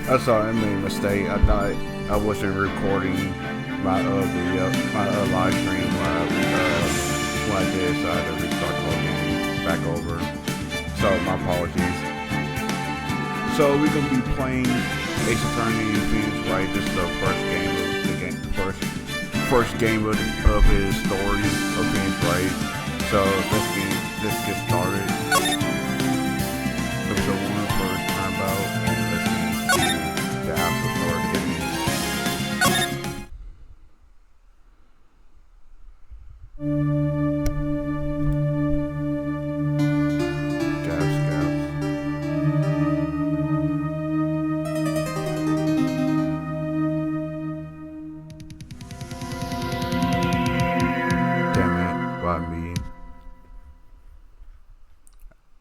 I'm sorry, I made a mistake. I thought I wasn't recording my video, my live stream when I did, so I had to restart the whole game back over. So my apologies. So we're gonna be playing Ace Attorney Phoenix Wright. This is the first game of the game, first game of his story of Phoenix Wright. So let's get started. Episode 1, first turnabout. Let's see the actual story of the game.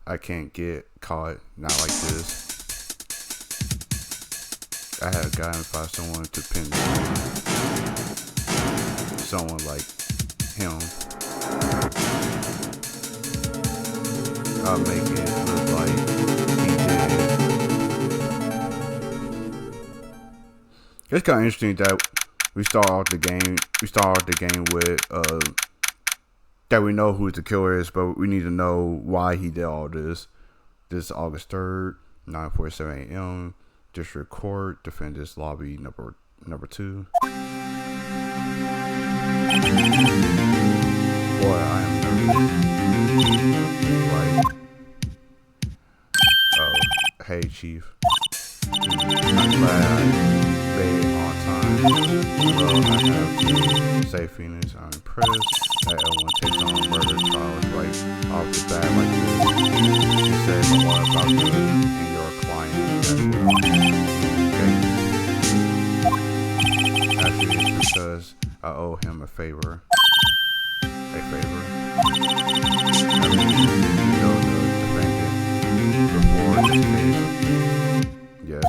I can't get caught, not like this. I had gotten by someone to pin me. Someone like him. I'll make it look like he did. It's kind of interesting that we start off the game with that we know who the killer is, but we need to know why he did all this. This is August 3rd, 9:47 a.m. District Court, defendant's lobby number 2. Boy, I am nervous. Like, oh, hey, Chief. I'm glad I made it on time. Well, I have to say, Phoenix, I'm impressed that everyone takes on murder trials right off the bat like this. He says a lot about you and your client as well. Okay. Actually, it's because I owe him a favor. A favor? I mean, you know the defendant before this case? Yes.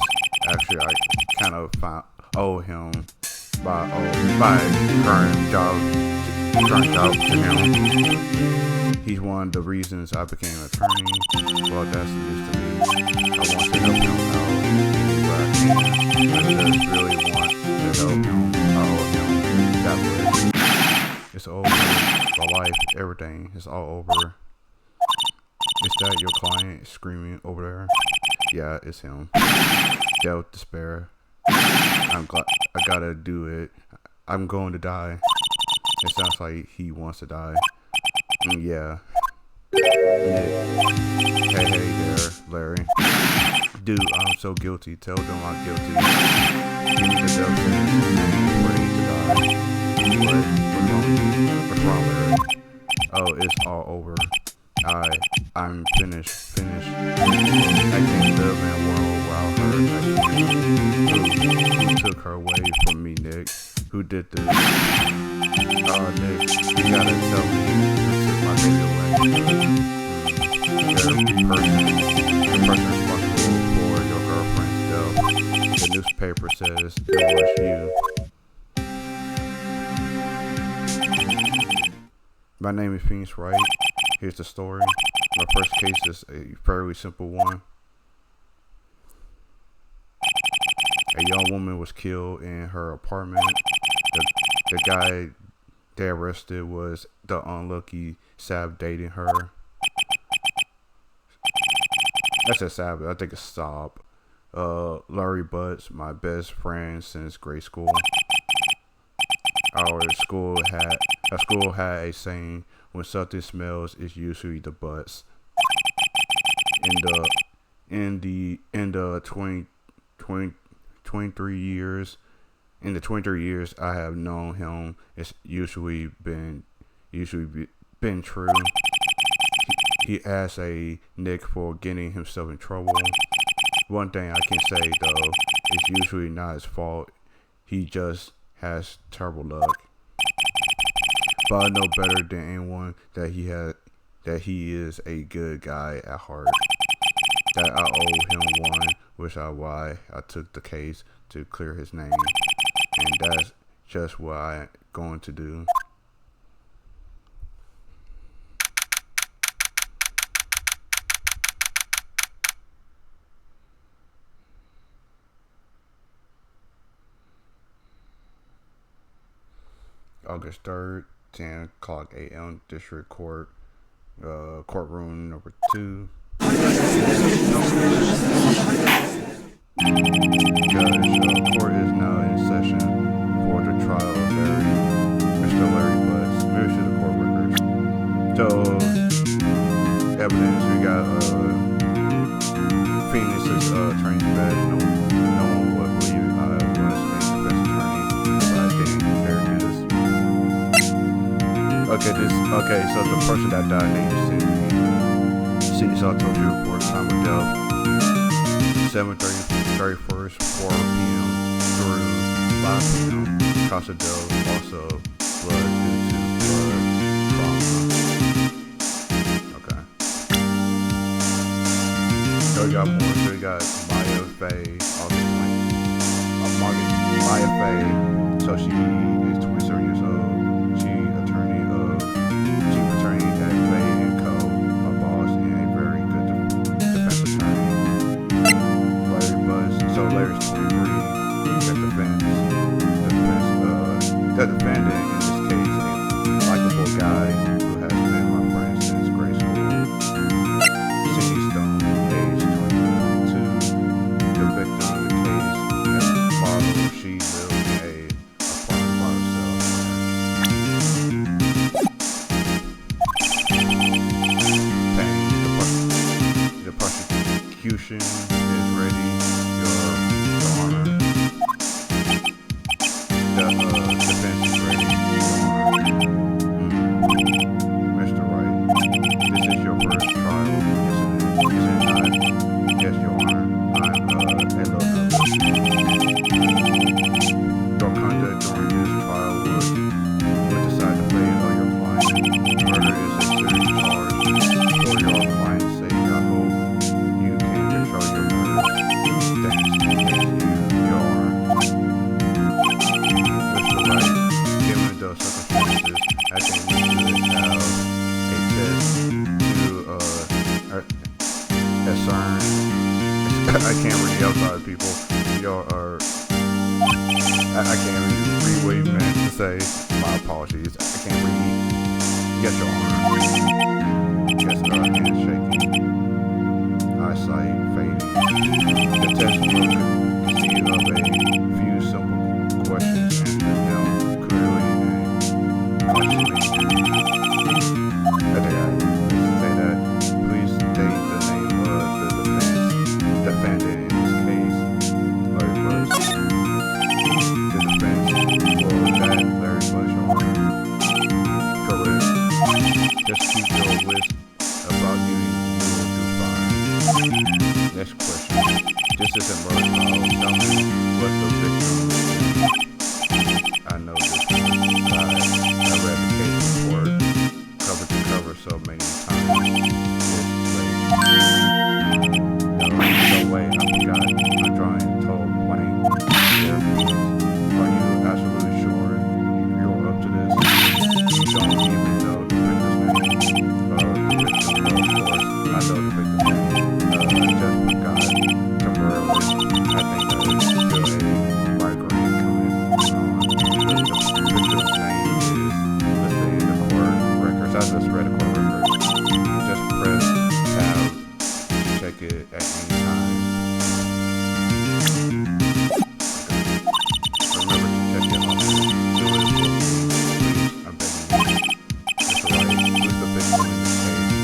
Actually, I kind of owe him by current job to him. He's one of the reasons I became an attorney. Well, that's news to me. I want to help him out any way I can. I just really want to help him. I owe him that much. It's over. My life, everything is all over. Is that your client screaming over there? Yeah, it's him. Dealt with despair. I'm glad I gotta do it. I'm going to die. It sounds like he wants to die. Yeah. Hey there, Larry. Dude, I'm so guilty. Tell them I'm guilty. Give me the death sentence and ready to die. What's wrong, Larry? Oh, it's all over. I'm finished. I can't live in a world without her. I can't. Who took her away from me, Nick? Who did this? Nick, you gotta tell me who took my baby away. The person responsible for your girlfriend's death. The newspaper says it was you. My name is Phoenix Wright. Here's the story. My first case is a fairly simple one. A young woman was killed in her apartment. The guy they arrested was the unlucky Sab dating her. That's a Sab. I think it's Sob. Larry Butts, my best friend since grade school. Our school had a saying: when something smells, it's usually the butts. In the 23 years I have known him, it's usually been true. He has a nick for getting himself in trouble. One thing I can say though, it's usually not his fault. He just has terrible luck. But I know better than anyone that he is a good guy at heart. That I owe him one, which is why I took the case to clear his name. And that's just what I'm going to do. August 3rd, 10 o'clock a.m. District Court, courtroom number 2. Judge, court is now in session for the trial of Mr. Larry Butts. Here's to the court records. So, evidence, we got Phoenix's attorney's badge. No one would believe I was a defense attorney, but I didn't inherit this. Okay, so the person that died named Cindy saw told you for the time of death, 7:31st, 4 p.m. through 5 p.m. Cause of death also blood due to blood trauma. Okay. So we got more. So we got Maya Faye, August 20. Maya Faye. So she is 27 years old. Chief attorney at Faye and Co. My boss and a very good defense attorney. Larry Butts. So Larry's 23. The defendant in this case, a likable guy who has been my friend since grade school. Cindy Stone, age 22. The victim in the case has father. She lives in a apartment by herself. The prosecution is ready, Your Honor. The defense is ready, Your Honor. Mr. Wright, this is your first trial, isn't it? Yes, Your Honor. I'm a little nervous. Your conduct during this trial would decide the fate of your client. Murder is a serious charge. For your client's sake, I hope you can control your nerves. Thank you, Your Honor. Mr. Wright, given the circumstances, I think we should have a test to discern. I can't read outside people. I can't read what you meant to say. My apologies. I can't read. Yes, Your Honor. Yes, hands shaking. Eyesight fading. The test will consist of a few simple questions answered down clearly and consciously. I think I say that. Please state the name of the defendant in this case, Larry Butts. The defense will that Larry Butts, Your Honor. Correct. Just keep your wits about you will do fine. Next question. This isn't murder trial. Tell me what the victim is. I know this one. I read the case report cover to cover so many times. No way, I forgot. I'm drawing total blank. Yeah. Are you absolutely sure you're up to this? You don't even know the victim's name. The victim, of course. I know the victim's name. Just forgot temporarily. I think that is still a migraine coming on. The victim's name is listed in the court records. I just read the court records. Just press tab to check it at any time. Remember to check it off. Do it please. I'm begging you. Mr. Wright, who's the victim in this case?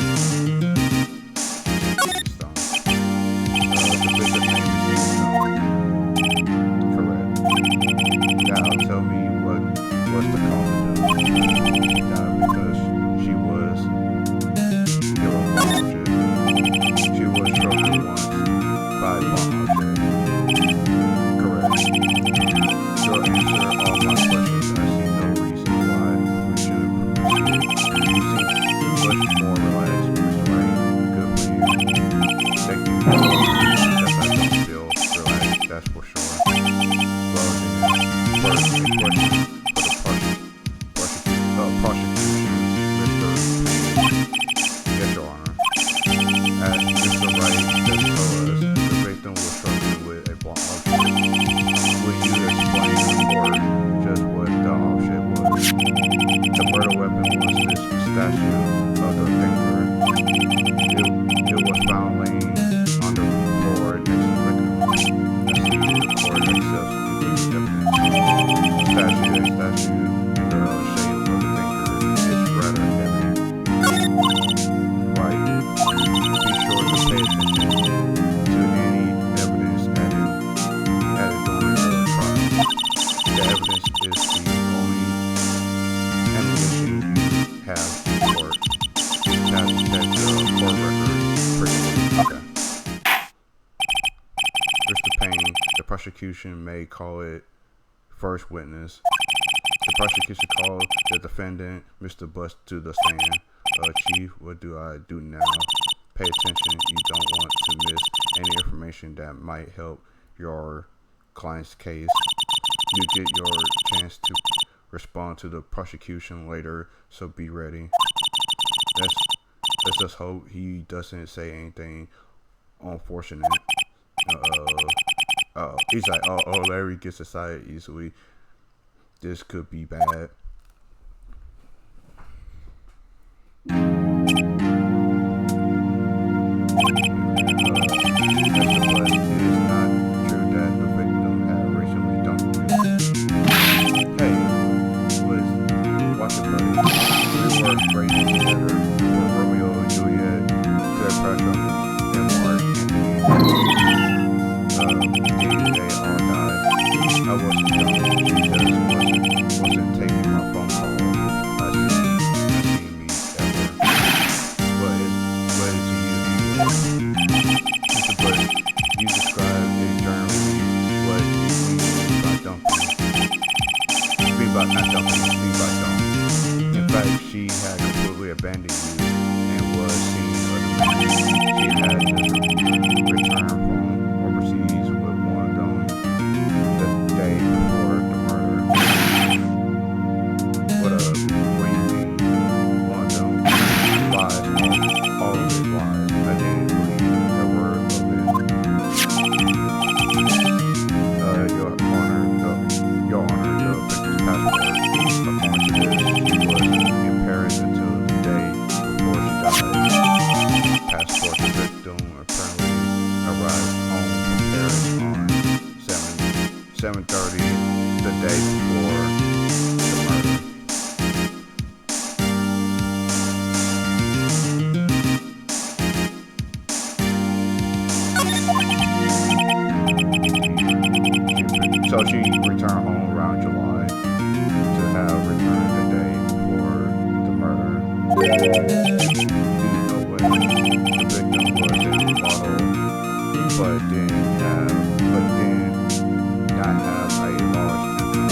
Stone. The victim's name is Stone. Correct. Now tell me what's the cause of death? She died because she was ill of object. She was struck once by a bomb object. Correct. Your answer all my questions. I see no reason why we should proceed. You seem much more relaxed, Mr. Wright. Good for you. Thank you. Because I don't feel relaxed, that's for sure. Well then, first a question for the prosecution, Mr. Yes, Your Honor. As Mr. Wright just told us, the victim was struggling with a blunt object. Will you explain to the court just what the object was? statue of the thinker. It was found laying on the floor next to the victim. The court accepts the evidence. A statue in the shape of the thinker is rather heavy. Right. Be sure to pay attention to any evidence added during the trial. The evidence is the only ammunition you have in court. You have to check the court record frequently. Okay. Mr. Payne, the prosecution may call it first witness. The prosecution called the defendant, Mr. Buss, to the stand. Chief, what do I do now? Pay attention. You don't want to miss any information that might help your client's case. You get your chance to respond to the prosecution later, so be ready. Let's just hope he doesn't say anything unfortunate. He's like, Larry gets excited easily. This could be bad. In fact, she had completely abandoned you and was seeing other men. She had just returned from overseas with one of them the day before the murder. What do you mean? One of them lies, all of it lies. I didn't believe a word of it. Your Honor, the victim's passport. According to this, she was in Paris until the day before she died. Passport the victim apparently arrived home from Paris on 7:30, the day before the murder. So she returned home around July to have returned the day before the murder. Do you know when the victim was in the bottle, but did not have a large income?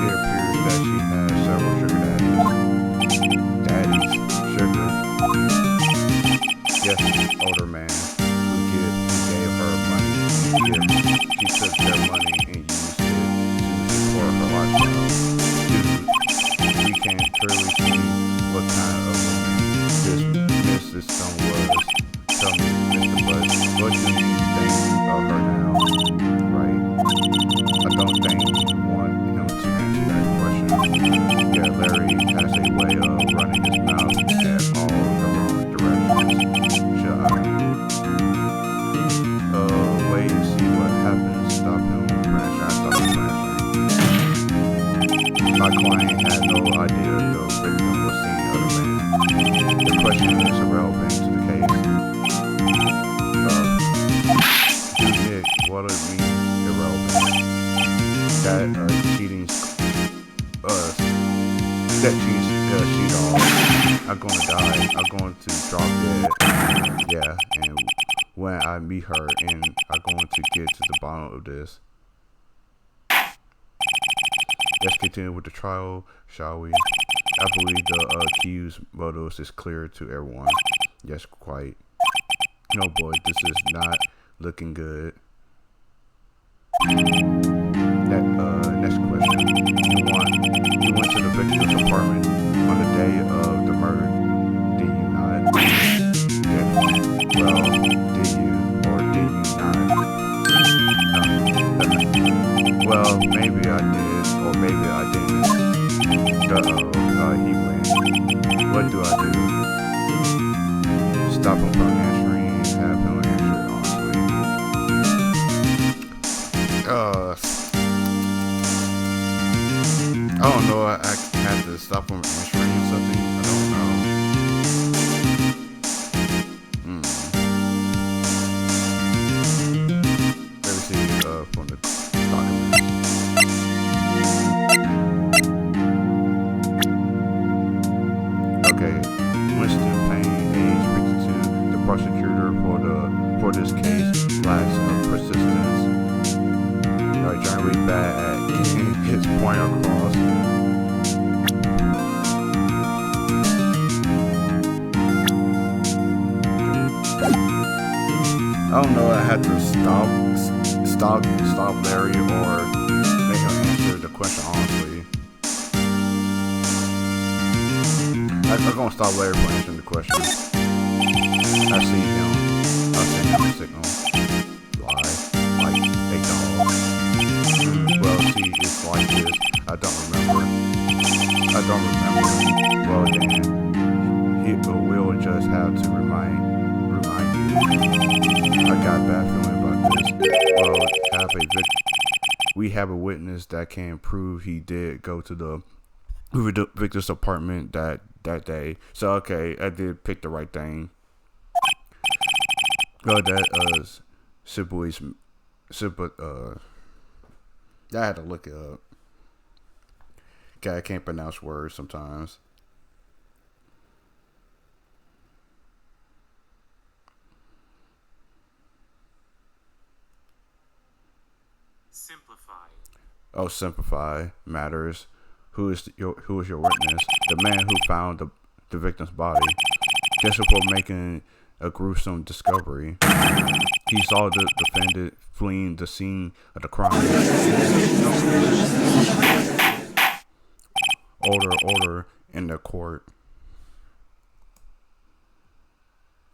It appears that she had several sugar daddies. Sugar? Yes, older man. Gave her money. She took their money and used it to support her lifestyle. Dude, we can clearly see what kind of woman this Mrs. Stone was. Tell me, Mr. Buss, what do you think of her now? Right? I don't think you want him to answer that question. Yeah, Larry has a way of running his mouth at all the wrong directions. Should I? Wait and see what happens. Stop him flashing. My client had no idea the victim was seeing other men. The question is irrelevant to the case. Nick, what do you mean irrelevant? That cheat on. I'm gonna die. I'm going to drop dead. Yeah, and when I meet her, and I'm going to get to the bottom of this. Let's continue with the trial, shall we? I believe the accused motives is clear to everyone. Yes, quite. No, boy, this is not looking good. Next question. You went to the victim's apartment on the day of the murder, did you not? Well, did you or did you not? Well, maybe I did or maybe I didn't. He went. What do I do? Stop him from answering, have him answer honestly. I don't know. I had to stop him answering something. I don't know. Let me see from the document. Okay, Winston Payne, age 52, the prosecutor for this case lacks persistence. Generally bad at getting his point across. I don't know. I had to stop Larry or make him answer the question honestly. I'm gonna stop Larry from answering the question. I see him. I'll send him a signal. Lie. Like a dog. Well, see, it's like this. I don't remember. Well, then, we'll just have to remind you. I got a bad feeling about this. Well, we have a witness that can prove he did go to the victim's apartment that day. So, okay, I did pick the right thing. Well, that, I had to look it up. God, I can't pronounce words sometimes. Simplify matters. Who is your witness? The man who found the victim's body. Just before making a gruesome discovery, he saw the defendant fleeing the scene of the crime. Order in the court.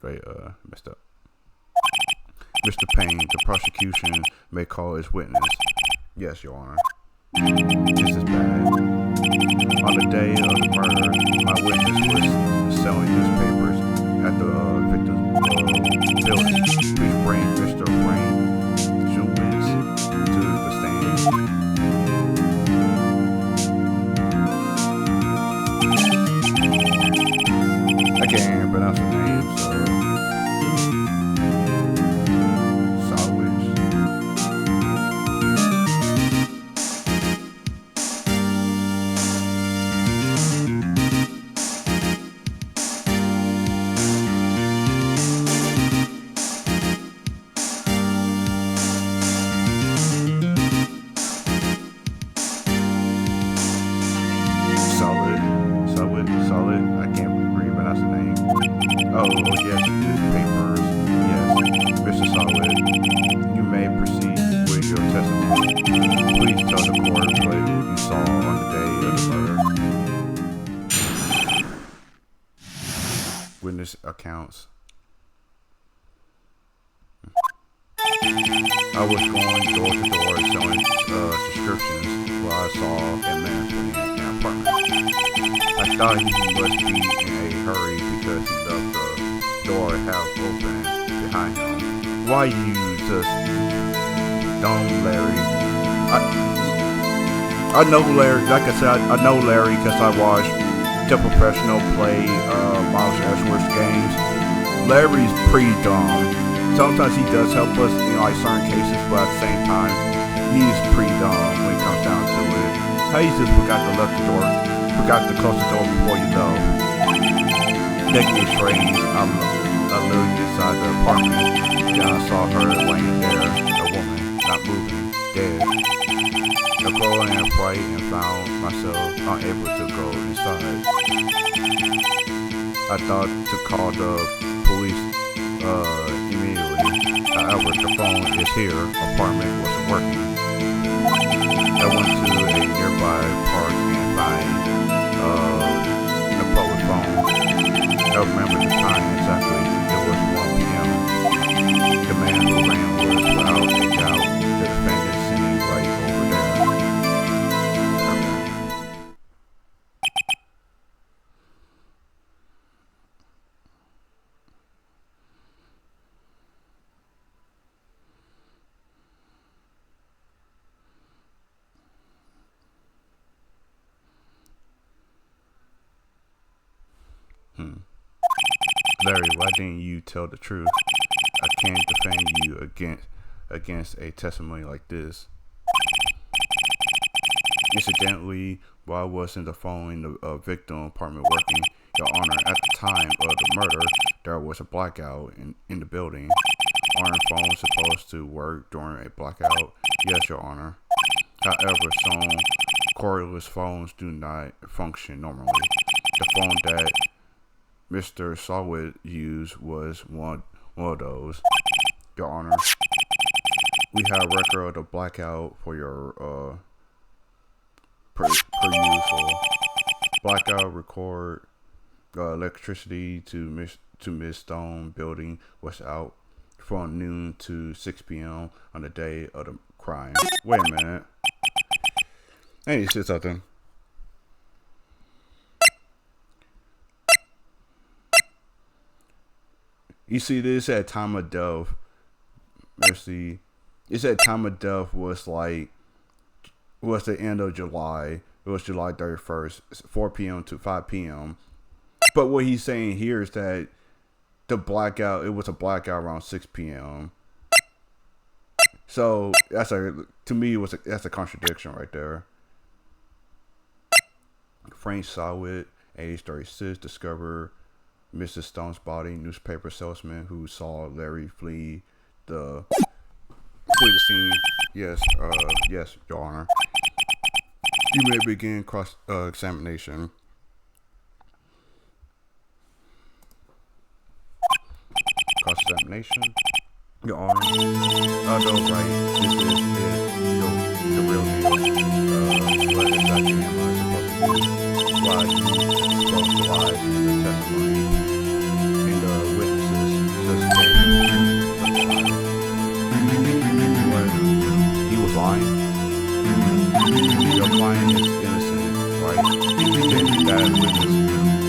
They messed up. Mr. Payne, the prosecution may call his witness. Yes, Your Honor. This is bad. On the day of the murder, my witness was selling newspapers at the victim's building. Please bring Mr. Frank Jewins to the stand. I can't pronounce the name, so solid. I can't pronounce the name. Oh, yes, newspapers. Yes, Mr. Solid, you may proceed with your testimony. Please tell the court what you saw on the day of the murder. Witness accounts. I was going door to door selling subscriptions while I saw a man fleeing an apartment. I thought he must be in a hurry because he left the door half open behind him. Why you just don't, Larry? I know Larry. Like I said, I know Larry because I watched the professional play Miles Edgeworth's games. Larry's pretty dumb. Sometimes he does help us in like certain cases, but at the same time, he's pretty dumb when it comes down to it. How you just forgot to close the door before you go. Taking it strange, I'm literally inside the apartment. Then I saw her laying there, a woman, not moving, dead. I crawled in a fright and found myself unable to go inside. I thought to call the police immediately. However, the phone is here. Apartment wasn't working. I went to a nearby park and found a public phone. I remember the time exactly. It was 1 p.m. The man who ran was without a doubt the defendant sitting right over there. Larry, why didn't you tell the truth? I can't defend you against a testimony like this. Incidentally, while I was in the phone victim apartment working, Your Honor, at the time of the murder, there was a blackout in the building. Aren't phones supposed to work during a blackout? Yes, Your Honor. However, some cordless phones do not function normally. The phone that Mr. Sawit used was one of those. Your Honor, we have a record of the blackout for your per usual. Blackout record electricity to Miss Stone building was out from noon to 6 p.m. on the day of the crime. Wait a minute. I need to say something. You see, this at time of death. Mercy. It said time of death was the end of July. It was July 31st, 4 p.m. to 5 p.m. But what he's saying here is that it was a blackout around 6 p.m. So that's a contradiction right there. Frank Sawit, age 36, discovered Mrs. Stone's body. Newspaper salesman who saw Larry flee the scene. Yes, Your Honor. You may begin examination. Cross-examination. Your Honor. Although, right, this is the real deal. What exactly am I supposed to do? Why you spoke the lies in the testimony and the witnesses just gave what? He was lying? Your client is innocent, right? Then that witness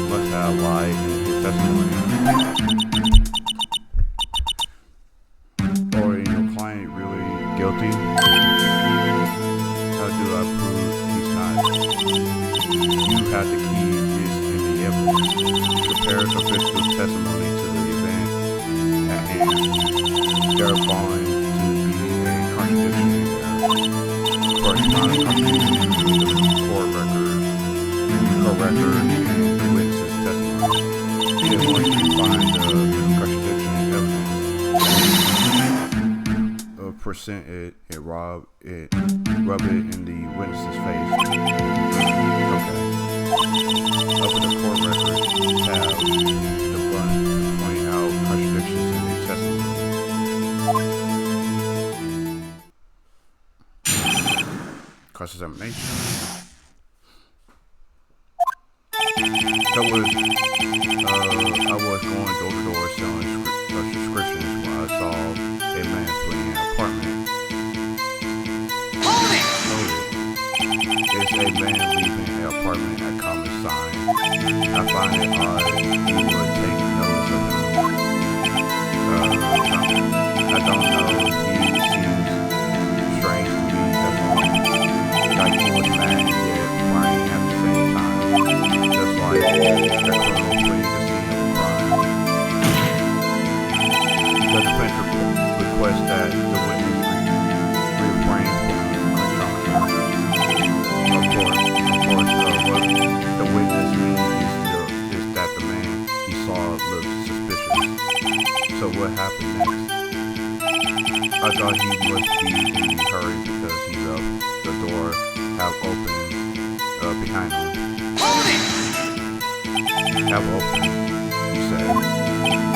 must have lied in his testimony. Or is your client really guilty? How do I prove he's not? You have the key is in the evidence. Compare the victim's testimony to the event at hand. There are bound to be a contradiction in there. Corresponding contradiction between the court record and the witness's testimony. Then once you find the contradiction in evidence, present it and rub it in the witness's face. Okay. Open the court record tab, the button to point out contradictions in the testimony. Cross-examination. I was going door to door selling subscriptions when I saw a man fleeing an apartment. Hold it! It's a man leaving an apartment at common sign. I find it odd you would take notice of him. I don't know. He seems strange to me. That's all. Like he was mad yet crying at the same time. Just like the criminal fleeing the scene of a crime. The defense requests that the witness refrain from Of course, what the witness means is that the man he saw looked suspicious. So what happened next? I thought he must be in a hurry because he left the door half open behind him. Half open, he said.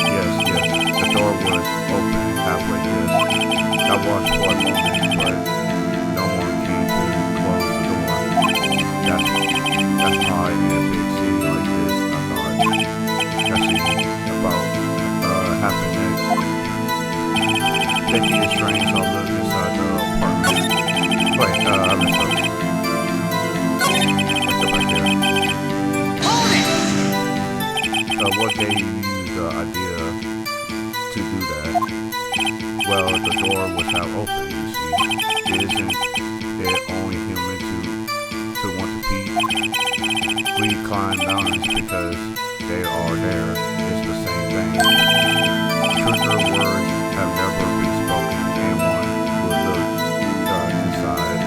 Yes, the door was open halfway, yes. I watched for a moment, but no one came to close the door. That's odd in a big city like this, I thought. About happened next. Taking a strange, I'll look inside the apartment. Wait, I messed up. Let's go back here. What gave you the idea to do that? Well, the door was half open, you see. Isn't it only human to want to peek? We climb mountains because they are there. It's the same things. Truer words have never been spoken, and one would look inside.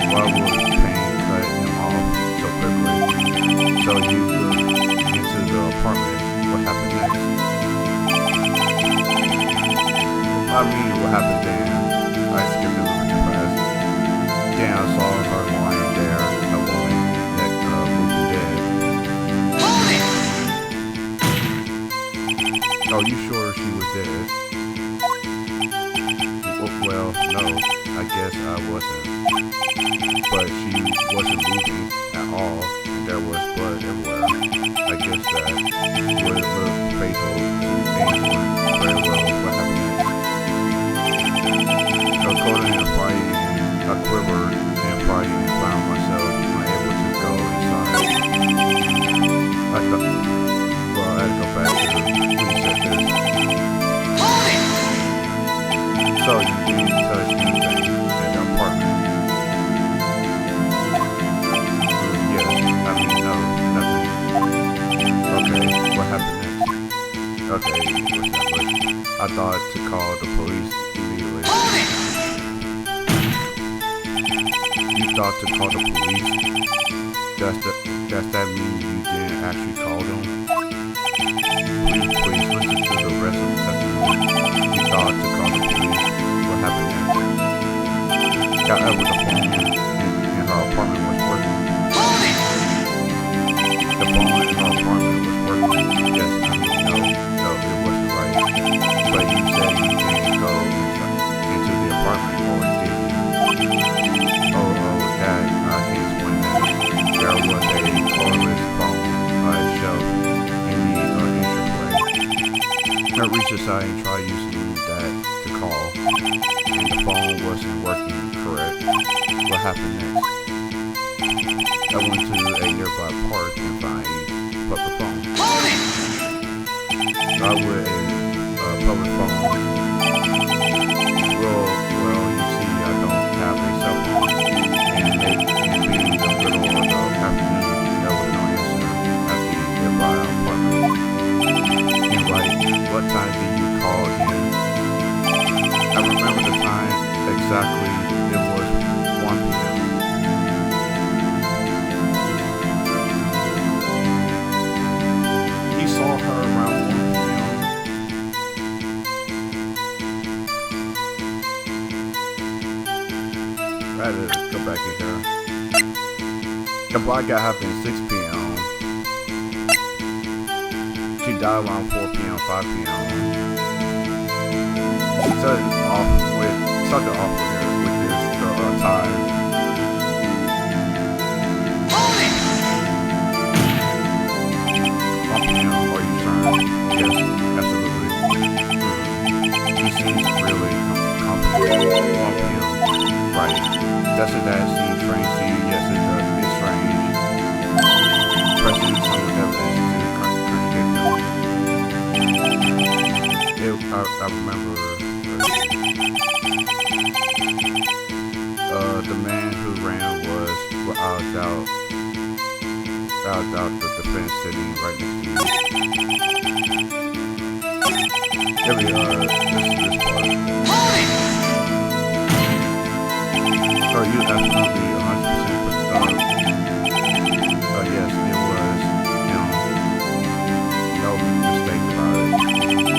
Why would pain cut him off so quickly? So you looked into the apartment. What happened next? I mean, what happened then? I skipped a little bit too fast. Then I saw her lying there, a woman that moved dead. Are you sure she was dead? Well, no, I guess I wasn't. But she wasn't moving at all, and there was blood everywhere. I guess that would look fatal to anyone. Very well, what happened next? According to Wright, I quivered and frightened and found myself unable to go inside. I thought, well, I had to go back to when you said this. So you didn't touch anything in the apartment? Yes, I mean, no, nothing. Okay, what happened next? Okay, it was not much. I thought to call the police immediately. You thought to call the police? Does that mean you didn't actually call them? Please listen to the rest of the testimony. You thought to call the police. What happened next? However, the phone in her apartment was working. The phone in her apartment was working. Yes, I mean, no, it wasn't right. But you said you didn't go into the apartment, or did you? Oh, that, I can't explain that. There was a cordless phone shelf in the entranceway. I reached aside and tried using that to call, and the phone wasn't working correct. What happened next? I went to a nearby park and found a public phone. I would a public phone. Well, you see, I don't have a cell phone, and being the middle of the afternoon, there was no answer at the nearby apartment. And Wright, what time did you call again? I remember the time exactly. It was 1 p.m. He saw her around 1 p.m. I had to go back in here. The block got happened at 6 p.m. She died around 4 p.m., 5 p.m. Something off with here with this time. 1 p.m. Are you sure? Yes, absolutely. He seems really confident. 1 p.m. Right. Doesn't that seem strange to you? Yes, it does. It's strange. Pressing some evidence to contradict him. I remember. The man who ran was, without doubt, the defense sitting right next to you. Here we are. This part. Are you absolutely 100%? Yes, it was him. No mistake about it.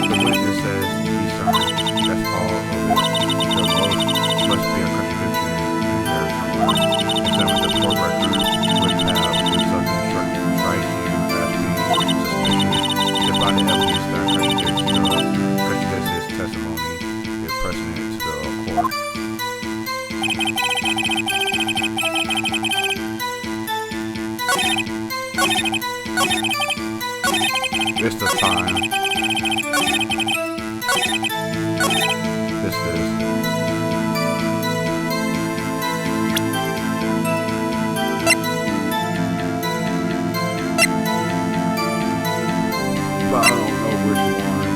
The witness says he's certain. That's all of it. The most must be a contradiction in there somewhere. Examine the court record with tab if something strikes you as being suspicious. If by the evidence that contradicts his testimony, give precedent to the court. It's the time. This is. But I don't know which one.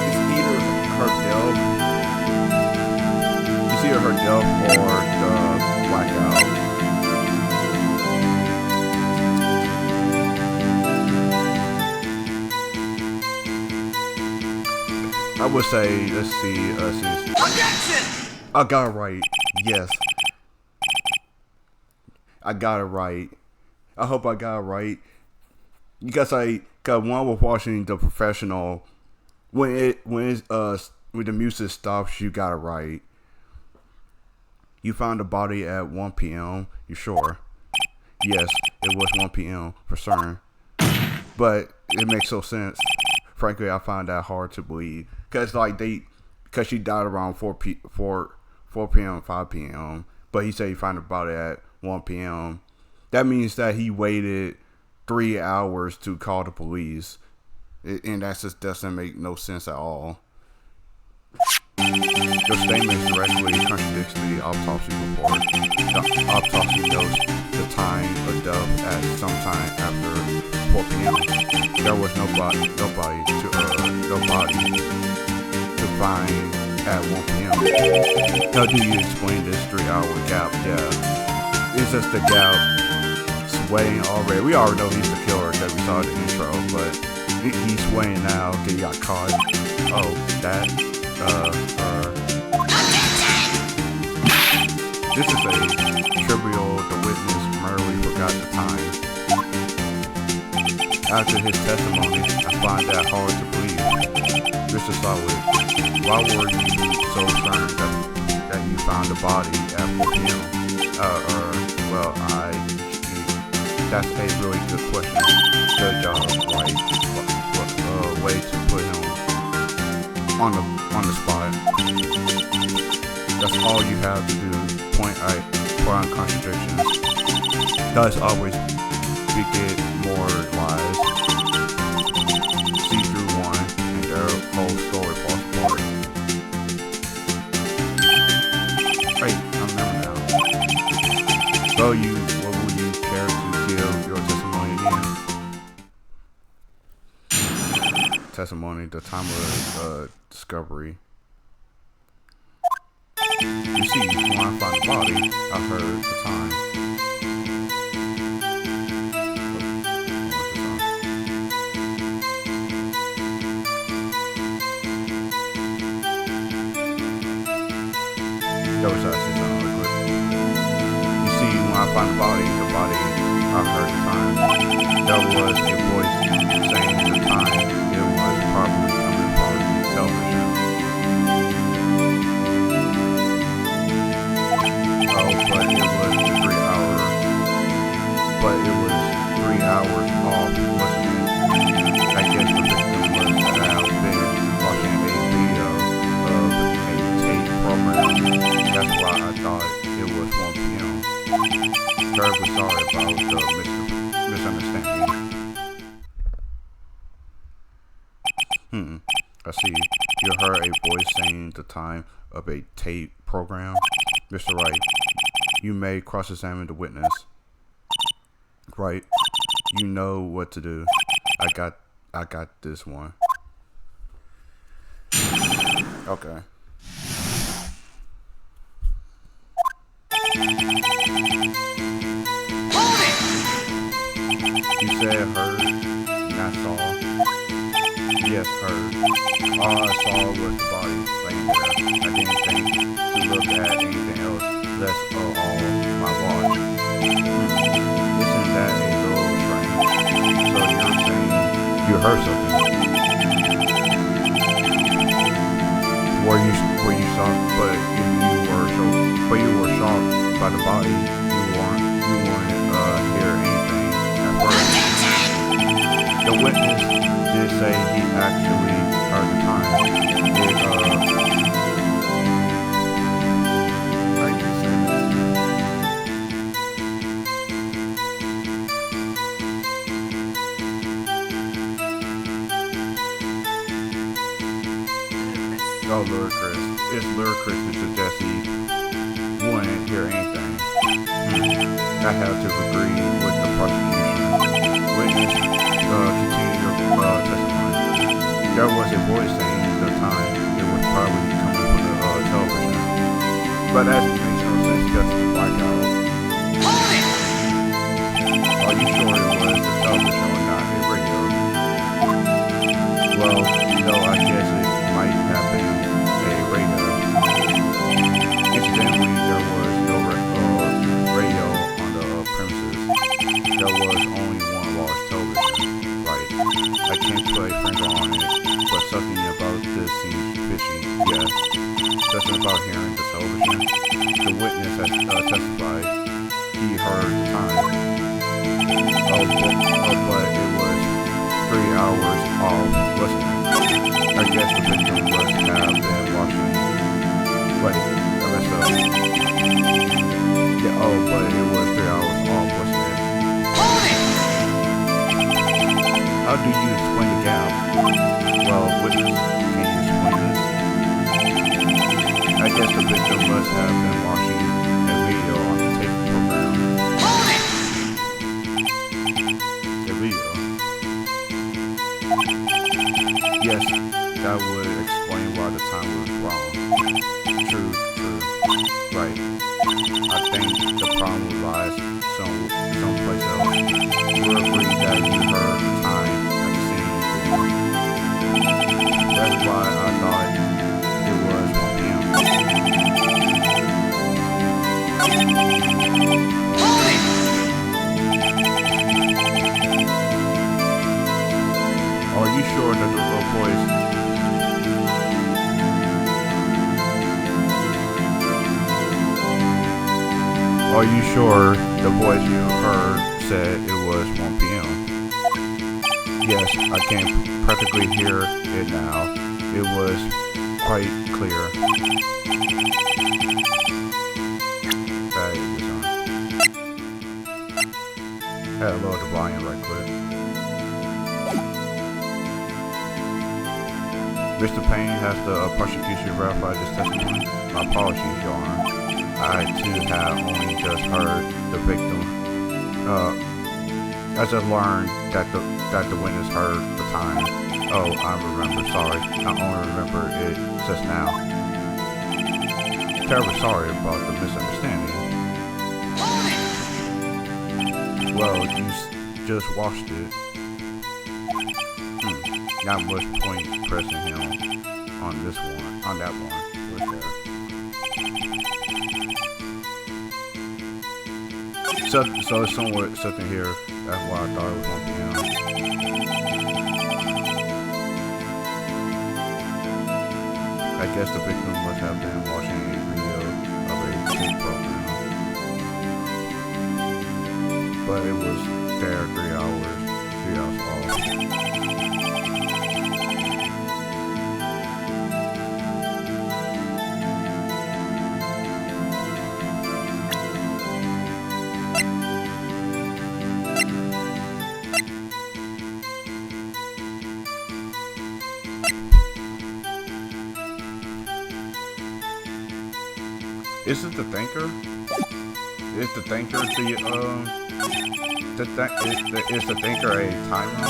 It's either her delve. It's either her delve or the blackout. I would say, let's see, Objection! I got it right. Yes. I got it right. I hope I got it right. Because when I was watching The Professional, when the music stops, you got it right. You found the body at 1 p.m. You sure? Yes, it was 1 p.m. for certain. But it makes no sense. Frankly, I find that hard to believe. Because she died around 4 p.m., 5 p.m. But he said he found the body at 1 p.m. That means that he waited 3 hours to call the police. And that just doesn't make no sense at all. Your statement directly contradicts the autopsy report. The autopsy notes the time of death at sometime after 4 p.m. There was no body to find at 1 p.m. How do you explain this 3-hour gap? Yeah, it's just the gap swaying already. We already know he's the killer because we saw the intro, but he's swaying now. Okay, he got caught. Oh, that. This is a trivial. The witness merely forgot the time. After his testimony, I find that hard to believe. Mr. Solid, why were you so certain that you found the body at 4 p.m.? That's a really good question. Good job, Wright. Way to put him on the spot. That's all you have to do. Point on contradictions. Does always beget more lies. See through one, and their whole story falls apart. Right, I remember now. What will you care to give your testimony again? Testimony, the time of discovery. You see, when I found the body, I heard the time. That was actually something really quick. You see, when I found the body, I heard the time. There was a voice saying the time. It was probably coming from the television. But it was 3 hours off, wasn't it? I guess the victim must have been watching a video of a tape program. That's why I thought it was 1 p.m. Terribly sorry about the misunderstanding. I see. You heard a voice saying the time of a tape program. Mr. Wright, you may cross-examine the witness. Right? You know what to do. I got this one. Okay. You said heard, not saw. Yes, heard. All I saw was the body laying there. I didn't think to look at anything else. That's all my watch. Isn't that a little strange? So you're saying you heard something? Were you shocked? But if you were shocked by the body, you weren't hear anything at first. The witness did say he actually heard the time. Oh, ludicrous. It's ludicrous to suggest he wouldn't hear anything. I have to agree with the prosecution. Witness, continue your testimony. There was a voice saying at the time it was probably coming from the television. But that makes no sense because it's blackout. Are you sure it was the television or not a radio? Well, no, I guess it might have been a radio. Incidentally, there was no radio on the premises. There was only one large television. Right. I can't put a finger on it, but something about this seems fishy. Yes. Something about hearing the television. The witness has testified. He heard the time. But it was 3 hours off, wasn't it? I guess the victim must have been watching. Wait, I messed up. Yeah, but it was 3 hours off, wasn't it? Hold it! How do you explain the gap? Well, witness, can you explain this? I guess the victim must have been watching a video on the tape program. Hold it! A video? Yes, that would explain why the time was wrong. True. Right. I think the problem lies someplace else. You agree that you heard the time at the scene. That's why I thought it was 1 p.m. Hold it! Are you sure that the little boys... Are you sure the voice you heard said it was 1 p.m.? Yes, I can practically hear it now. It was quite clear. That is on. Had to lower the volume right quick. Mr. Payne has the prosecution verify this testimony. My apologies, Your Honor. I too have only just heard the victim. I just learned that the witness heard the time. Oh, I remember. Sorry, I only remember it just now. Terribly sorry about the misunderstanding. Well, you just watched it. Not much point pressing him on this one, on that one. Right there. So it's somewhat something here. That's why I thought it was 1 p.m. I guess the victim must have been watching a video of a tape program. But it was there 3 hours off. Is it the thinker? Is the thinker is the thinker a timer?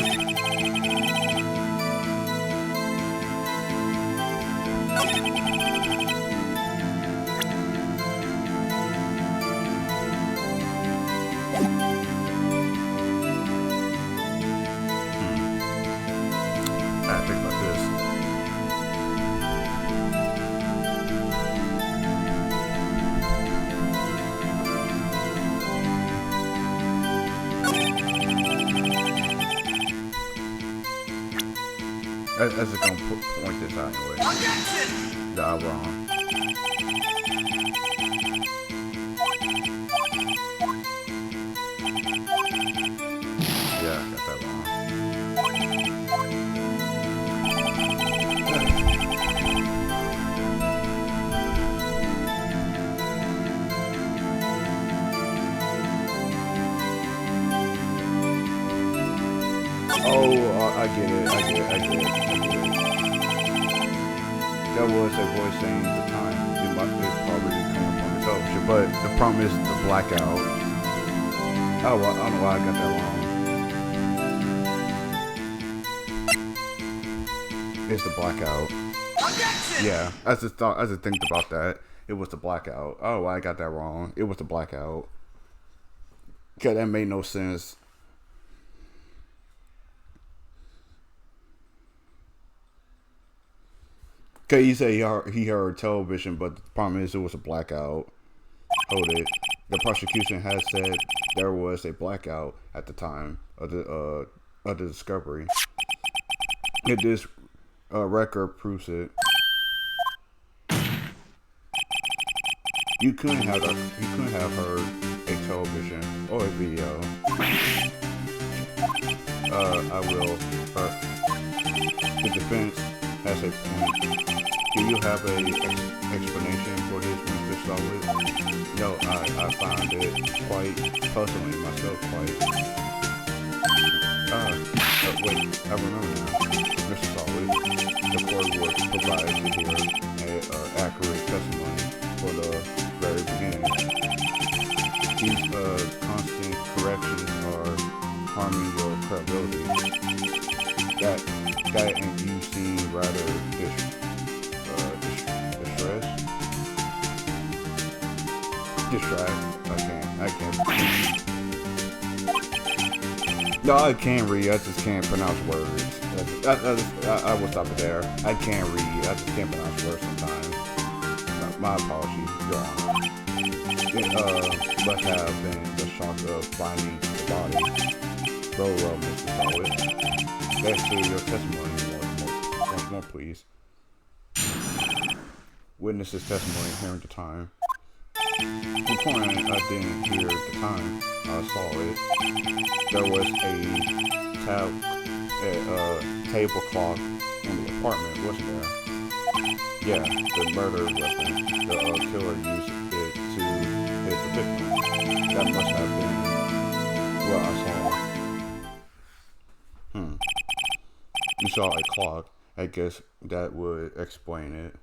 I gotta think about this. As it's gonna point this out anyway. Nah, I'm wrong. Yeah, I got that wrong. Oh, I get it. That was a voice saying the time. It probably come up on the television, but the problem is the blackout. Oh, well, I don't know why I got that wrong. It's the blackout. Yeah, I just think about that. It was the blackout. Oh, I got that wrong. It was the blackout. Okay, that made no sense. Okay, you say he heard television, but the problem is it was a blackout. Hold it. The prosecution has said there was a blackout at the time of the discovery. If this record proves it, you couldn't have heard a television or a video. I will. The defense has a point. Do you have a explanation for this, Mr. Solid? No, I find it quite puzzling myself. Wait, I remember now, Mr. Solid. The court would provide to hear an accurate testimony for the very beginning. These constant corrections are harming your credibility. That and you seem rather distract. I can't. No, I can read. I just can't pronounce words. I will stop it there. I can read. I just can't pronounce words sometimes. My apologies, Your Honor. It must have been the shock of finding the body. Well, Mr. Solid. Let's hear your testimony once more, please. Witness's testimony here at the time. The point I didn't hear at the time I saw it. There was a tablecloth in the apartment, wasn't there? Yeah, the murder weapon. The killer used it to hit the victim. That must have been what I saw. You saw a clock. I guess that would explain it.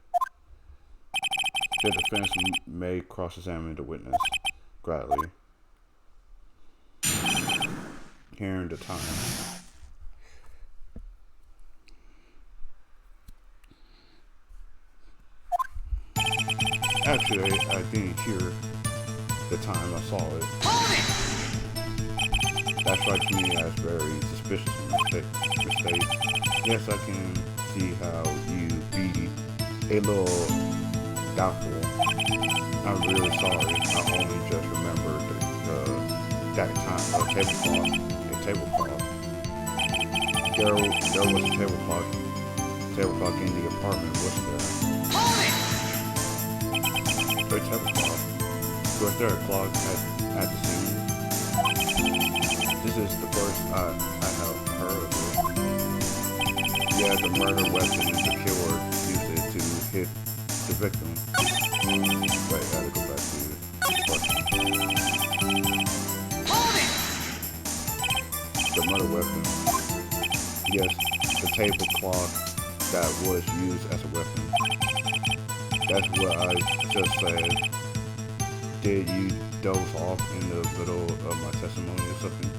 The defense may cross-examine the witness gladly. Hearing the time. Actually, I didn't hear the time I saw it. That strikes me as very suspicious mistake. Yes, I can see how you be a little doubtful. I'm really sorry. I only just remembered that time a tablecloth. There was a tablecloth in the apartment, wasn't there? A tablecloth. Was there a clock at the scene? This is the first I have heard of it. Yeah, the murder weapon the killer used it to hit the victim. Wait, I gotta go back to the question. The murder weapon. Yes, the tablecloth that was used as a weapon. That's what I just said. Did you doze off in the middle of my testimony or something?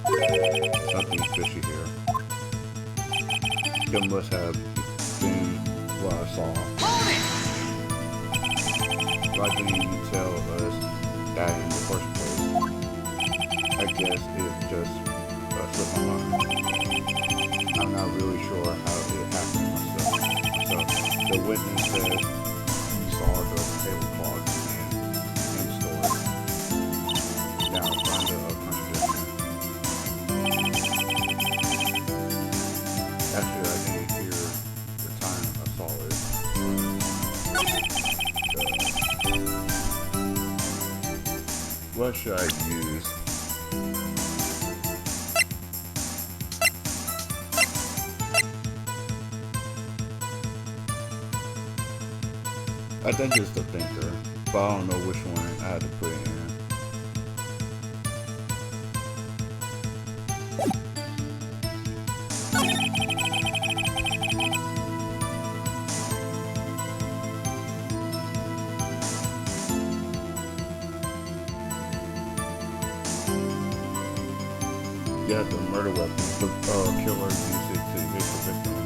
Something fishy here. That must have been what I saw. Why didn't you tell us that in the first place? I guess it just slipped my mind. I'm not really sure how it happened myself. So the witness says he saw the tablecloth in the store. Now find a contradiction. Actually, I didn't hear the time I saw it. What should I use? I think it's the thinker, but I don't know which one I had to put in. Yeah, the murder weapon. The killer used it to hit the victim.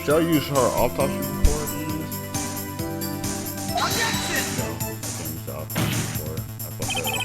Should I use her autopsy report in this? Objection! No, I can't use the autopsy report. I fucked that up.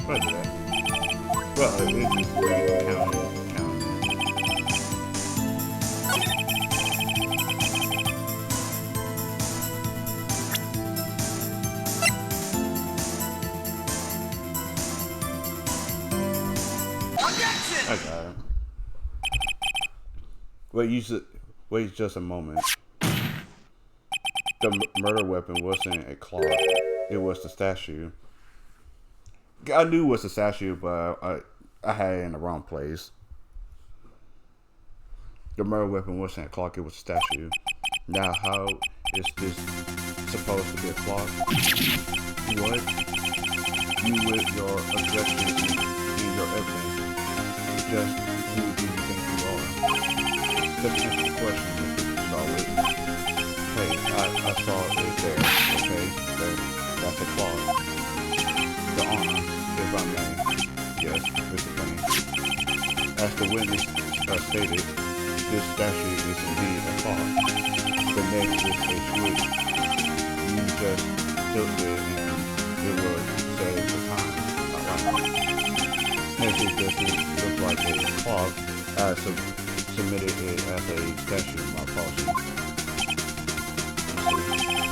What did that? Well, it just counted. Objection! I got it. Wait just a moment. The murder weapon wasn't a clock. It was the statue. I knew it was the statue, but I had it in the wrong place. The murder weapon wasn't a clock. It was a statue. Now, how is this supposed to be a clock? What? You with your objections and your evidence. Just who do you think you are? Just answer the question, Mr. Starwood. Hey, I saw it there, okay? That's a clock. The honor, if I may. Yes, Mr. Payne. As the witness stated, this statue is indeed a clock. The next is a switch. You just tilted and it was set the time. Next it doesn't look like a clock. I submitted it as a statue, my apologies.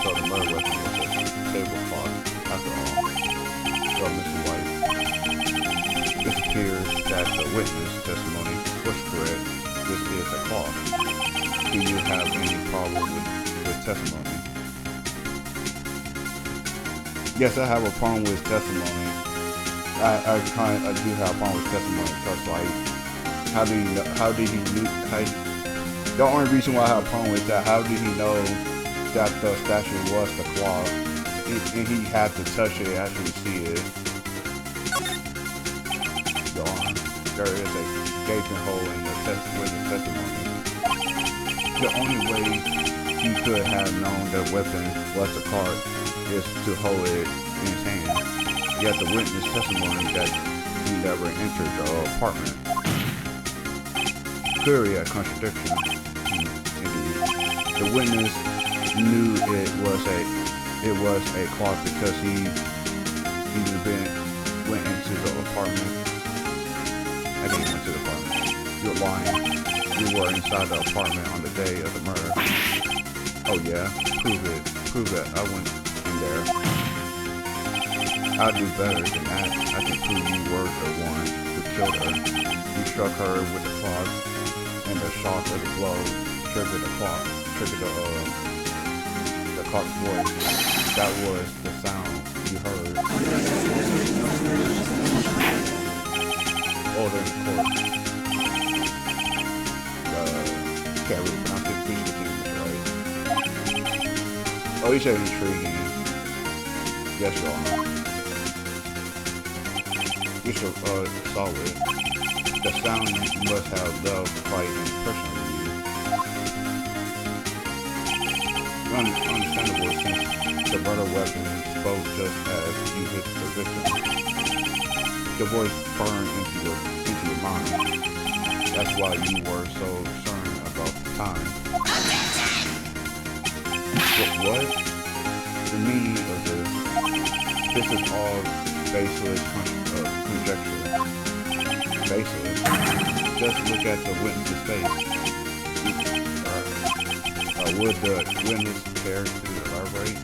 So the murder weapon was a table clock, after all. So Mr. White, it appears that the witness testimony was correct. This is a clock. Do you have any problem with testimony? Yes, I have a problem with testimony. I do have a problem with testimony because, like, the only reason why I have a problem with that, how did he know that the statue was the clock? And he had to touch it, actually see it. There is a gaping hole in the testimony. The only way he could have known the weapon was the card is to hold it in his hand. Yet the witness testimony that he never entered the apartment. Clearly a contradiction. Indeed. The witness knew it was a clock because he went into the apartment. I didn't went to the apartment. You're lying. You were inside the apartment on the day of the murder. Oh yeah? Prove it. Prove it. I went in there. I'll do better than that. I can prove you were the one who killed her. You struck her with the clock, and the shock of the blow triggered the clock. Triggered the clock's voice. That was the sound you heard. Order in the court. Can't really pronounce it. Please forgive me, right? Oh, you said intriguing. Yes, Your Honor. You saw it. The sound must have left quite an impression on you. Understandable since the murder weapon spoke just as you hit the victim. The voice burned into your mind. That's why you were so concerned about the time. What? The meaning of this is all baseless conjecture. Baseless. Just look at the witness's face. Would the witness care to elaborate?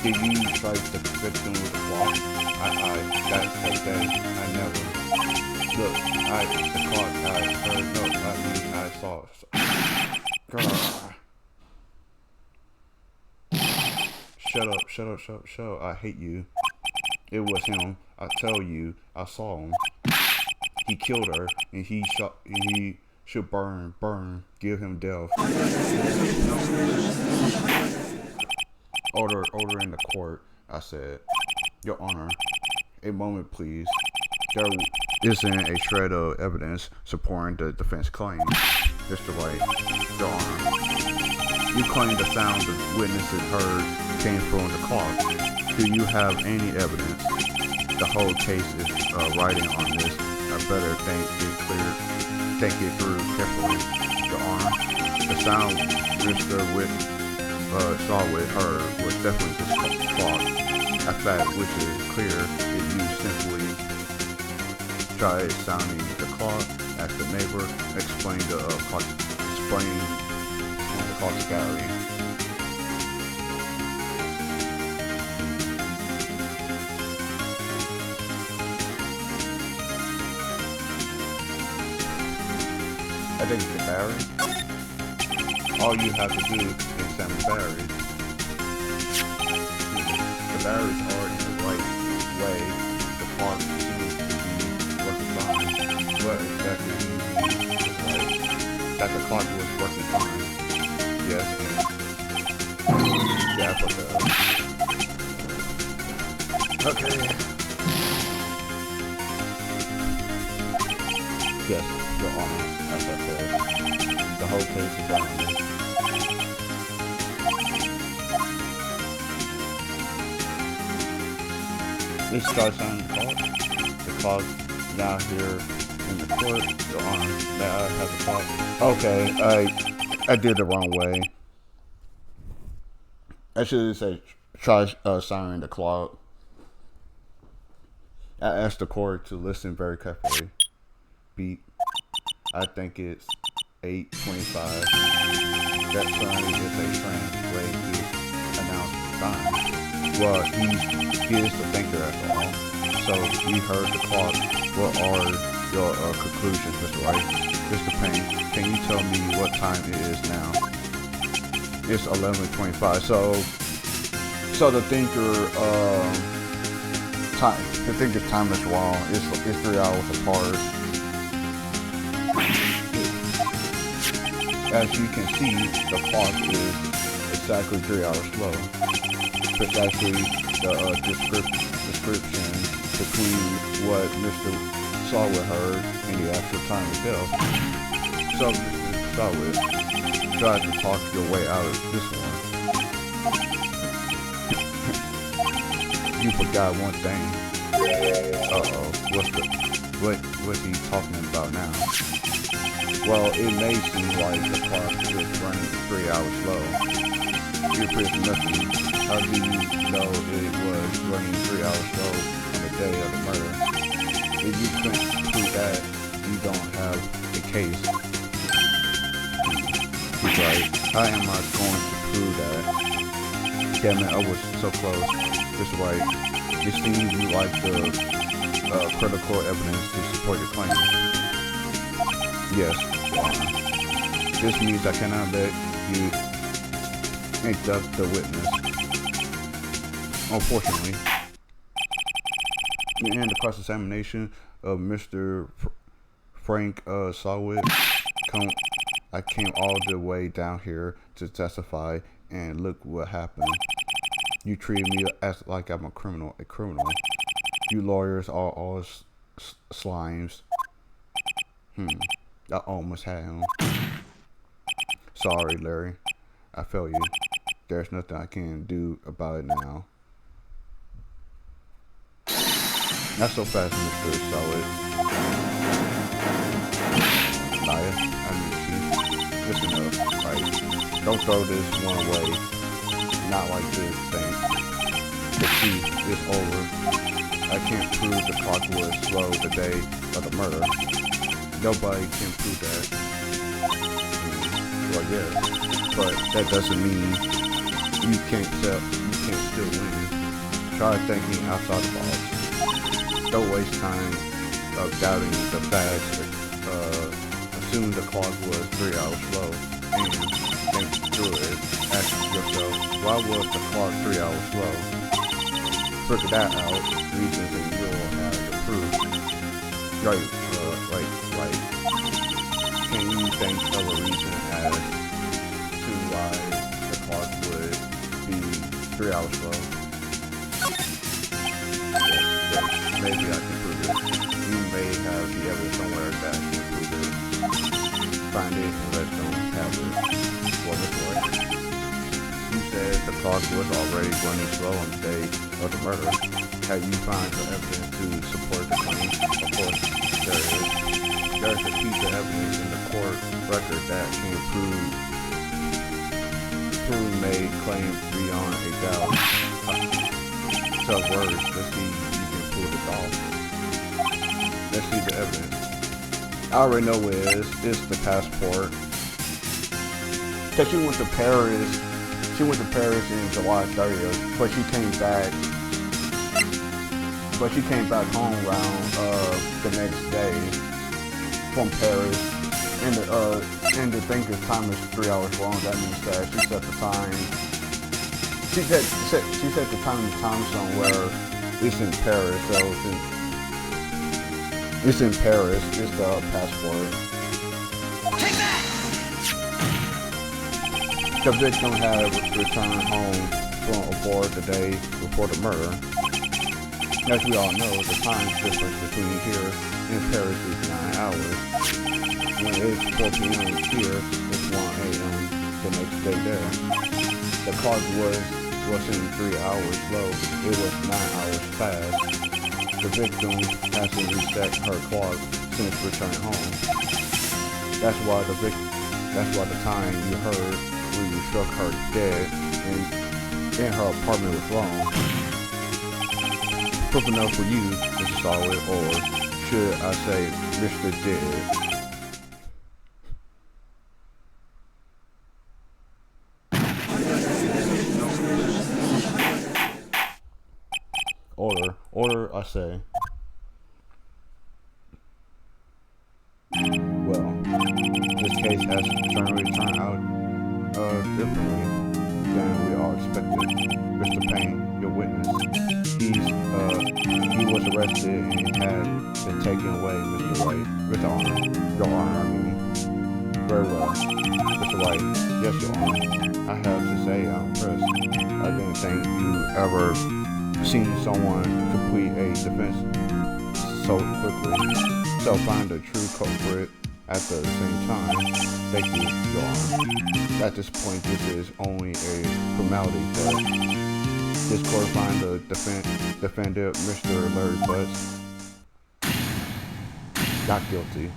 Did you strike the victim with a clock? I never. Look, the clock, I saw. Girl. Shut up. I hate you. It was him. I tell you, I saw him. He killed her, and he should burn, give him death. Order in the court, I said. Your Honor, a moment please. There isn't a shred of evidence supporting the defense claim. Mr. Wright, Your Honor, you claim the sound the witnesses heard came from the clock. Do you have any evidence? The whole case is riding on this. I better think it through carefully. Your Honor, the sound Mr. Starwood heard was definitely this clock. A fact which is clear if you simply Try sounding the clock. Ask the neighbor. Explain the clock. Explain the clock's gallery. I think it's the battery. All you have to do is examine the batteries. The batteries are in the right way. The clock seems to be working fine. What exactly do you mean? Like, that the clock was working fine. Yes. Yeah, I thought that. Okay. Yes, Your Honor. As I said, the whole case is on me. It starts on the clock. The clock now here in the court. Your Honor, may I have the clock? Okay, I did the wrong way. I should say try signing the clock. I asked the court to listen very carefully. Beat. I think it's 8:25. That sign is a train way to announce the time. Well, he is the thinker at all. So we heard the clock. What are your conclusions, Mr. Wright? Mr. Payne, can you tell me what time it is now? It's 11:25. So the thinker time. The thinker's time is wrong. It's 3 hours apart. As you can see, the clock is exactly 3 hours slow. Precisely the description between what Mr. Sawit heard and the actual time itself. So, Mr. Sawit, try to talk your way out of this one. You forgot one thing. Uh-oh, what's he talking about now? Well, it may seem like the clock is running 3 hours slow. You're pretty nothing. How do you know it was running 3 hours slow on the day of the murder? If you couldn't prove that, you don't have a case. He's right. How am I going to prove that? Damn it, I was so close. This is right. It seems you like the critical evidence to support your claim. Yes. This means I cannot let you induct the witness. Unfortunately. In the cross-examination of Mr. Frank Sawit, I came all the way down here to testify, and look what happened. You treated me as like I'm a criminal. You lawyers are all slimes. I almost had him. Sorry, Larry. I failed you. There's nothing I can do about it now. Not so fast, Mr. Solid. Liar. I mean, Chief. Listen up, right? Don't throw this one away. Not like this thing. The Chief is over. I can't prove the clock was slow the day of the murder. Nobody can prove that. Well, yeah, but that doesn't mean you can't still win. Try thinking outside the box. Don't waste time of doubting the facts. Assume the clock was 3 hours slow, and think through it. Ask yourself, why was the clock 3 hours slow? Figure that out. Reasons, and you'll have the proof. Right. Can you think of a reason as to why the clock would be 3 hours slow? Yes, maybe I can prove it. You may have the evidence somewhere that can prove it. Find it and let them have it. Well, this way. You said the clock was already running slow on the day of the murder. Have you found the evidence to support the claim? Of course, there is. There's a piece of evidence in the court record that can prove made claims beyond a doubt. So words, let's see if you can pull this off. Let's see the evidence. I already know what it is. It's the passport. Cause she went to Paris. She went to Paris in July 30th, but she came back. But she came back home around the next day from Paris. And the thing is, time is 3 hours long. That means that she set the time. She set the time in the time zone where it's in Paris. So it's in Paris. It's the passport. Take that! The victim had returned home from abroad the day before the murder. As we all know, the time difference between here and Paris is 9 hours. When it's 4 p.m. here, it's 1 a.m. the next day there. The clock wasn't 3 hours low, it was 9 hours fast. The victim hasn't reset her clock since returning home. That's why the time you heard when you struck her dead in her apartment was wrong. Proof enough for you, Mr. Solid, or should I say Mr. Dead? Order, I say. Well, this case has generally turned out differently than we all expected. Mr. Payne, your witness, he was arrested and had been taken away, Mr. Wright, with the honor. Your honor, I mean. Very well. Mr. Wright, yes, your honor. I have to say I'm impressed. I didn't think you ever seen someone complete a defense so quickly. So find the true culprit at the same time. Thank you, Your Honor. At this point, this is only a formality, but this court find the defendant, Mr. Larry Butts, not guilty.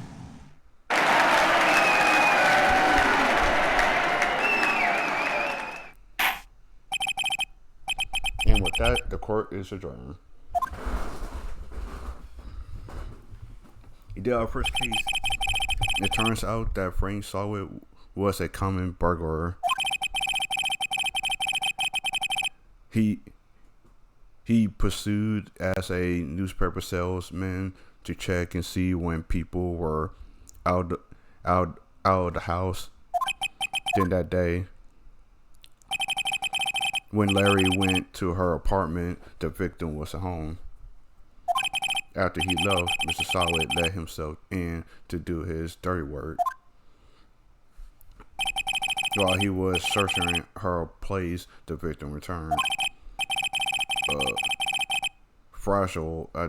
And with that, the court is adjourned. He did our first case. It turns out that Frank Solid was a common burglar. He pursued as a newspaper salesman to check and see when people were out of the house. Then that day, when Larry went to her apartment, the victim was at home. After he left, Mr. Solid let himself in to do his dirty work. While he was searching her place, the victim returned. Fragile, I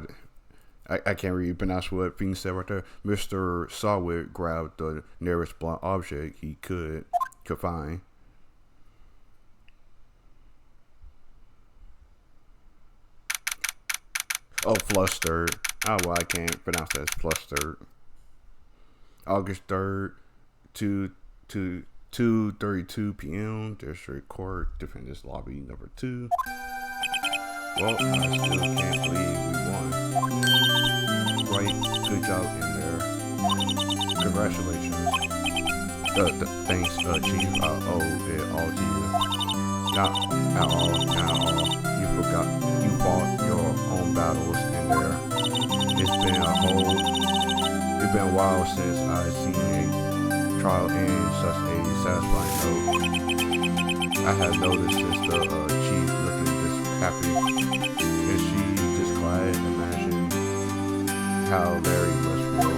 can't really pronounce what being said right there. Mr. Solid grabbed the nearest blunt object he could find. Oh, flustered. Oh, well, I can't pronounce that as flustered. August 3rd, 2:32 p.m. District Court, Defendant's Lobby number 2. Well, I still can't believe we won. Right, good job in there. Congratulations. Thanks, Chief. I owe it all to you. Not at all. You fought your own battles in there. It's been a while since I've seen a trial end such a satisfying note. I have noticed since the chief looking this happy. Is she just glad? Imagine how Larry must feel.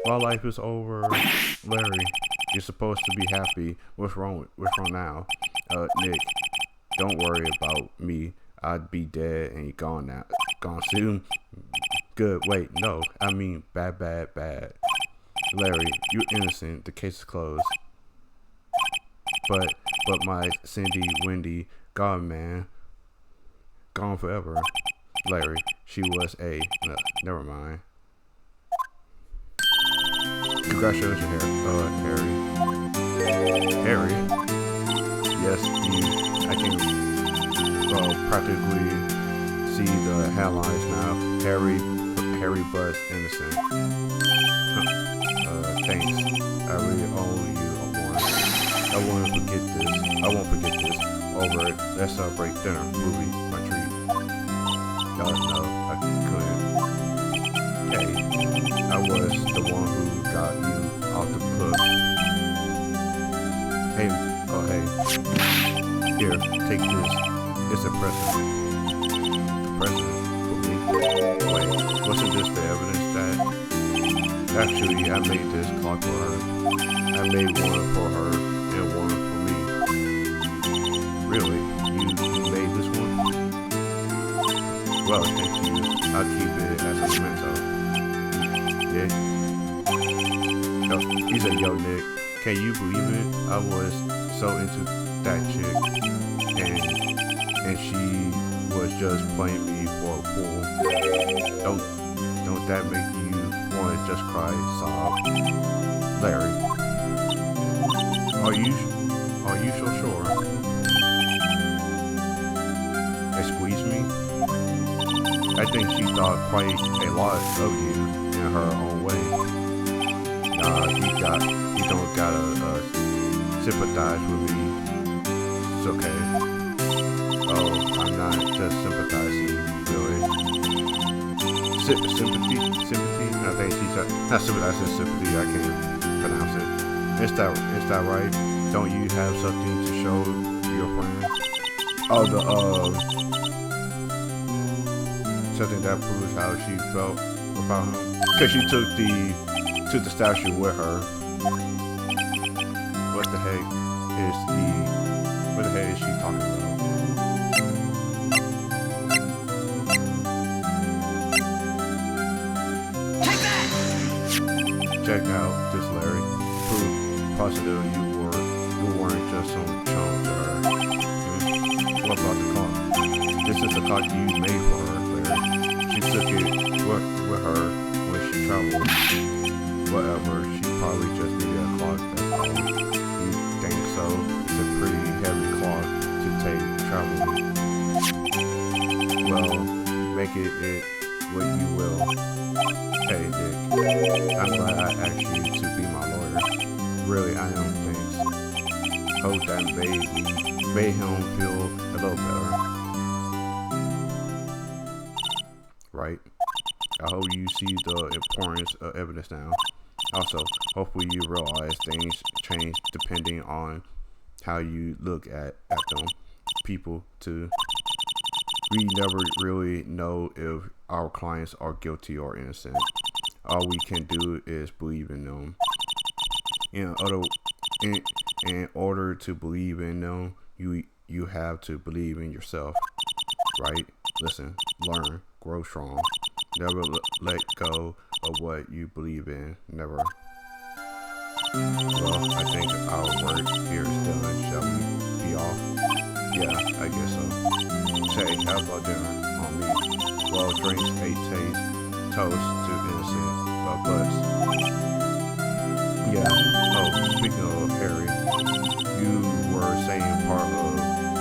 My life is over, Larry. You're supposed to be happy. What's wrong now? Nick, don't worry about me. I'd be dead and gone now. Gone soon. Good. Wait, no. I mean bad. Larry, you're innocent. The case is closed. But my Cindy, Wendy, gone, man. Gone forever. Larry, she was a... No, never mind. Congratulations, Harry. Harry? Yes, I can practically see the headlines now. Harry Butts innocent. Thanks. I really owe you a one. I won't forget this. Over it. Let's celebrate dinner. Movie. My treat. No, I couldn't. Hey, I was the one who got you off the hook. Hey, here, take this. It's a present. Present for me. Wait, wasn't this the evidence that? Actually, I made this clock for her. I made one for her and one for me. Really? You made this one? Well, thank you. I'll keep it as a memento. Nick? Oh, he said, yo, Nick, can you believe it? I was so into that chick, and she was just playing me for a fool. Don't that make you want to just cry, sob? Larry, are you so sure? They squeezed me? I think she thought quite a lot of you in her own way. You don't gotta sympathize with me. It's okay. Oh, I'm not just sympathizing, really. Sympathy? I think she said, not sympathizing, sympathy, I can't pronounce it. Is that right? Don't you have something to show your friend? Oh, something that proves how she felt about him? Because she took the statue with her. What the heck is she talking about? Take that! Check out this, Larry. Proof positive you weren't just some chump to her. What about the clock? This is the clock you made for her, Larry. She took it with her when she traveled. Whatever, she probably just needed a clock, that's all. You think so? It's a pretty heavy clock to take traveling. Well, make it what you will. Hey, Dick. I'm glad I asked you to be my lawyer. Really, I am, thanks. Hope that made him feel a little better. Right? I hope you see the importance of evidence now. Also, hopefully you realize things change depending on how you look at them. People, too. We never really know if our clients are guilty or innocent. All we can do is believe in them. In order to believe in them, you have to believe in yourself. Right? Listen, learn, grow strong. Never let go of what you believe in. Never. Well, I think our work here is done. Shall we be off? Yeah, I guess so. Say, how about dinner on me? Well, drinks, taste, toast to innocent butts. Yeah. Oh, speaking of Harry, you were saying part of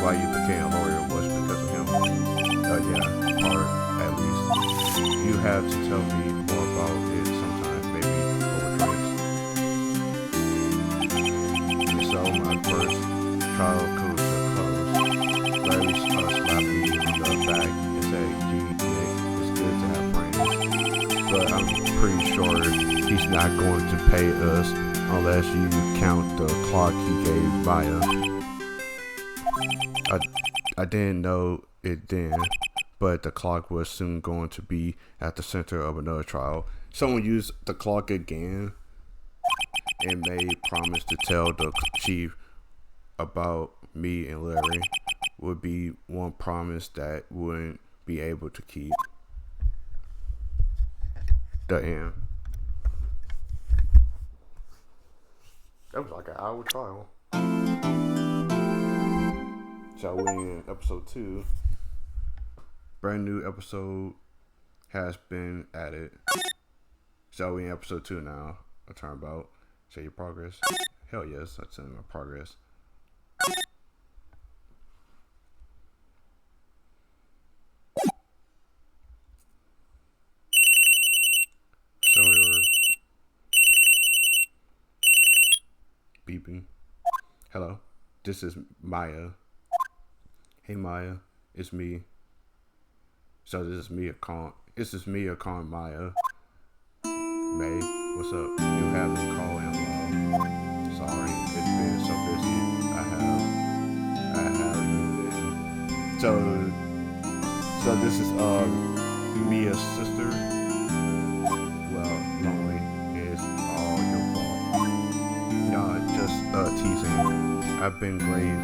why you became a lawyer was because of him. Yeah, part at least. You have to tell me more about it sometime, maybe over drinks. So my first trial comes to close. Larry slapped me on the back and said, "Gee, Nick, it's good to have friends, but I'm pretty sure he's not going to pay us unless you count the clock he gave Maya." I didn't know it then, but the clock was soon going to be at the center of another trial. Someone used the clock again and made promise to tell the chief about me and Larry. Would be one promise that wouldn't be able to keep. The end. That was like an hour trial. So we in episode 2. Brand new episode has been added. So we in episode 2 now. A turnabout. Say your progress. Hell yes, that's in my progress. Hello, this is Maya. Hey Maya, it's me. So this is me calling Maya. May, what's up? You haven't called in a while. Sorry, it's been so busy. I have been. So this is Mia's sister. Well, lonely is all your fault. Nah, just teasing. I've been great.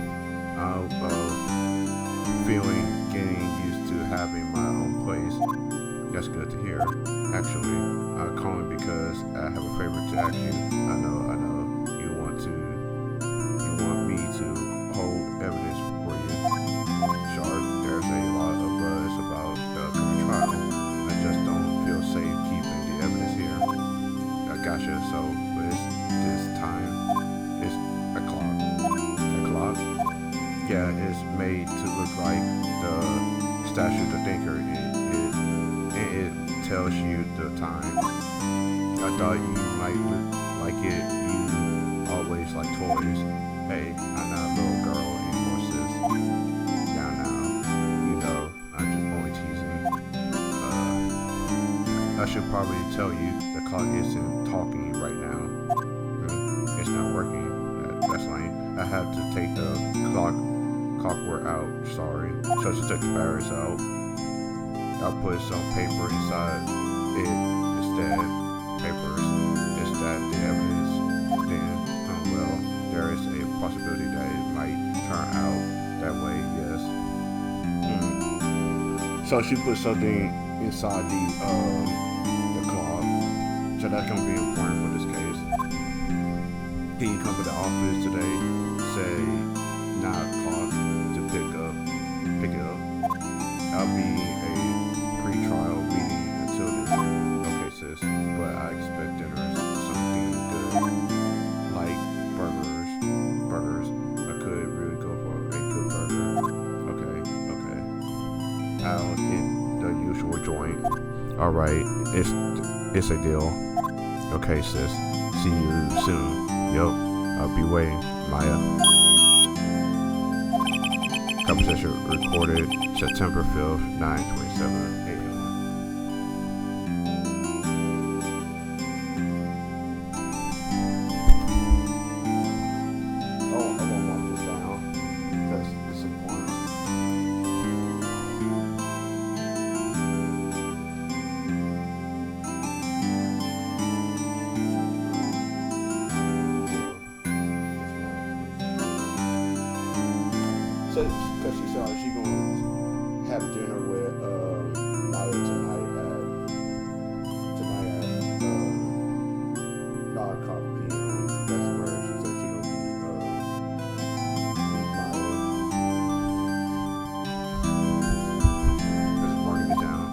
Feeling getting used to having my own place. That's good to hear. Actually, I'm calling because I have a favor to ask you. I know. You want me to hold evidence for you. Sure, there's a lot of buzz about the coming trial. I just don't feel safe keeping the evidence here. I gotcha. So, but it's this time. It's a clock. A clock? Yeah, it's made to look like the statue of the thinker. It tells you the time. I thought you might like it. You always like toys. Hey, I'm not a little girl anymore, sis. Now, you know, I'm just only teasing. I should probably tell you the clock isn't talking right now. It's not working. That's lame. I have to take the clockwork out. Sorry. So she took the batteries out. I put some paper inside it instead. Papers. Is that the evidence? Then, well, there is a possibility that it might turn out that way, yes. So she put something inside the clock. So that's gonna be important for this case. Can you come to the office today? Say 9 o'clock to pick it up. I'll be a pre-trial meeting until then. Okay, sis, but I expect dinner something good, like burgers. I could really go for a good burger. Okay. I'll hit the usual joint. All right, it's a deal. Okay, sis. See you soon. Yup, I'll be waiting, Maya. Conversation recorded September 5th, 9:27 a.m. Oh, I won't mark this down because it's important. So, because she said she gonna have dinner with Maya tonight at 9 o'clock p.m. That's where she said she gonna meet Maya. Just marking it down.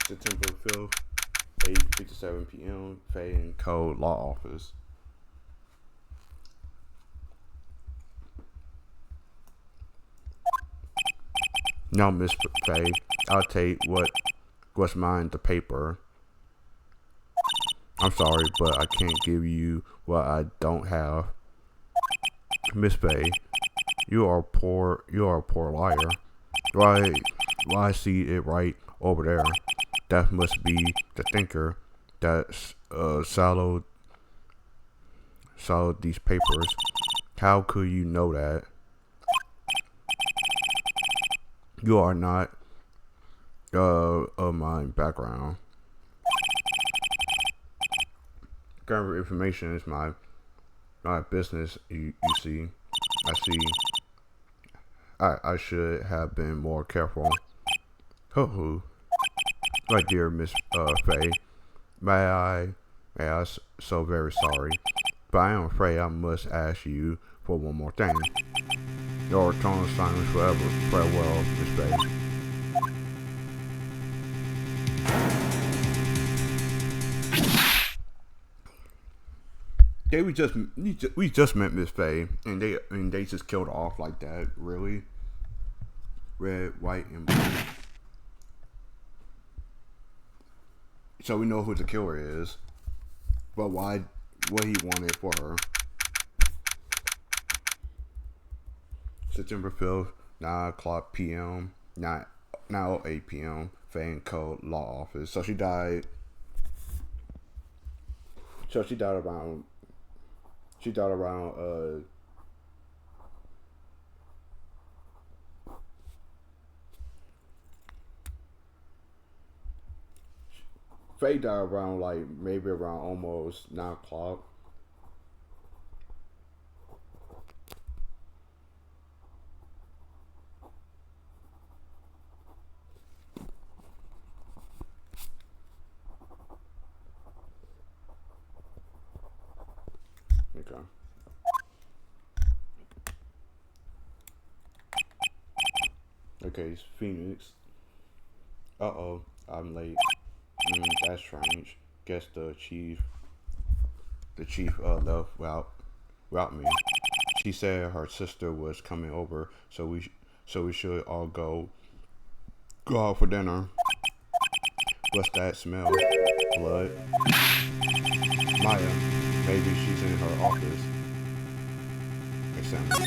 September 5th, 8:57 p.m. Fay and Code Law Office. No, Miss Faye, I'll take what's mine, the paper. I'm sorry, but I can't give you what I don't have. Miss Faye, you are a poor liar. Why I see it right over there? That must be the thinker that siloed these papers. How could you know that? You are not of my background. Current information is my business. You see, I should have been more careful. Hoo. My dear Miss Faye, may I so very sorry, but I am afraid I must ask you for one more thing. Your eternal silence forever. Farewell, Miss Faye. Okay, we just met Miss Faye, and they just killed her off like that. Really, red, white, and blue. So we know who the killer is, but why what he wanted for her. September 5th, 9 o'clock p.m., 9:08 p.m., Fan Code Law Office. So she died. She died around. Faye died around like maybe around almost 9 o'clock. Okay. Okay, it's Phoenix. I'm late. That's strange. Guess the chief left without me. She said her sister was coming over, so we should all go out for dinner. What's that smell? Blood. Maya. Maybe she's in her office. Example.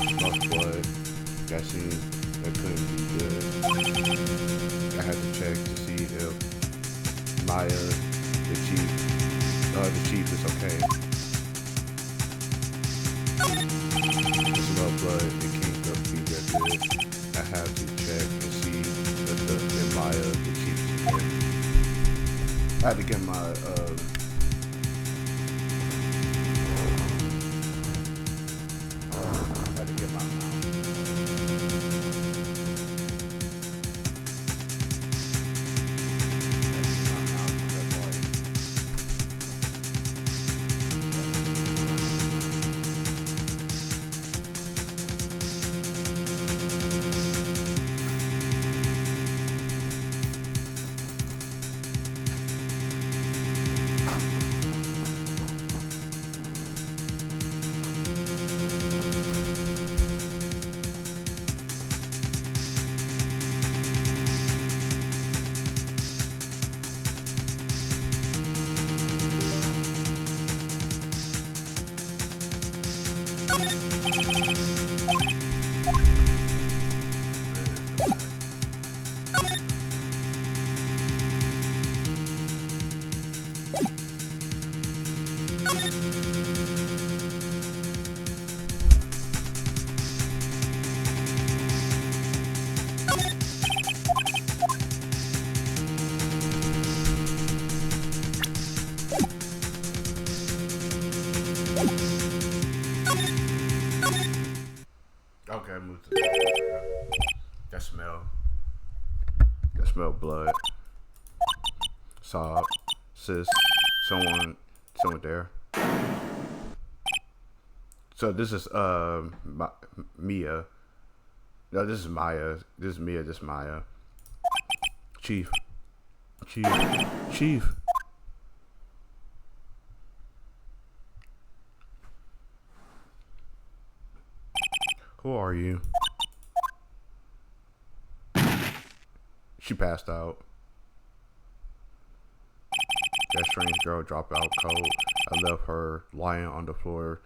Smells blood. That seems that couldn't be good. I had to check to see if Maya, the chief is okay. The smell blood. It can't be that good. I have to check and see if Maya, the chief, is okay. I had to get my okay, move to that smell blood. Sob, sis, someone there. So this is Mia. No, this is Maya. This is Mia. This is Maya. Chief. Who are you? She passed out. That strange girl dropped out cold. I left her lying on the floor.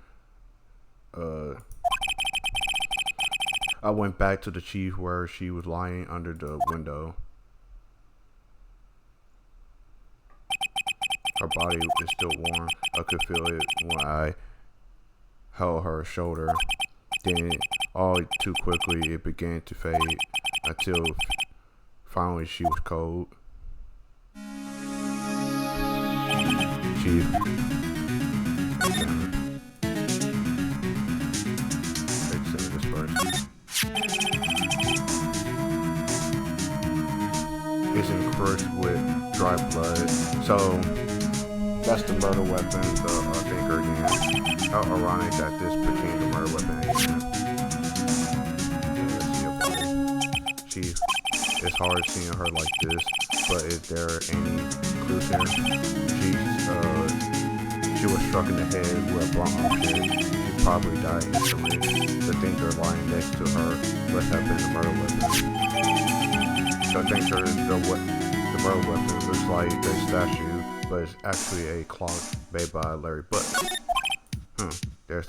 I went back to the chief where she was lying under the window. Her body is still warm. I could feel it when I held her shoulder. Then, all too quickly, it began to fade until finally she was cold. Chief. It's encrusted with dry blood. So that's the murder weapon, the finger again. How ironic that this became the murder weapon again. Chief, it's hard seeing her like this, but is there any clues here? She was struck in the head with a blunt object. She probably died instantly. The finger lying next to her must have been the murder weapon. So I think the murder weapon looks like a statue, but it's actually a clock made by Larry Button. There are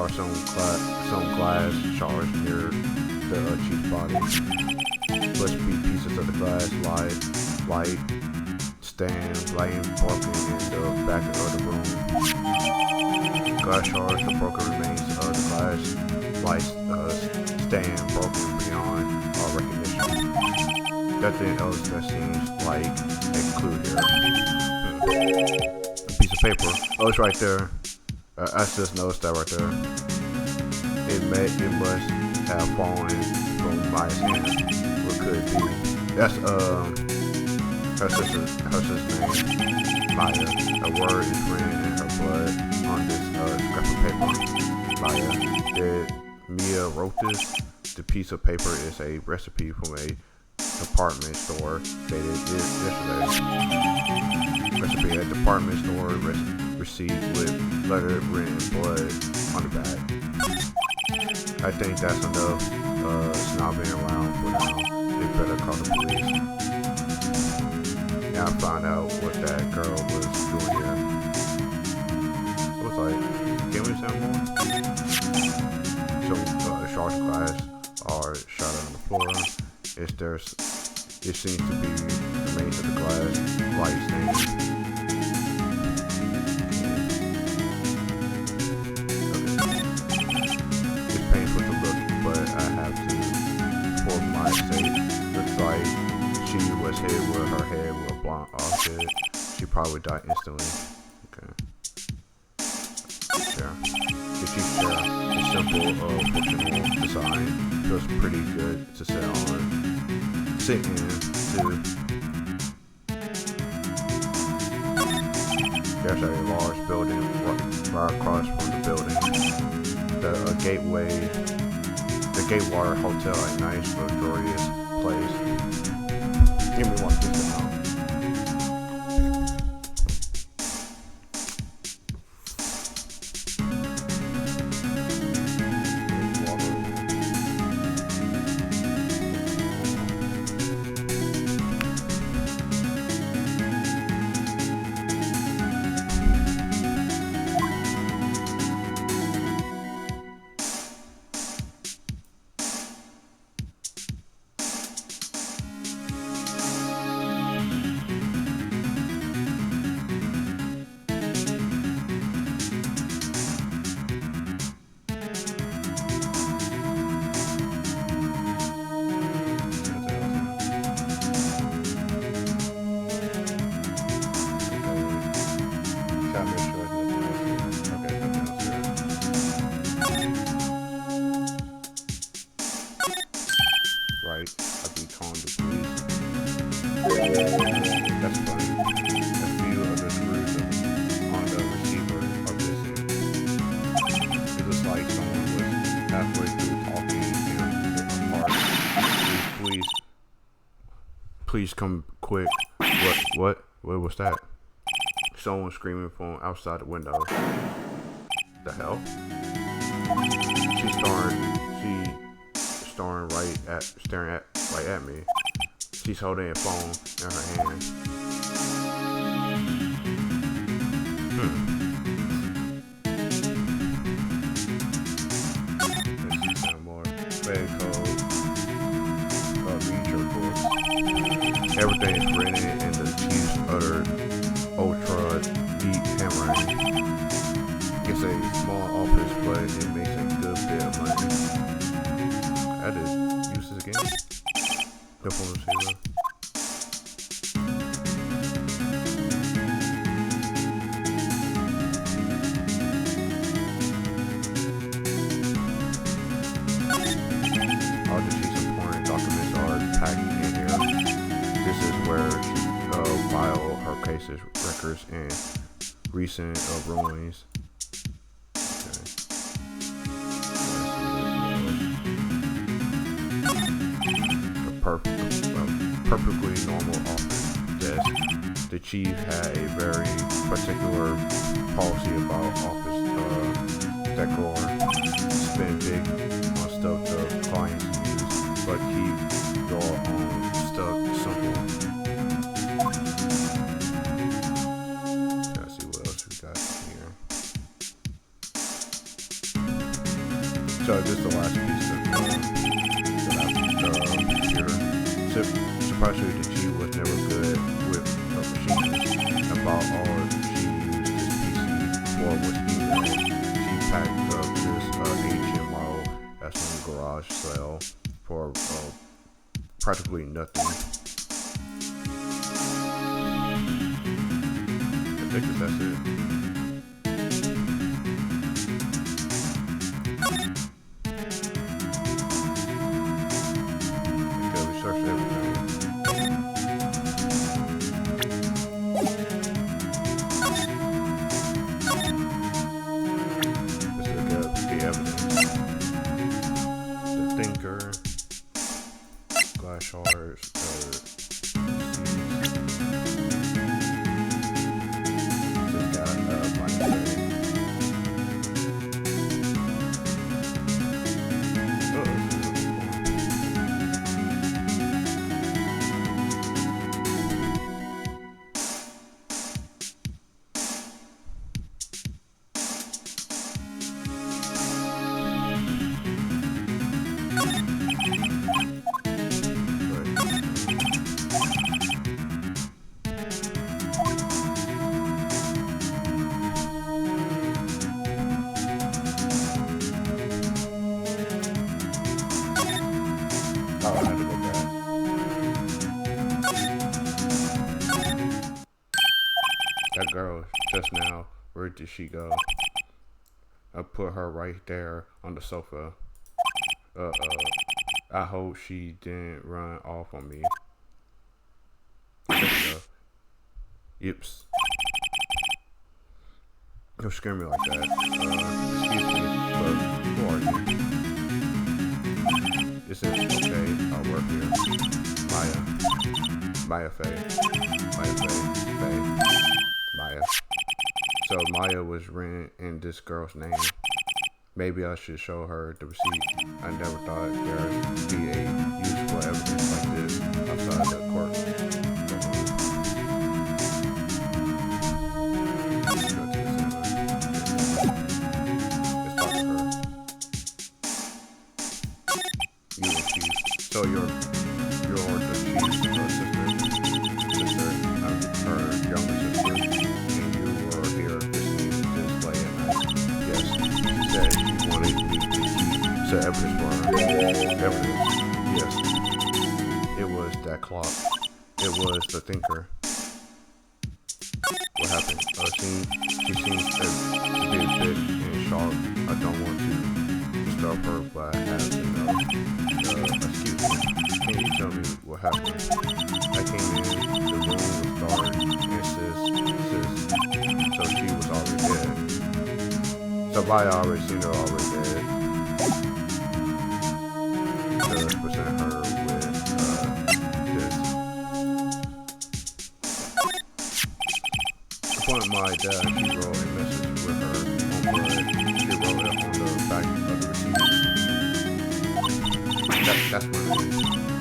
some glass shards near the chief's body. Must be pieces of the glass light stand laying broken in the back of the room. Glass shards, the broken remains of the glass light stand broken beyond all recognition. Nothing else that seems like a clue here. A piece of paper. Oh, it's right there. I just noticed that right there. It must have fallen from Maya's hand. What could it be? That's her sister's name, Maya. A word is written in her blood on this scrap of paper. Maya, did Mia wrote this? The piece of paper is a recipe from a department store dated yesterday. Recipe at department store received with letter written in blood on the back. I think that's enough snobbing around for now. They better call the police. Now I found out what that girl was doing here. It was like, can we sound more? Some shards of glass are shot on the floor. It seems to be the remains of the glass light stain. It's painful to look, but I have to, for my sake. Looks like she was hit with her head with a blunt object. She probably died instantly. Okay. Yeah. The chief chair is simple, functional design. Feels pretty good to sit in to. There's a large building right across from the building. The Gatewater Hotel, a nice, luxurious place. Give me one thing out. Right, I'll be calling the police. That's funny. A few of the screws on the receiver are missing. It looks like someone was halfway through talking and ripped apart. Please come quick. What was that? Someone screaming from outside the window. The hell? She's staring right at me. She's holding a phone in her hand. Let's see some more. Fed code. Read your books. Everything is written in the chief's ultra deep handwriting. It's a small office, but it makes a good bit of money. I just use this again. The phone receiver. All the chief's important documents are packed in here. This is where she file her cases, records, and recent rulings. Perfectly normal office desk. The chief had a very particular policy about office decor. Spend big on stuff the clients use, but keep your own stuck simple. Let's see what else we got here. So this is the last piece of computer. Surprisingly, the G was never good with machines. About all she used this PC for was email. She packed up this ancient model that's on the garage sale for practically nothing. I think that's it. Glass shards, just got money trade. Oh, I had to go back. That girl just now, where did she go? I put her right there on the sofa. I hope she didn't run off on me. Yips. Don't scare me like that. Excuse me, but who are you? This is okay, I'll work here. Maya Faye. Maya. So Maya was written in this girl's name. Maybe I should show her the receipt. I never thought there'd be a useful evidence like this outside the court. Let's go to the cinema. Let's talk to her. You and Chief. So you're the Chief's sister, her younger sister, and you were here listening to this play at night. Yes, she said she wanted me to keep the evidence for her. Evidence. Yes. It was that clock. It was the thinker. What happened? She seems to be a bit in shock. I don't want to disturb her, but I have to know. Excuse me. Can you tell me what happened? I came in, the room was dark, and sis, so she was already dead. So I already seen her already dead. To present her with this. Upon my dad, she wrote a message with her on blood. She wrote it on the back of the receipt. That's my name.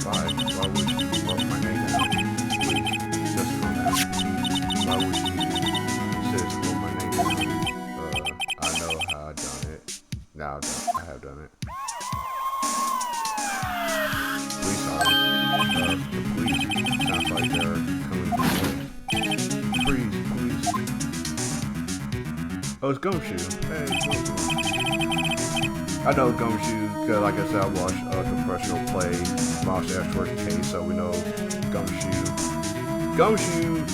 Why would she wrote my name down? Please, just calm down. Why would she wrote my name down? I know how I done it. Now I have done it. Police are. The police. Sounds like they're coming this way. Please. Oh, it's Gumshoe. Hey, Gumshoe. I know Gumshoe because, like I said, I watched the professional play Monster Ashworth case, so we know Gumshoe.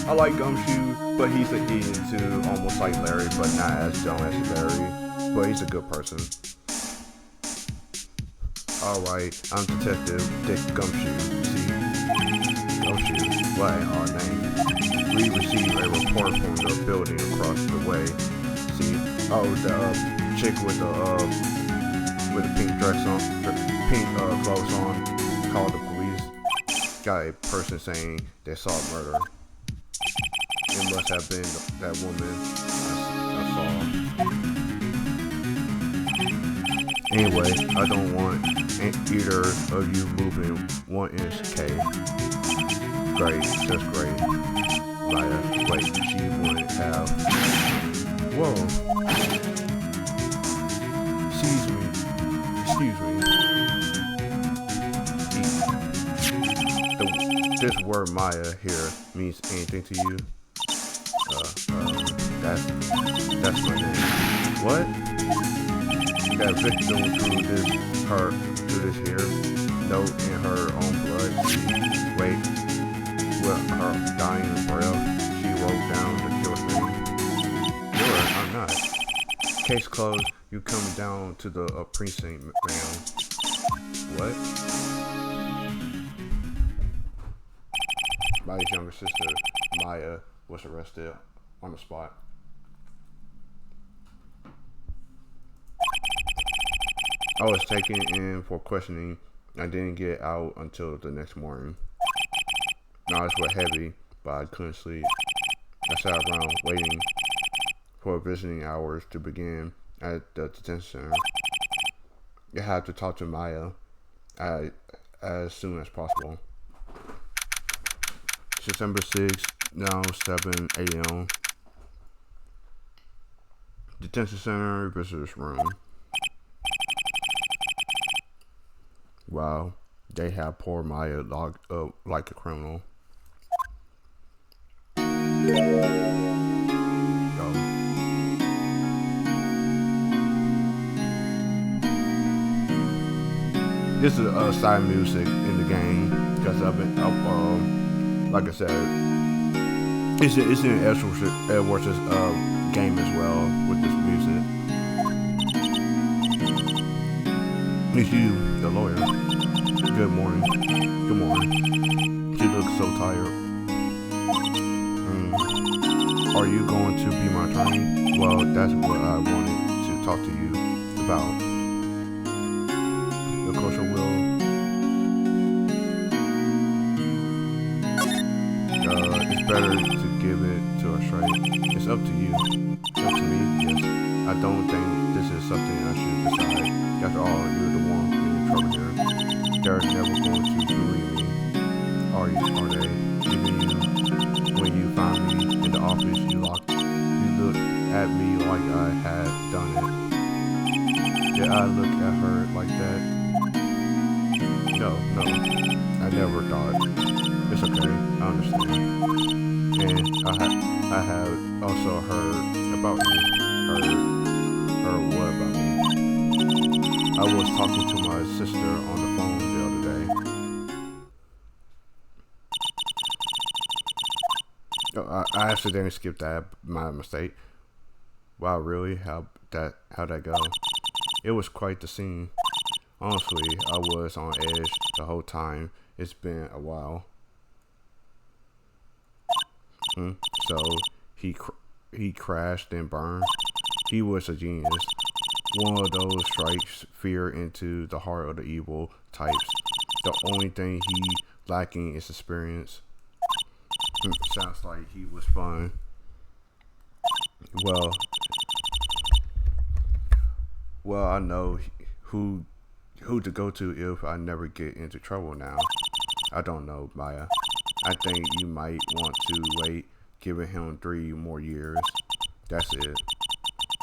I like Gumshoe, but he's an idiot too, almost like Larry, but not as dumb as Larry. But he's a good person. Alright, I'm Detective Dick Gumshoe. See? Gumshoe, what in our name? We received a report from the building across the way. See? Oh, the chick with the pink dress on, pink clothes on, called the police. Got a person saying they saw murder. It must have been that woman I saw. Anyway, I don't want either of you moving 1 inch, K. Great, just great. Maya, wait, she wouldn't have. Whoa. Excuse me. This word Maya here means anything to you? That's my name. What? That victim threw this here note in her own blood. Wait, with her dying breath, she wrote down the killer's name. Killer? I'm not. Case closed. You come down to the precinct, ma'am. What? Maya's younger sister, Maya, was arrested on the spot. I was taken in for questioning. I didn't get out until the next morning. My eyes were heavy, but I couldn't sleep. I sat around waiting for visiting hours to begin at the detention center. I had to talk to Maya as soon as possible. September 6th, now 7 a.m. Detention center, visitors room. Wow, they have poor Maya locked up like a criminal. This is side music in the game because I've been up. Like I said, it's in Edwards' game as well with this music. It's you, the lawyer. Good morning. Good morning. She looks so tired. Are you going to be my attorney? Well, that's what I wanted to talk to you about. The kosher will. It's better to give it to us, right? It's up to you. Up to me? Yes. I don't think this is something I should decide. After all, you're the one in trouble here. They're never going to believe me. Are they? Even you. When you found me in the office, you looked at me like I had done it. Did I look at her like that? No. I never thought. It's okay. I understand. And I have also heard about you. Heard what about me? I was talking to my sister on the phone the other day. Oh, I accidentally skipped that. My mistake. Wow, really? How'd that go? It was quite the scene. Honestly, I was on edge the whole time. It's been a while. So he crashed and burned. He was a genius. One of those strikes fear into the heart of the evil types. The only thing he lacking is experience. Sounds like he was fun. Well, I know who to go to if I never get into trouble now. I don't know, Maya. I think you might want to wait, giving him 3 more years. That's it.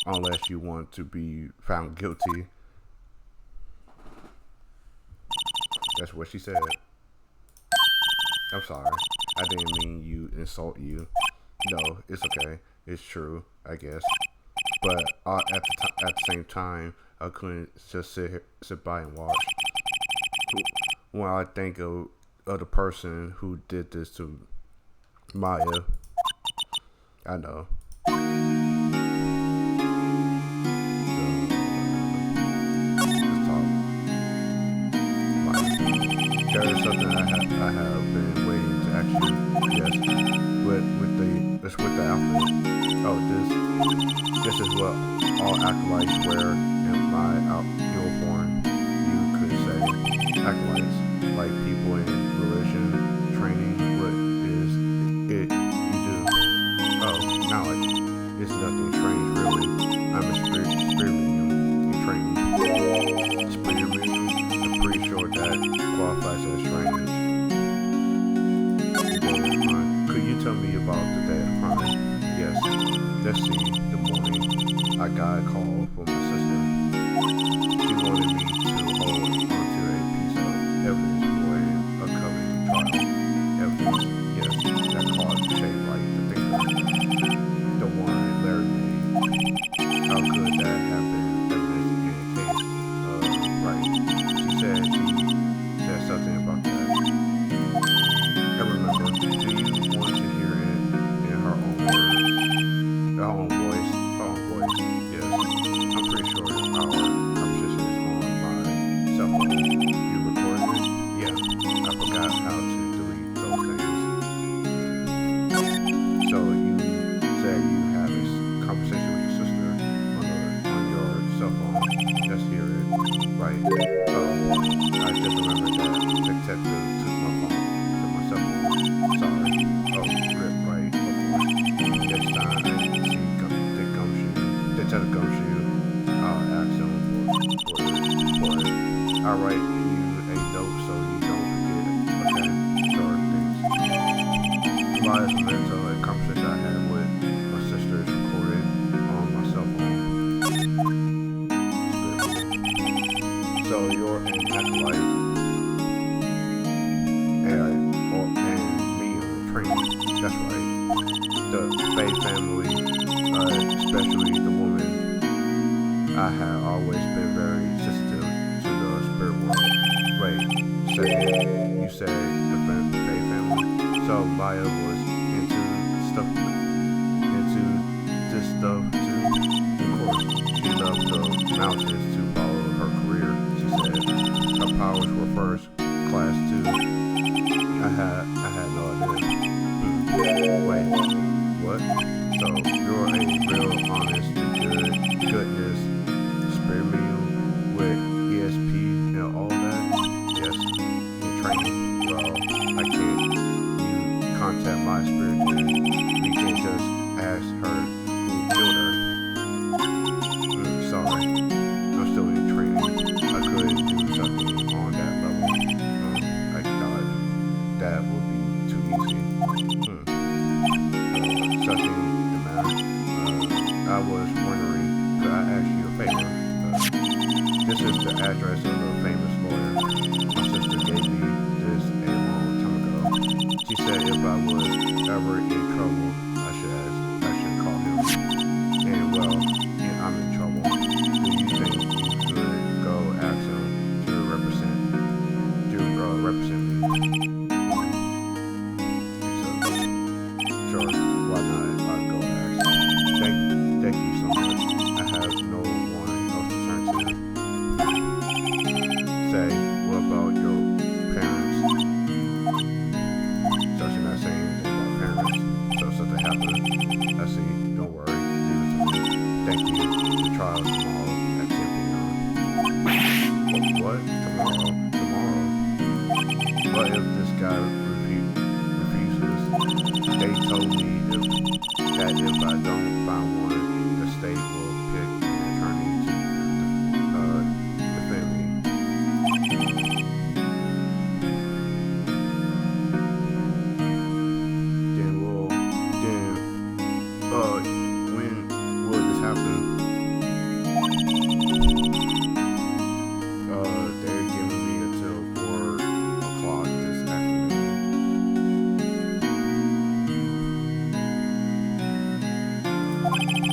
Unless you want to be found guilty. That's what she said. I'm sorry. I didn't mean you insult you. No, it's okay. It's true, I guess. But at the same time, I couldn't just sit by and watch. When I think of the person who did this to Maya, I know. There is something I have been waiting to ask you. Yes, with the outfit. Oh, this is what all acolytes wear in my uniform. You could say acolytes, like people in religion training. What is it you do? Oh, knowledge. It's nothing strange, really. I'm a spirit medium in training. that qualifies as strange. Could you tell me about the day of crime? Yes. Let's see. The morning I got a call from my sister. She wanted me to hold onto a piece of evidence for a covenant trial. Evidence, yes, that caused shaped like the thinker. The one Larry made. How could that happen? Evidence in the case of Wright. She said something about that. I remember. Do you want to hear it in her own words? Her own voice? Her own voice, yes. I'm pretty sure our conversation is on my cell phone. You recorded it? Yeah. I forgot how to delete those things. So you said you had this conversation with your sister on your cell phone. Let's hear it. Right. Oh, I just remembered that detective took my phone. Sorry. Oh, rip, right, of course. Next time I see they tell the gumshoe, I'll ask them for it. I'll write you a note so you don't forget it. Okay? Sure, thanks. Tomorrow's memento, a conversation I had with my sister is recorded on my cell phone. So you're an acolyte. That's right. The Faye family, especially the woman, I have always been very sensitive to the spirit world. Wait, you said the Faye family? So Maya was into this stuff too? Of course, she loved the mountains to follow her career, she said. Her powers were first class too. I had no idea. Wait, what? So you're a real honest to goodness spirit medium with ESP and all that? Yes, in training. Well, I can't. You contact my spirit then. We can't just ask her who killed her. Sorry, I'm still in training. I couldn't do something on that level. I thought that would be too easy. Something the matter. I was wondering, could I ask you a favor? This is the address of a famous lawyer. My sister gave me this a long time ago. She said if I was ever in trouble, I should call him. And well, I'm in trouble. Do you think you could go ask him to represent me? Sure, why not? I'll go ask. Thank you so much. I have no one else to turn to. Say, what about your parents? So she's not saying anything about parents. So something happened. I see. Don't worry. Leave it to me. Thank you. The trial tomorrow at 10 p.m. What? Tomorrow? What if this guy refuses? They told me that if I don't find one, the state will pick an attorney to defend me. When will this happen? They're giving me until 4 o'clock this afternoon.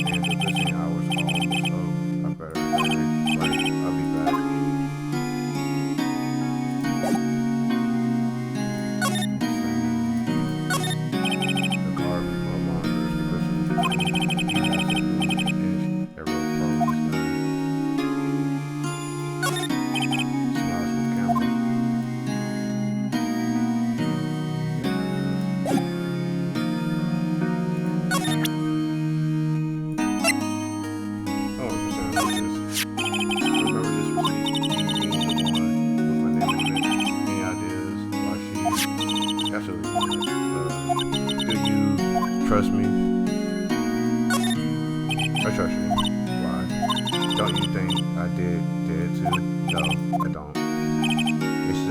And the visiting hours are almost up. I better hurry. Right, I'll be back. The car monitors the person. Smiles with camera. Trust me? I trust you. Why? Don't you think I did too? No, I don't. It's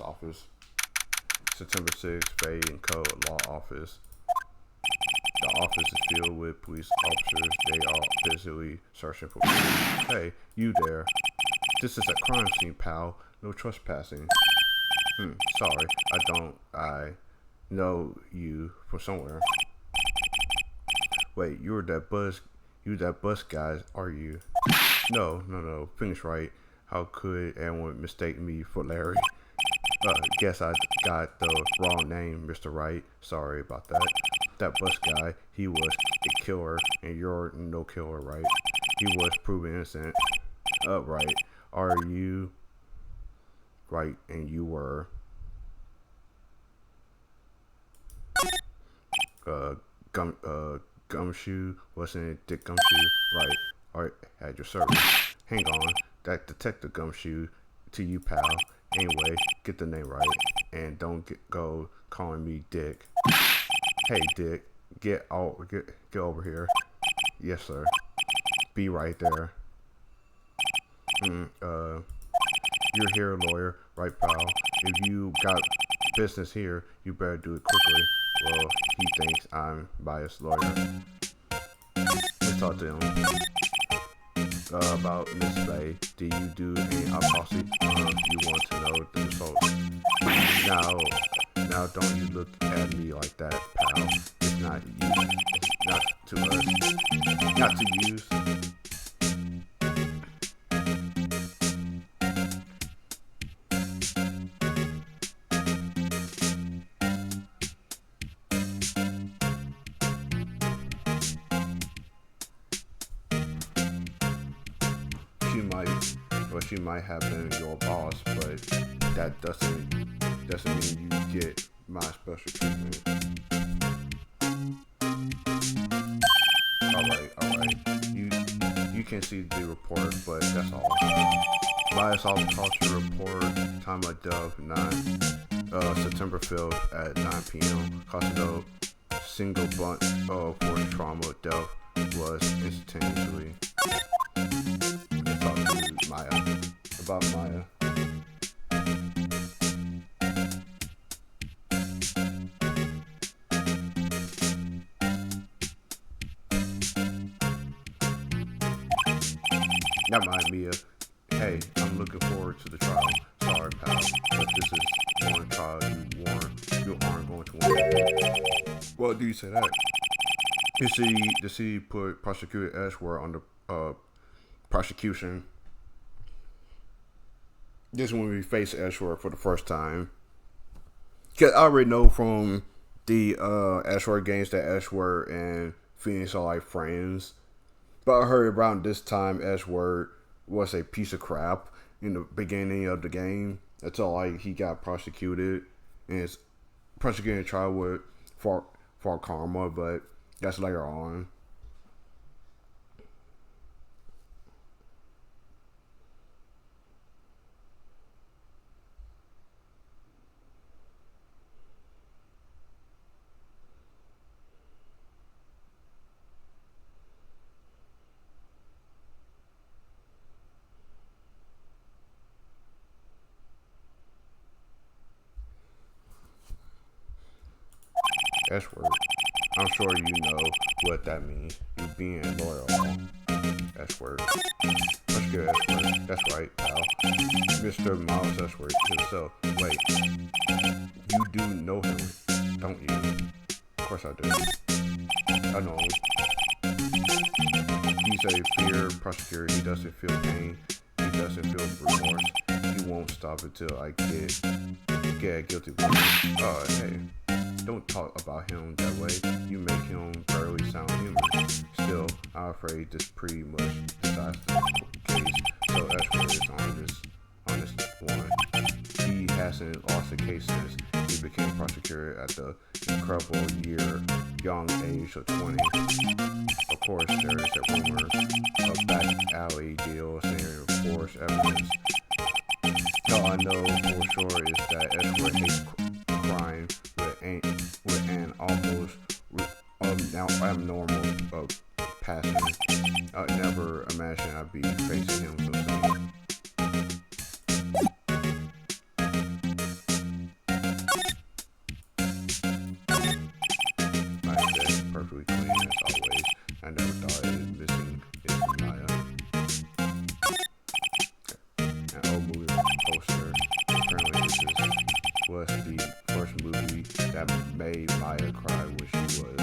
office. September 6th, Fay and Co. Law Office. The office is filled with police officers. They are busily searching for police. Hey, you there. This is a crime scene, pal. No trespassing. Sorry, I know you from somewhere. Wait, you that bus guy, are you? No. Finish right. How could anyone mistake me for Larry? Guess I got the wrong name, Mr. Wright. Sorry about that. That bus guy, he was a killer, and you're no killer, right? He was proven innocent. Right. Are you right? And you were. Gumshoe, wasn't it Dick Gumshoe? Right. Alright, had your service. Hang on, that Detective Gumshoe to you, pal. Anyway, get the name right, and don't go calling me Dick. Hey, Dick, get over here. Yes, sir. Be right there. You're here, lawyer, right, pal? If you got business here, you better do it quickly. Well, he thinks I'm biased lawyer. Let's talk to him. About Miss Faye. Do you do any autopsy? You want to know the results? Now, don't you look at me like that, pal. It's not you, not to us, not to use. She might have been your boss, but that doesn't mean you get my special treatment. Alright. You can see the report, but that's all. Bias culture report, time of death, September 5th at 9 p.m. Cause no single blunt for trauma death was instantaneously. About Maya. Not mind Mia. Hey, I'm looking forward to the trial. Sorry, pal, but this is one trial you aren't going to win. Well, do you say that? The city put Prosecutor Ashworth on the prosecution. This is when we face Ashworth for the first time. Cause I already know from the Ashworth games that Ashworth and Phoenix are like friends. But I heard around this time Ashworth was a piece of crap in the beginning of the game until like he got prosecuted and it's prosecuted trial with for karma, but that's later on. Ashworth. I'm sure you know what that means. You being loyal. Ashworth. That's good, Ashworth. That's right, pal. Mr. Miles Ashworth himself. Wait. You do know him, don't you? Of course I do. I know him. He's a fear prosecutor. He doesn't feel pain. He doesn't feel remorse. He won't stop until I get a guilty plea. Hey. Don't talk about him that way. You make him barely sound human. Still, I'm afraid this pretty much decides the case. So Ashworth is on this one. He hasn't lost a case since he became prosecutor at the incredible young age of 20. Of course, there is a rumor of back alley deals and forced evidence. All I know for sure is that Ashworth hates crime with an almost abnormal passion. I'd never imagine I'd be facing him so soon. was the first movie that made Maya cry when she saw it.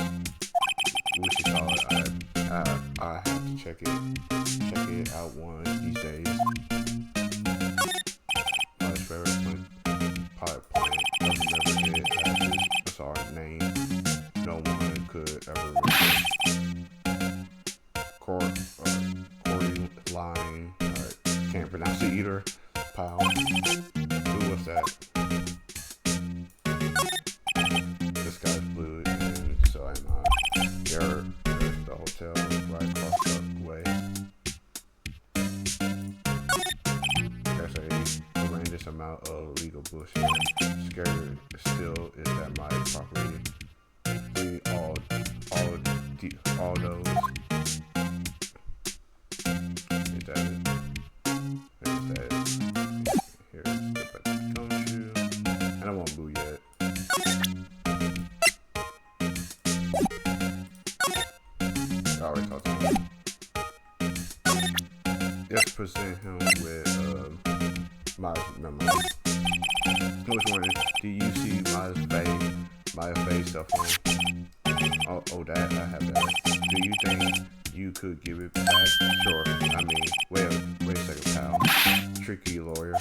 I have to check it out one of these days. Maya's favorite pilot plant. I remember it as his bizarre name. No one could ever remember. Corey Line. Can't pronounce it either. Pal. Who was that? This guy's blue, and so am I. There's the hotel right across the way. There's a horrendous amount of legal bullshit. Scared still is that my property. Free all those. Is that it? Is that it? Here, let's get back to the gumshoe. And I won't boo yet. I already talked to him. Let's present him with Maya's memory. Which one is, do you see Maya's face cell phone? Oh, that, I have that. Do you think you could give it back? Sure. I mean, wait a second, pal. Tricky lawyer.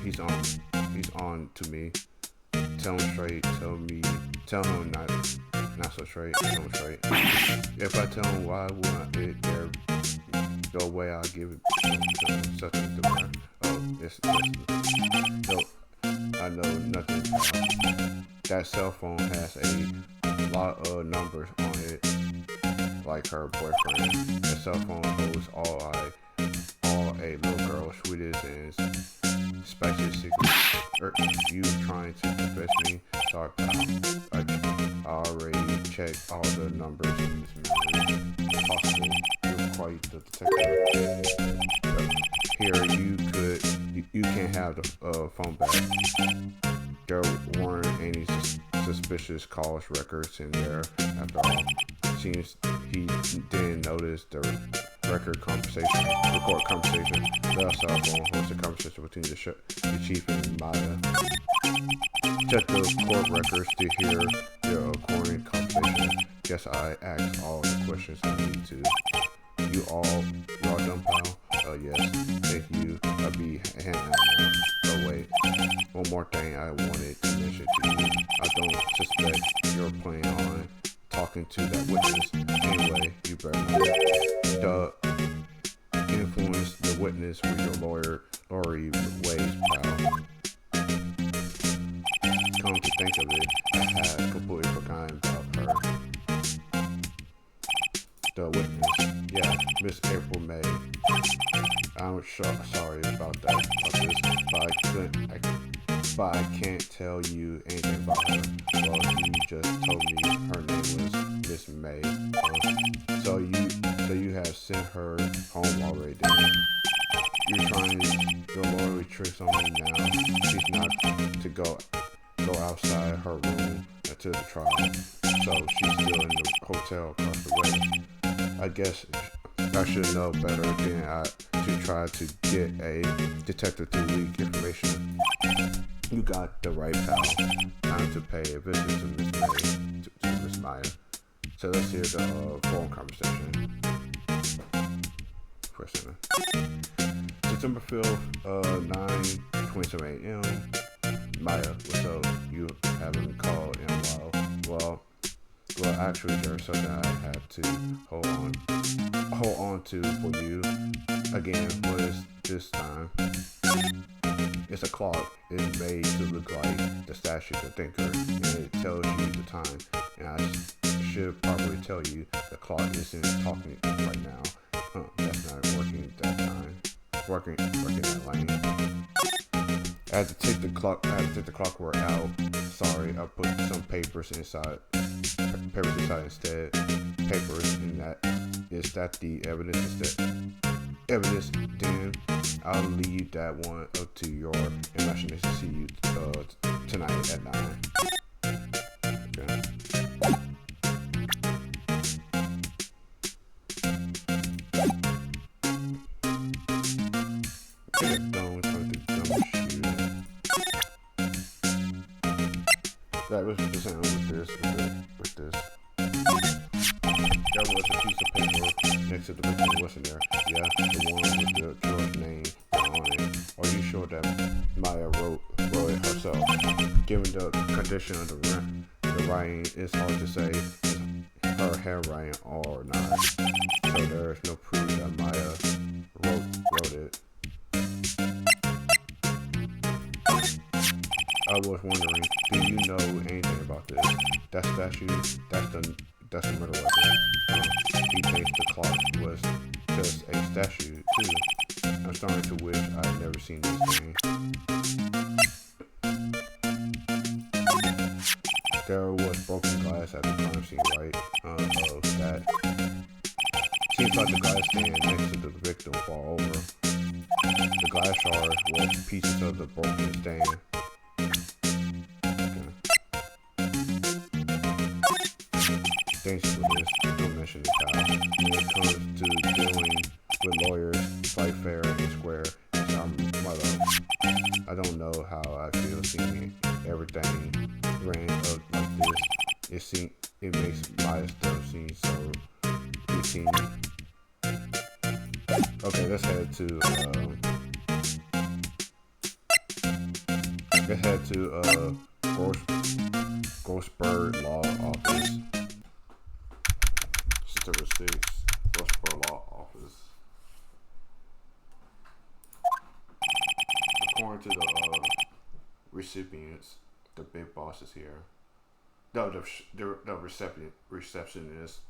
He's on to me. Tell him straight. Tell him not so straight. Tell him straight. If I tell him why wouldn't it there go away, I'll give it to him. Such as the matter. Oh, it's no. I know nothing, pal. That cell phone has a lot of numbers on it, like her boyfriend. The cell phone holds all a little girl's sweetest and spiciest secrets. You trying to confess me? Sorry, pal. I already checked all the numbers in this memory. Possible. You're quite the detective. Here, you can't have the phone back. There weren't any suspicious calls records in there after all. Seems he didn't notice the record conversation. The cell phone holds a conversation between the chief and Maya. Check the court records to hear the recording conversation. Guess I asked all the questions I need to. You all done, pal? Yes. Thank you. I'll be handing out now. Oh wait. One more thing I wanted to mention to you. I don't suspect you're planning on talking to that witness. Anyway, you better not influence the witness with your lawyer ways, pal. Come to think of it, I had completely forgotten about her. The witness. Yeah, Miss April May. I'm sorry about this, but I can't tell you anything about her. Well, you just told me her name was Miss May. So you have sent her home already, then? You're trying your loyalty tricks on me now. She's not to go outside her room until the trial. So she's still in the hotel across the way. I guess I should know better than to try to get a detective to leak information. You got the right, pal. Time to pay a visit to Miss Maya. So let's hear the phone conversation. September 5th, 9:27 a.m. Maya, what's up? You haven't called in a while. Well, actually, there's something I have to hold on to for you. Again, what is this time? It's a clock. It's made to look like the statue of the thinker, and it tells you the time. And I should probably tell you the clock isn't talking right now. That's not working that time. Working that lane. I had to take the clockwork out. Sorry, I put some papers inside instead. Papers, and is that the evidence instead? Evidence, then I'll leave that one up to your imagination. See you tonight at 9. Okay. Okay, done with the gumshoe. listen to sound with this. There was a piece of paper next to the victim, wasn't there? Yeah, the one with the drug name on it. Are you sure that Maya wrote it herself? Given the condition of the writing, it's hard to say if her handwriting or not. So there is no proof that Maya wrote it. I was wondering, do you know anything about this? That statue, that's the murder weapon. He thinks the clock was just a statue too. I'm starting to wish I'd never seen this thing. There was broken glass at the crime scene, right? That seems like the glass stand next to the victim fall over. The glass shards were pieces of the broken stand. Thanks for this. Don't mention the child. When it comes to dealing with lawyers, fight fair and square, it's our motto. I don't know how I feel seeing everything ran up like this. It makes my stuff seem so routine. Okay, let's head to Grossberg Law Office. September 6th, Grossberg Law Office. According to the recipients, the big boss is here. No, the receptionist.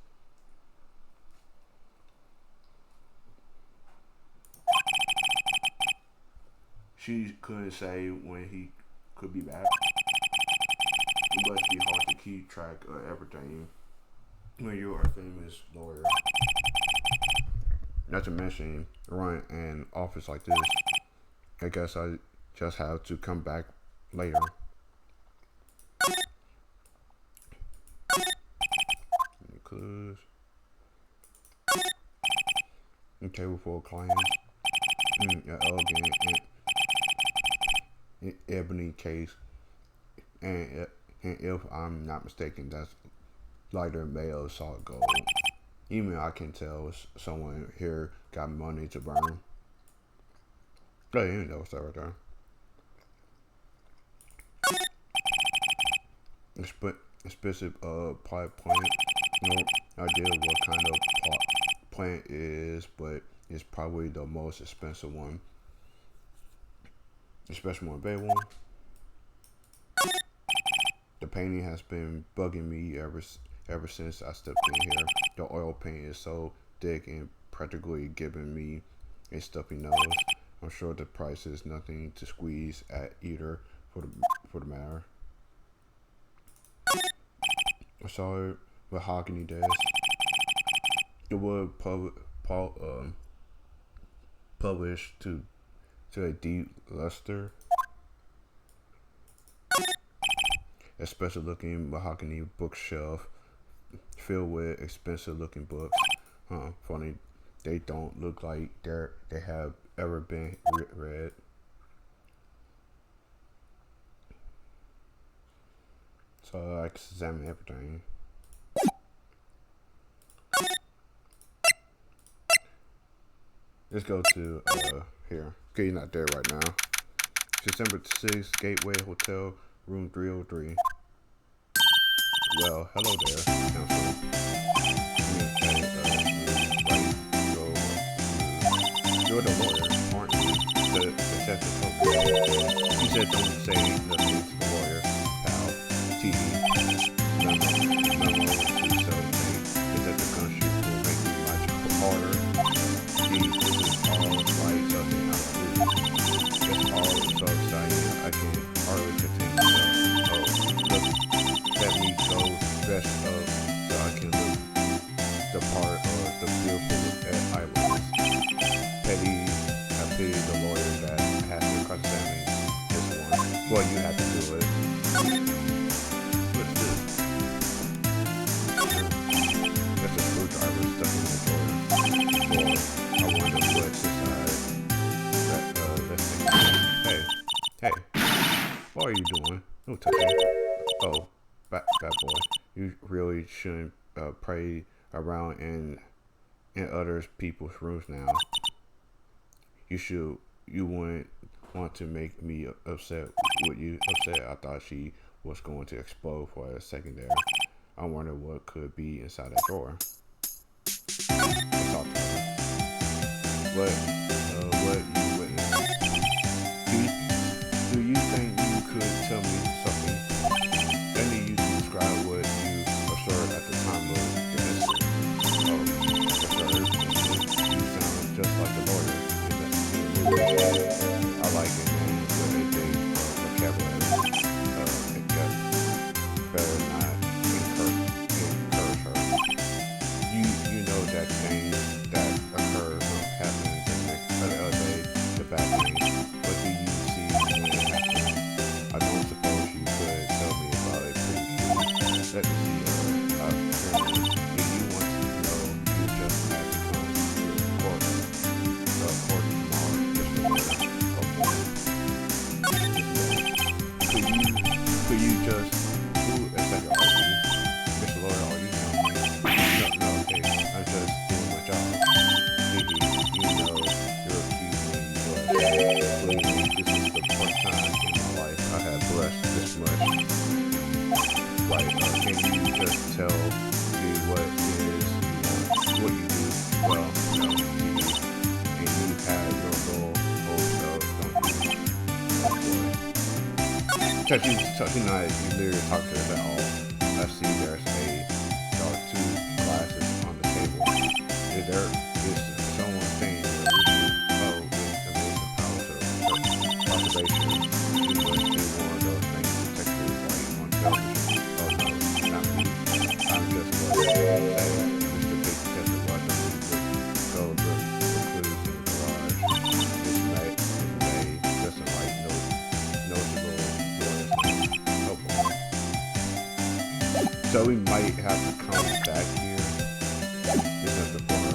She couldn't say when he could be back. It must be hard to keep track of everything when you're a famous lawyer. Not to mention, run an office like this. I guess I just have to come back later. Close. A table full of clients. An elegant ebony case. And if I'm not mistaken, that's lighter male solid gold. Even I can tell someone here got money to burn. Oh, yeah, that was that right there. Expensive pot plant. No idea what kind of pot plant it is, but it's probably the most expensive one. Especially one big one. The painting has been bugging me ever since I stepped in here. The oil paint is so thick and practically giving me a stuffy nose. I'm sure the price is nothing to squeeze at either, for the matter. I saw it mahogany desk. The wood published to a deep luster. A special looking mahogany bookshelf filled with expensive looking books. Funny, they don't look like they have ever been read. So I examine everything. Let's go to here. Okay, you're not there right now. December 6th, Gateway Hotel, room 303. Well, hello there, counsel. You're the lawyer, aren't you? The detective told me. He said don't say nothing to the lawyer, pal. TV. Memo 217. Detective Gunship will make me much harder. This is all right, something I don't do. It's all so exciting, I can hardly contain myself. Oh, look, let me go dress up so I can look the part of the beautiful eyewitness. I pity the lawyer that has to cross-examine this one. Well, you have to do it. What's this? That's a screwdriver stuck in the drawer. I wonder what's inside. Let's see. Hey, what are you doing? Don't touch me. Oh, fat boy. You really shouldn't pray around in other people's rooms now. You wouldn't want to make me upset. Would you upset? I thought she was going to explode for a second there. I wonder what could be inside that drawer. Let's talk to her. What you witnessed? Do you think you could tell me something? Any you to describe what you observed at the time of the incident? Oh, observed? You sound just like a lawyer in the movie. I like it, man, with a big vocabulary. It got better not encourage her. You know that thing that occurred happening the other day, the bad thing. What do you see when it happened? I don't suppose you could tell me about it, please. Let me see. Apparently, if you want to know, you just have to come to court. Court tomorrow, Mr. Lawyer. Could you just? Who is that? Mr. Lawyer, are you telling me? No, okay. I'm just doing my job. You know, you're accused when you blush. Believe me, this is the first time in my life I have blushed this much. Right, can you just tell me what it is you want, what you do? Well, no, you do. And you had your little hope, don't you? Oh boy. Touch you not, you literally talk to us at all. I see there's two glasses on the table. Is someone staying here with you? Oh, with amazing powers of observation. You must be one of those things detectives like on television. Oh no, not me. I'm just what they say, Mr. Big Detective. Why don't you go look for clues in the garage? This May doesn't like notable lawyers. Oh boy. So we might have to come back here. Isn't the bar?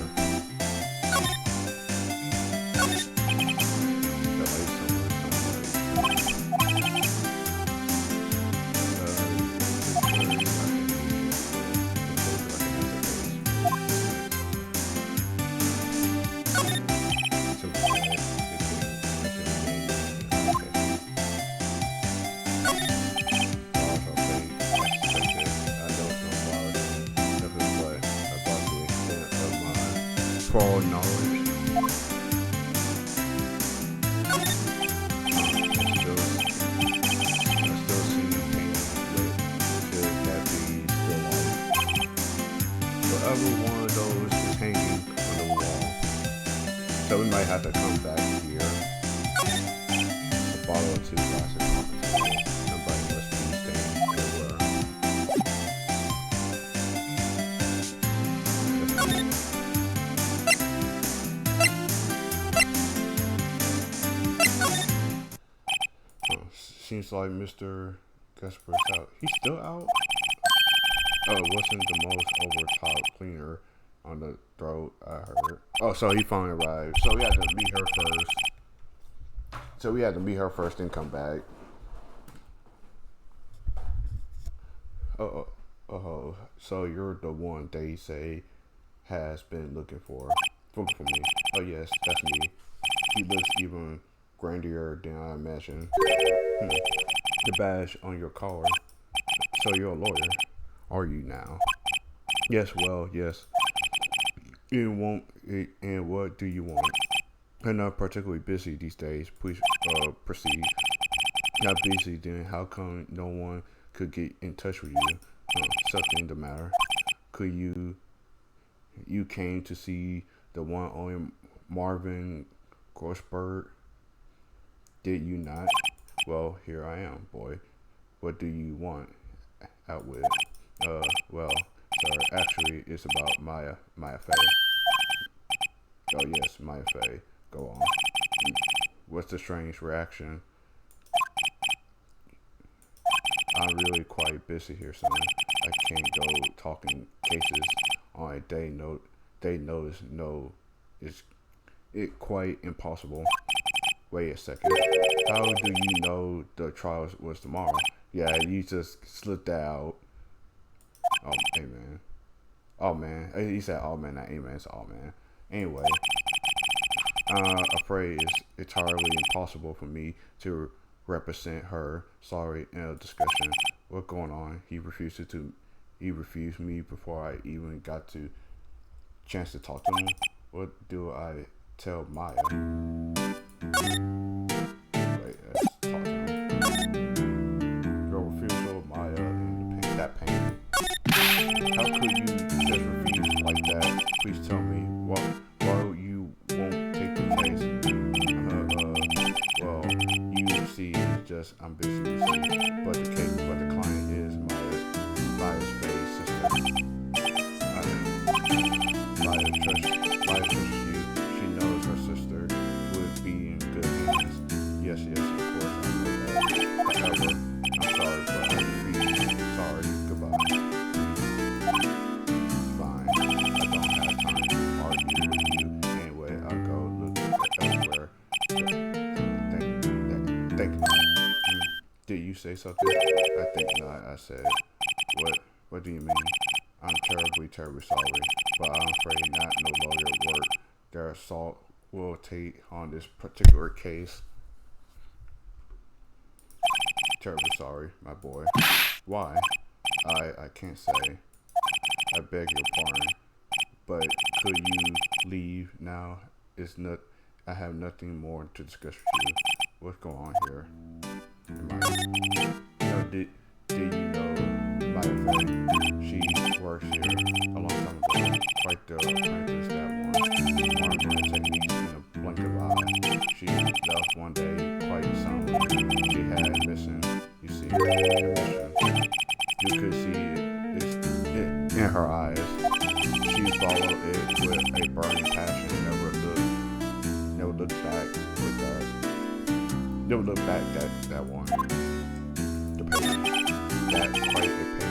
For all knowledge, I still see painting lit. Should that be still on? Whatever one of those is hanging on the wall. So we might have to come back here. A bottle of 2 glasses on the table. Somebody must be staying everywhere. Seems like Mr. Gasper's out. He's still out? Oh, it wasn't the most over-top cleaner on the throat, I heard. Oh, so he finally arrived. So we had to meet her first. Then come back. Oh, so you're the one they say has been looking for me. Oh yes, that's me. He looks even grandeur than I imagined. The badge on your collar. So you're a lawyer, are you now? Yes, well, yes. And what do you want? I'm not particularly busy these days. Please proceed. Not busy, then how come no one could get in touch with you? Something the matter. Could you came to see the one on Marvin Grossberg? Did you not? Well, here I am, boy. What do you want out with? Well, sir, actually, it's about Maya Fey. Oh, yes, Maya Fey. Go on. What's the strange reaction? I'm really quite busy here, son. I can't go talking cases on a day notice. No, it's quite impossible. Wait a second. How do you know the trial was tomorrow? Yeah, you just slipped that out. Oh, amen. Oh man, he said all man, not amen. It's all man. Anyway, afraid it's entirely impossible for me to represent her. Sorry, in a discussion. What's going on? He refused me before I even got to chance to talk to him. What do I tell Maya? Wait, let's talk to him. Your refusal, Maya, and that pain. How could you just refuse like that? Please tell me why you won't take the case. Well, you see, it's just I'm busy, you see. But the client is Maya's baby sister. Maya trusts you. She knows her sister would be in good hands. Yes, of course, I know that. However, I'm sorry, but I refuse. Sorry, goodbye. Fine. I don't have time to argue with you. Anyway, I'll go look elsewhere. Think not. Did you say something? I think not. I said, what do you mean? I'm terribly sorry, but I'm afraid not no lawyer work their assault will take on this particular case. Terribly sorry, my boy. Why? I can't say. I beg your pardon, but could you leave now? I have nothing more to discuss with you. What's going on here? Did you know my friend? She works here a long time ago. Quite the apprentice that one. Marketing techniques in a blink of an eye. She left one day quite suddenly. She had mission. You see, a mission. You could see it in her eyes. She followed it with a burning passion. Never looked back with that. Never looked back that one. The pain. That quite a pain.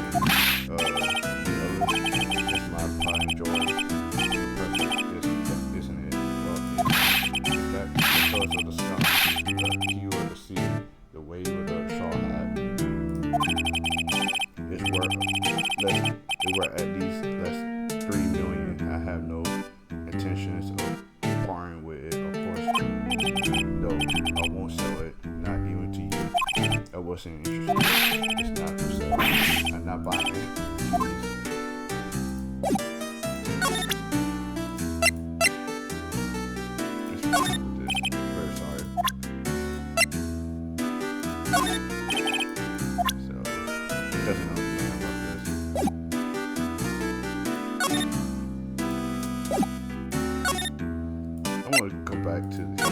It's my pride and joy. Perfect, isn't it? Well, that because of the sky, the hue of the sea, the wave of the straw hat. It were at least less 3 million. I have no intentions of parting with it. Of course, no, I won't sell it. Not even to you. I wasn't interested. It's not for sale. I'm not buying it. Very sorry. So, he doesn't know anything about this. I want to go back to the.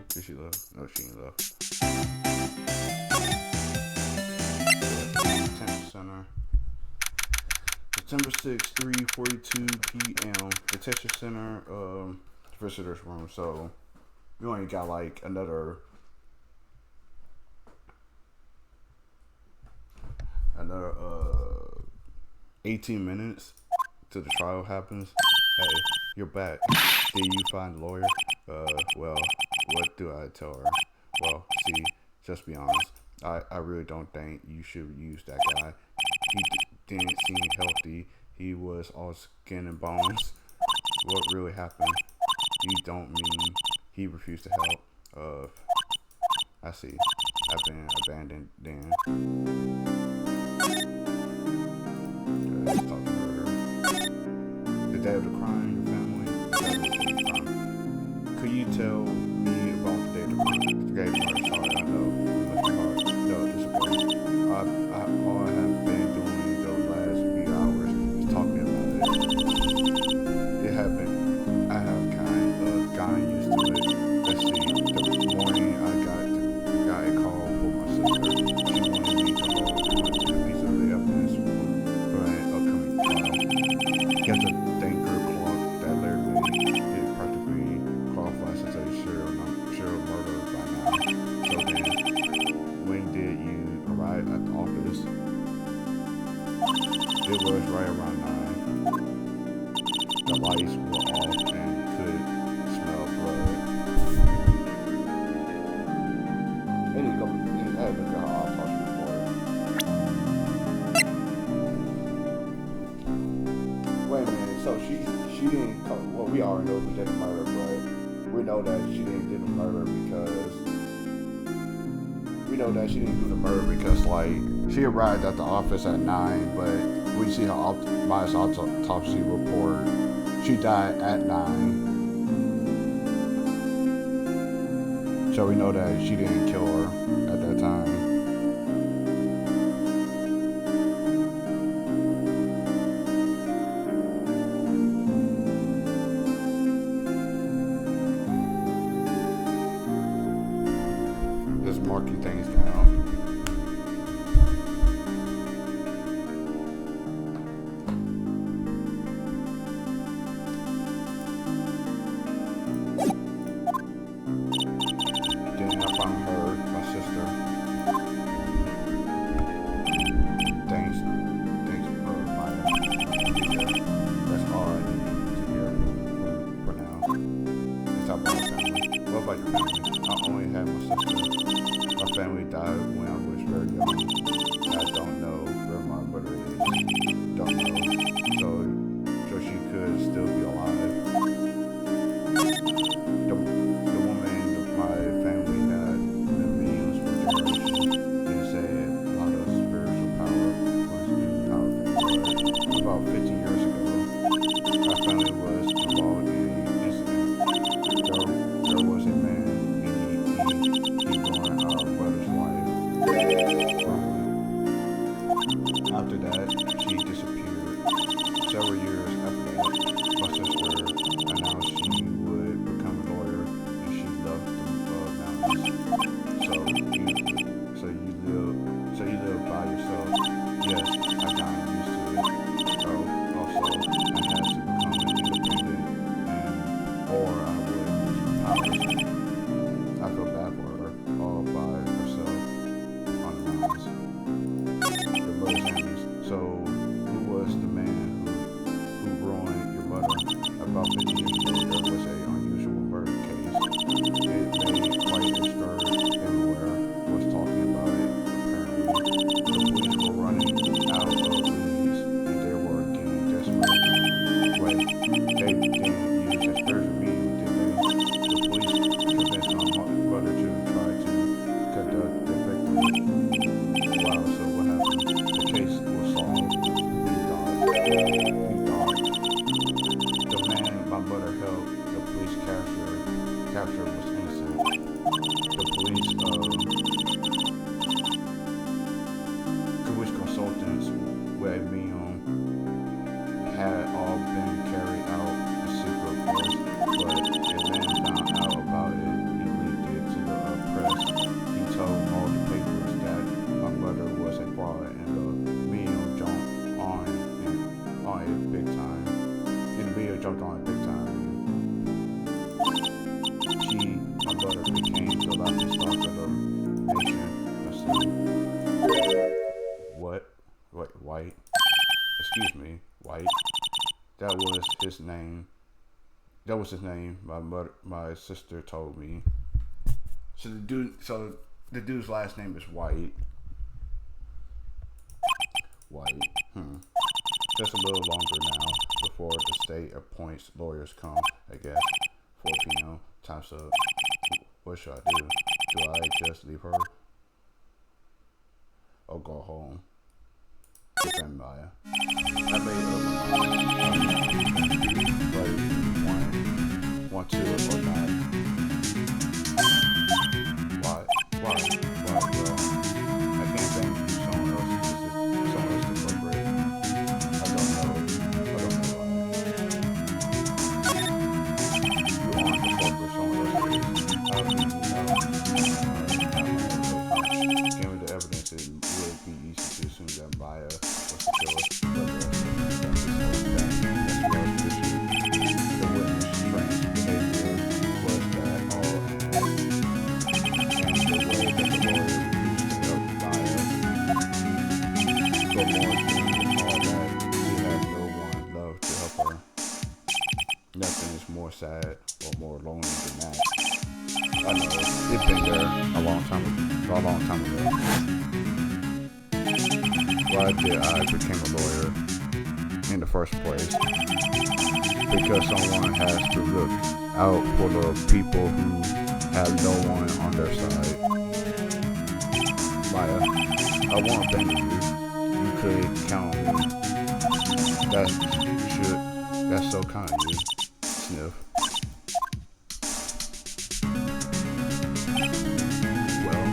Did she left? No, she ain't left. Detention Center. September 6th, 3:42 p.m. Detention Center, visitor's room. So we only got like another 18 minutes till the trial happens. Hey, you're back. Did you find a lawyer? Well, what do I tell her? Well, see, just be honest. I really don't think you should use that guy. He didn't seem healthy. He was all skin and bones. What really happened? You don't mean he refused to help? I see. I've been abandoned then. Let's talk to her. The day of the crime, your family? Could you tell me about the day of the crime? The day of the crime, sorry, I know. It must be hard. No, it's okay. All I have been doing those last few hours is talking about it. It happened. I have kind of gotten used to it. Let's see. The morning I got a call from my sister. She wanted me to hold a piece of the evidence for an upcoming trial. Get the thinker clock that literally it practically qualifies as a serial murder by now. So then, when did you arrive at the office? It was right around 9. The lights were off and could smell blood. I need to go. I haven't got autopsy report. well, we already know who did the murder, but we know that she didn't do the murder because like she arrived at the office at 9, but we see her Maya's autopsy report. She died at 9. So we know that she didn't kill her at that time. Just marking things down. Family died when I was very young. I don't know where my mother is. Don't know. So she could still be alive. The woman my family had been mediums for generations. They said a lot of spiritual power was being powerful. About 15 years ago, my family was involved in an incident. There was a man and he ruined our brother's life. After that, she disappeared. Several years after that, my sister announced she would become a lawyer and she loved the mountains. So you live by yourself. Yes, I got used to it. So also, I had to become independent or I would lose my powers. I feel bad for her, all by herself on the mountains. Your brother's enemies. So, who was the man who ruined your mother? About 50 years ago, there was an unusual murder case. It made quite a stir everywhere. Was talking about it. Apparently, the police were running out of leads, and they were getting desperate. Wait, they didn't use a spiritual medium, did they? The police convinced my brother to try to conduct the victim. Wow, so what happened? The case was solved. We thought. The man my brother held, the police captured was innocent. The police, consultants with a medium had all been carried out in secret, of course, but a man found out about it. He leaked it to the press. He told all the papers that my brother was a fraud, and the medium jumped on it big time. And the medium jumped on it big time. My brother, became the laughing stock of the nation. What? Wait, White? Excuse me, White. That was his name. My sister told me. So the dude's last name is White. White. Just a little longer now before the state appoints lawyers come, I guess. 4 p.m. Time's up. What should I do? Do I just leave her? Or go home? Defend Maya. I made up my mind. Right, want to or not. Why? Well, I can't thank you someone else to celebrate. I don't know why. You want to celebrate someone else? How do you know? Give me the evidence. It would be easy to assume that Maya was the killer. The witness' strange behavior was that all and the way that the lawyer refused to help Maya. But more than all that, she had no one love to help her. Nothing is more sad or more lonely than that. I know, it's been there a long time ago. Why did I become a lawyer? in the first place. Because someone has to look out for the people who have no one on their side. Maya, I won't abandon you. You could count on me. That's so kind of you. Sniff. Well,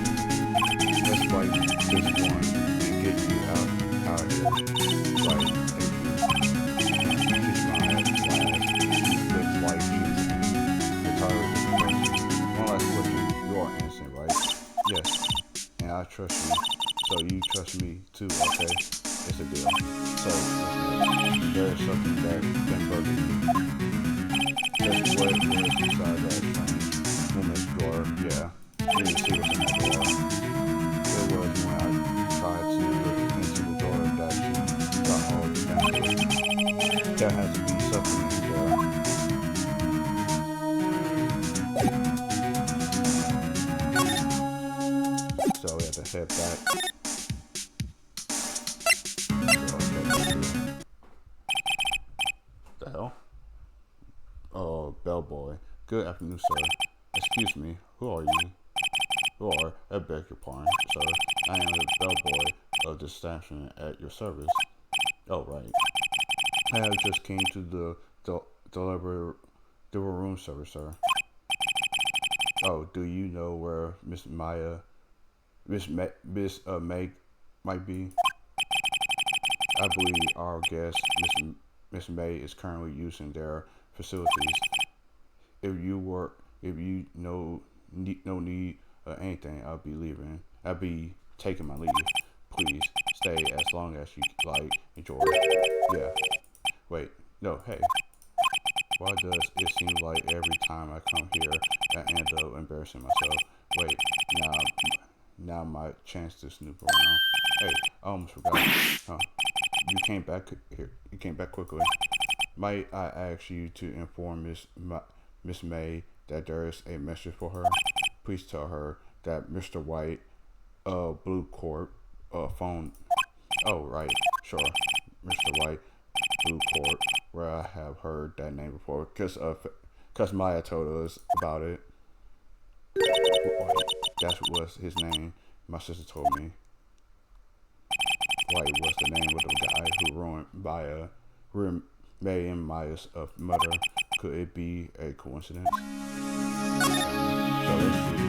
let's fight this one and get you out of here. Right, thank you. Kiss my ass, looks like she's tired of this person. One last question. You are innocent, right? Yes. And I trust you. So you trust me too, okay? It's a deal. So, there is something that can burden you. That's what was inside that strange woman's drawer. Yeah. You didn't see what's in that drawer. It was when I tried to look into the drawer that she got all the answers. There has to be something in there. So we have to head back. The hell? Oh, bellboy. Good afternoon, sir. Excuse me, who are you? Who are? I beg your pardon, sir. I am the bellboy of the station at your service. Oh, right. I have just came to deliver room service, sir. Oh, do you know where Miss Meg might be? I believe our guest, Miss May, is currently using their facilities. If you no need of anything, I'll be leaving. I'll be taking my leave. Please stay as long as you like. Enjoy. Yeah. Wait. No. Hey. Why does it seem like every time I come here, I end up embarrassing myself? Wait. Now my chance to snoop around. Hey. I almost forgot. Huh. You came back here. You came back quickly. Might I ask you to inform Miss May that there is a message for her? Please tell her that Mr. White, Blue Court, phone. Oh, right, sure, Mr. White, Blue Court, where I have heard that name before, cause Maya told us about it. That was his name. My sister told me. White was the name of the guy who ruined May and Maya's mother. Could it be a coincidence? So let's see.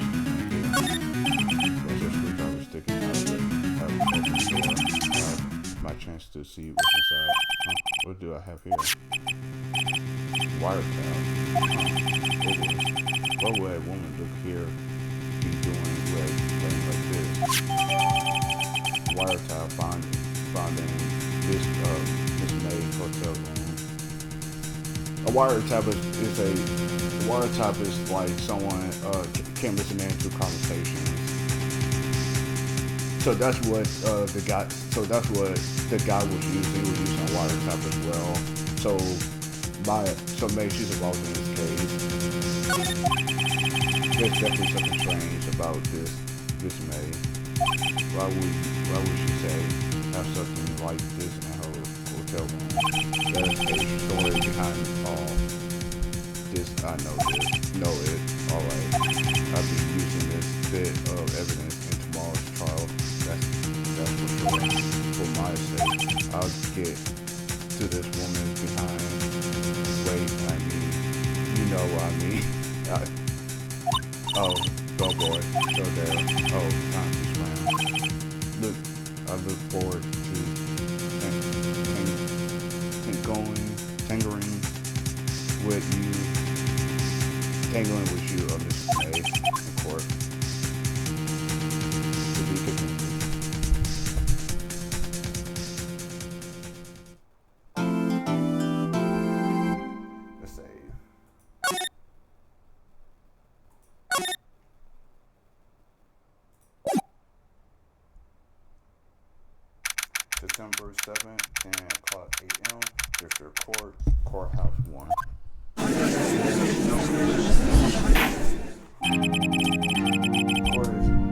There's a screwdriver sticking out of the open door. My chance to see what's inside. Huh? What do I have here? Wiretap. What would a woman look here be doing with a thing like this? Wiretap finding this Miss May hotel room. A wiretap is like someone can listen in to conversations. So that's what the guy was using. He was using a wiretap as well. So May, she's involved in this case. There's definitely something strange about this May. Why would she say have something like this in her hotel room? There's a story behind all this. I know it. Alright. I'll be using this bit of evidence in tomorrow's trial. That's for sure. For my sake, I'll get to this woman behind. Wait, I mean, you know what I mean. Oh, bellboy, so there. Oh, time to swim. I look forward to tangling with you on this May in court. To be continued. Let's save. September 7th, 10 o'clock a.m. District Court, Courthouse 1.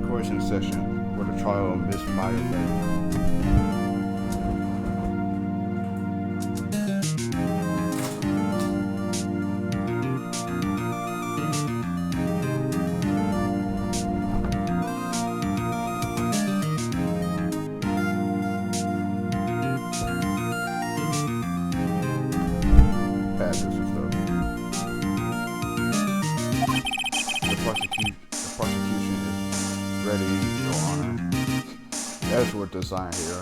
Court is in session for the trial of Miss Maya May. Edgeworth design here.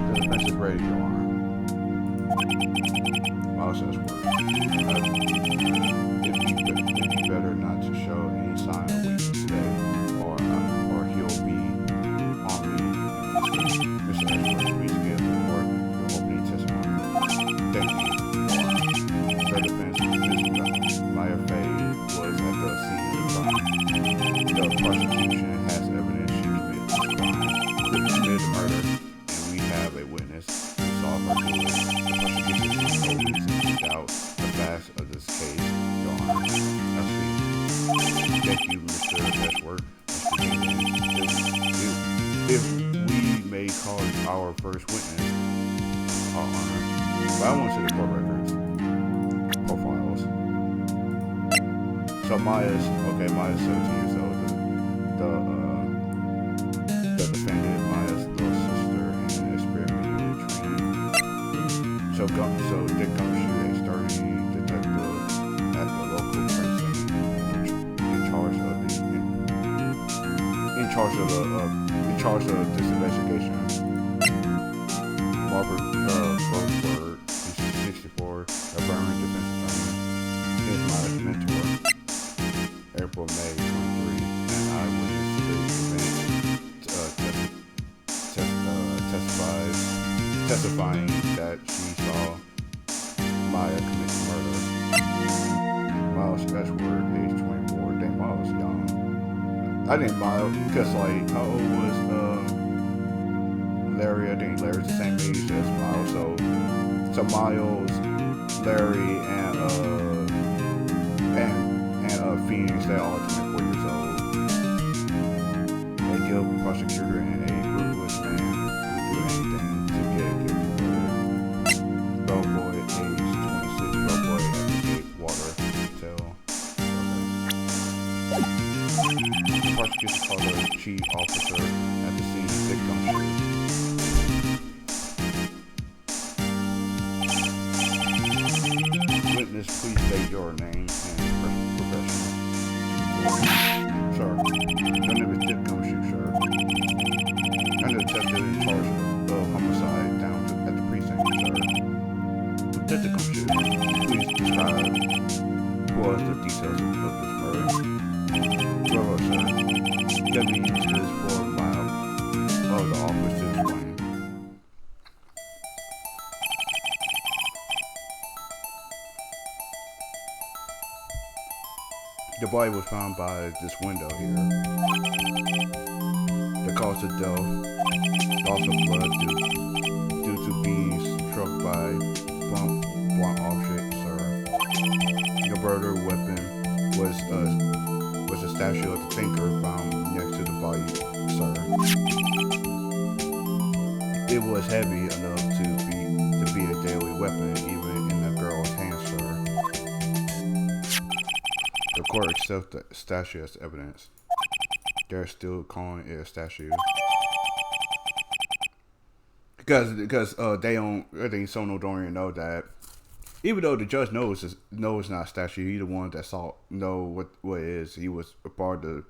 The defensive radio arm. Miles Edgeworth. It'd be better not to show any sign of weakness today, or he'll be on me. Mr. Edgeworth, please give the court your opening testimony. Thank you. The defense, Maya Fay was at the scene of the crime. The prosecution has evidence she committed murder, and we have a witness who saw her do it. The prosecution has no reason to doubt the facts of this case, Your Honor. I see. Thank you, Mr. Edgeworth. If we may call our first witness, Your Honor. But I want to see the court records. Profiles. So Maya's 17 years old. The defendant, Maya's little sister, and experimentally trained. So Dick Gumshoe, a sturdy detective at the local precinct, in charge of this investigation. Robert Grossberg, he's 64, a veteran defense attorney, is Maya's mentor. April, May 23, and eyewitness to the event testifying that she saw Maya commit murder. Miles Edgeworth, age 24. Dang, Miles young. I think Miles, because like, how old was Larry? I think Larry's the same age as Miles. So Miles, Larry, and Phoenix, they're all 24 years old. A guilt prosecutor and a ruthless man who do anything to get guilty murder. Bellboy, age 26. Bellboy at the Gate Water Hotel. The prosecutor called the chief officer at the scene, Dick Gumshoe. Witness, please state your name and profession. Sir, your name is Dick Gumshoe, sir. I'm the detective in charge of homicide down at the precinct, sir. Detective Gumshoe, please describe what are the details of this murder. Bravo, sir. Deputy used this for a while of the office to explain. The body was found by this window here. The cause of death, loss of blood due to being struck by blunt object, sir. The murder weapon was a statue of the thinker found next to the body, sir. It was heavy enough to be a deadly weapon, even in a girl's hands, sir. The court accepts the statue as evidence. They're still calling it a statue because they don't. I think Sono don't even know that. Even though the judge knows it's not a statue, he's the one that know what it is. He was a part of the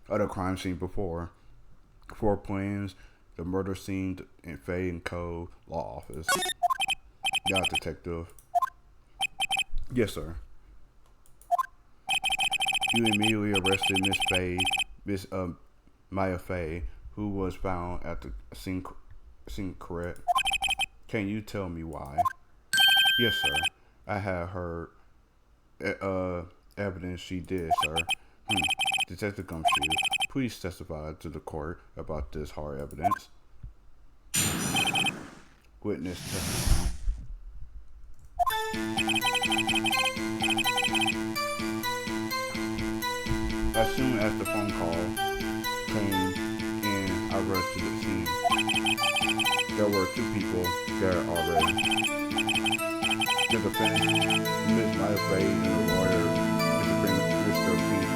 other crime scene before. 4 plans, the murder scene in Fay and Co. law office. Yeah, detective. Yes, sir. You immediately arrested Miss Maya Fay, who was found at the scene, correct? Can you tell me why? Yes, sir. I had heard evidence she did, sir. Detective Gumshoe, please testify to the court about this hard evidence. Witness testify. As soon as the phone call came in, I rushed to the scene. There were 2 people there already. The defense, Ms. Maya Fay, and the lawyer, Mr. Phoenix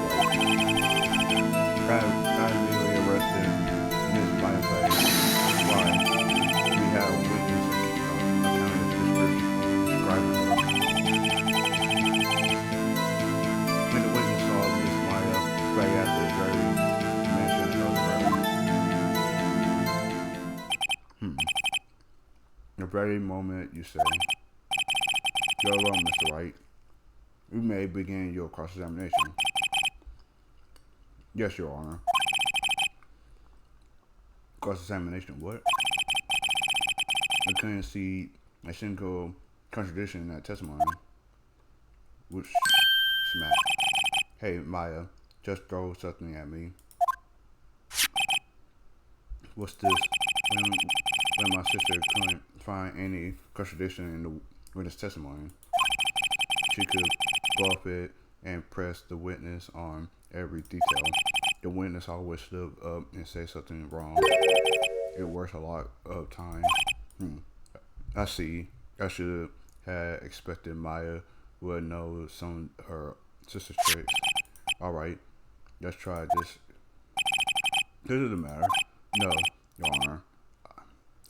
Wright. I immediately arrested Ms. Maya Fay. Why? We have witnesses. very moment you say, "You're wrong, Mr. Wright. You may begin your cross-examination." Yes, Your Honor. Cross-examination, what? I couldn't see a single contradiction in that testimony. Which smack. Hey, Maya, just throw something at me. What's this? When my sister couldn't find any contradiction in the witness testimony, she could buff it and press the witness on every detail. The witness always slip up and say something wrong. It works a lot of times. I see. I should have expected Maya would know some of her sister's tricks. Alright, let's try this. This doesn't matter. No, Your Honor.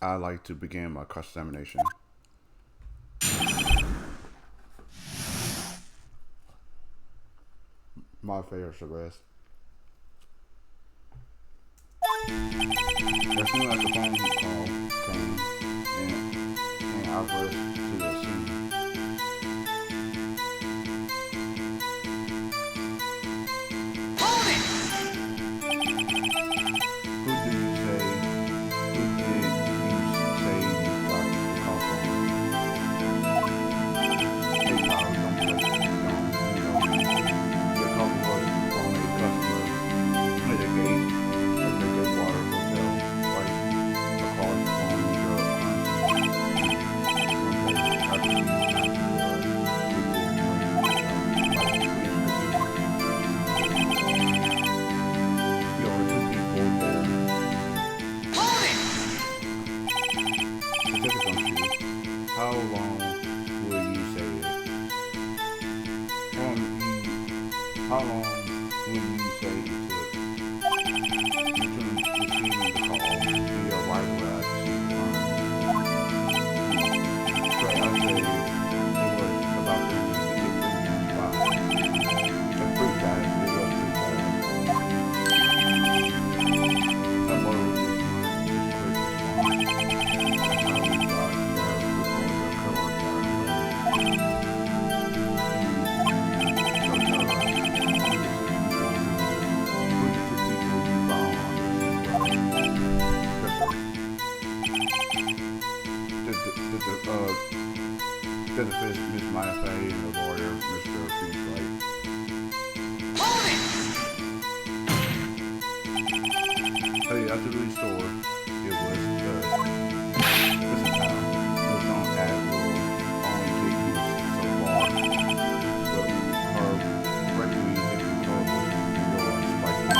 I'd like to begin my cross-examination. My favorite arrest. As soon as the phone call came, and I rushed to the scene. Hold it! Who did you say? Who did you say you got the call from? Hey, Kyle, don't play. Your call was from a customer at the gate of the Gatewater Hotel, right across from your there were two people there. Hold it! The ticket on you. How long will you say it? How long will you say it took? Between receiving the call and your arrival at the scene. But I say it was about 3 minutes to get 3 minutes. Wow. That's pretty fast. It was pretty fast. That motor was just quick response. That's how we got there before the cover started. Did the fifth Miss Maya Fay and the lawyer, Mr. Wright. Hold it! Hey, at the store, it was Mrs. Town. It was on ad will only get you so far. But her regularly hidden trouble your spiking.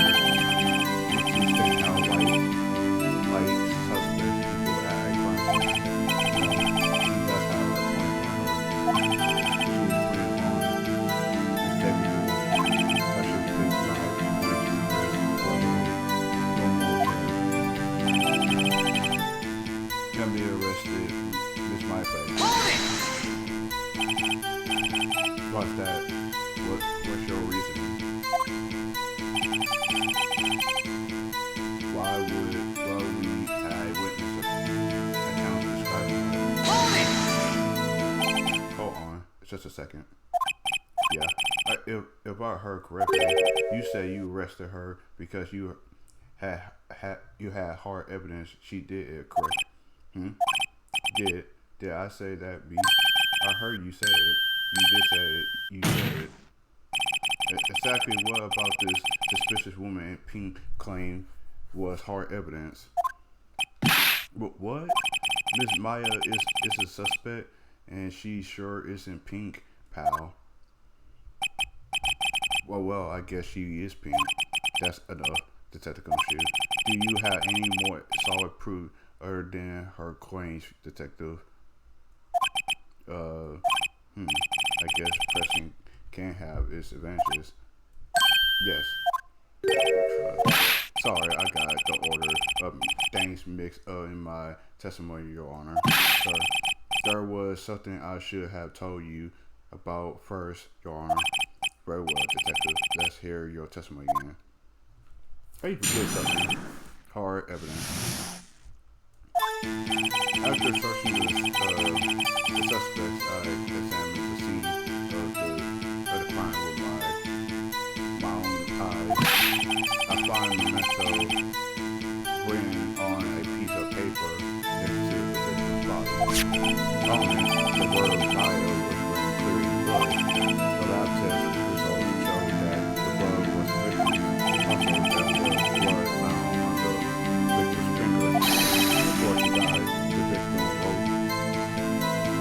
She stayed out like suspect people at a crime scene. She does have a point on her. She was putting on unstable. I should think about when she pressed one more can be arrested. Miss My Face. Hold it! What's that? What's your reasoning? Why would we have witness account describing her? Hold it! Hold on, just a second. Yeah, if I heard correctly, you say you arrested her because you had hard evidence she did it, correct? Did I say that, B? I heard you say it. You did say it. You said it. Exactly what about this suspicious woman in pink claim was hard evidence? But what? Miss Maya is a suspect, and she sure isn't pink, pal. Well, I guess she is pink. That's enough, Detective Gumshoe. Do you have any more solid proof other than her claims, Detective? I guess pressing can have its advantages. Yes. Sorry, I got the order of things mixed up in my testimony, Your Honor. Sir, there was something I should have told you about first, Your Honor. Very well, Detective. Let's hear your testimony again. Hey, you forget something. Hard evidence. After searching the suspects, I examined the scene of the crime with my own eyes. I find memento written on a piece of paper next to the victim's body. On it, the word bio was written clear in blood. The lab test results showed that the blood was the victim's. Also, there was blood found on the victim's finger. Before she died, the victim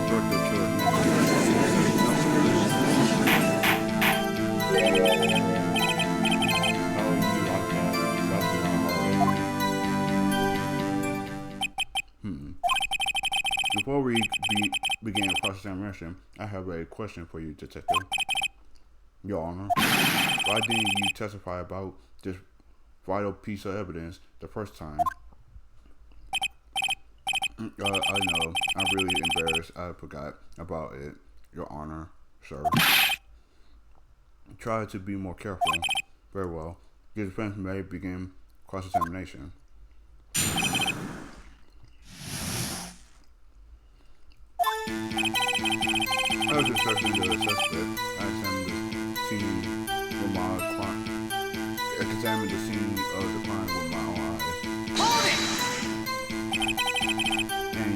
wrote the killer's name. Oh, you like that? That's not hard. Before we begin cross-examination, I have a question for you, Detective. Your Honor, why didn't you testify about this vital piece of evidence the first time? I know. I'm really embarrassed. I forgot about it, Your Honor, sir. Try to be more careful. Very well. The defense may begin cross-examination. I was searching the suspect. I examined the scene with my crime. I examined the scene of the crime with my own eyes. Hold it! And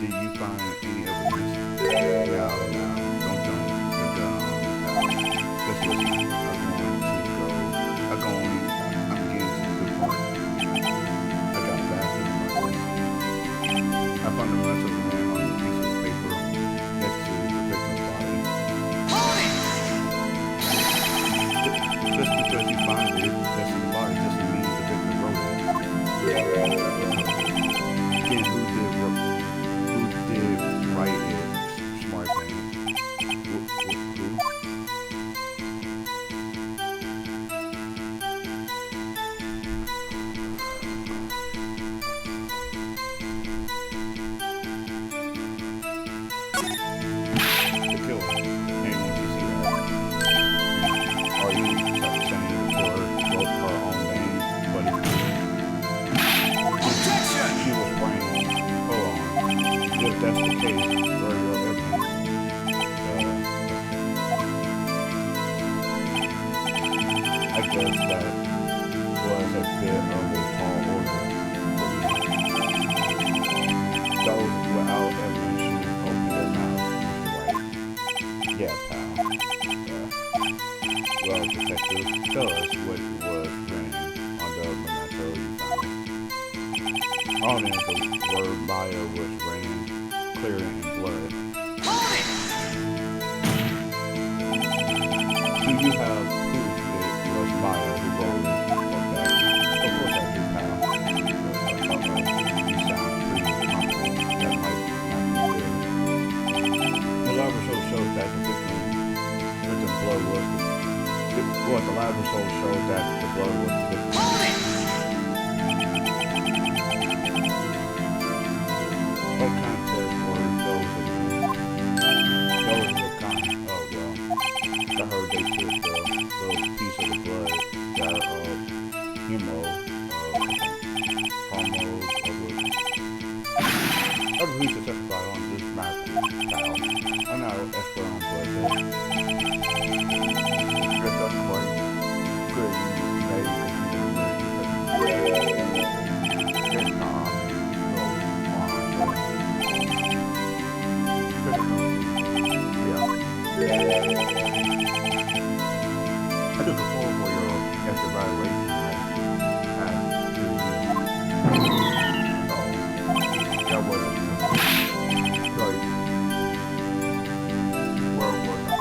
did you find any evidence? Yeah, don't jump the gun. Just listen. I'm getting to the good part. I got back to the murders. I found the mental man on a piece of paper next to the victim's body. Hold it! Just because you find it next to the body doesn't mean the victim wrote it. Again, who did write it? Smart thing. Who? The killer. Anyone can see that. Are you saying the killer wrote her own name, but Objection! she was framed? Hold on. If that's the case, where are your evidence? I guess that was a bit of a tall order. Those without evidence shouldn't open their mouths, Mr. White. Yeah, pal. Well, detective, tell us what was written on the memento you found. On it, the word bio was written clear in blood. Hold it! Do you have proof it was Maya who wrote that? Of course I do, pal. You sound pretty confident. That might not be good. The lab result shows that the victim's blood was the lab result showed that the blood was the victim's. Hold it! What kind of test were those again? Those were kind. Oh well. I heard they took the little piece of the blood that hemo hormones I refuse to testify on this matter, pal. I'm not an expert on blood tests. Yes, that's right. Good, you may it's not. I took a poll for your after evaluation that wasn't right. Where was I?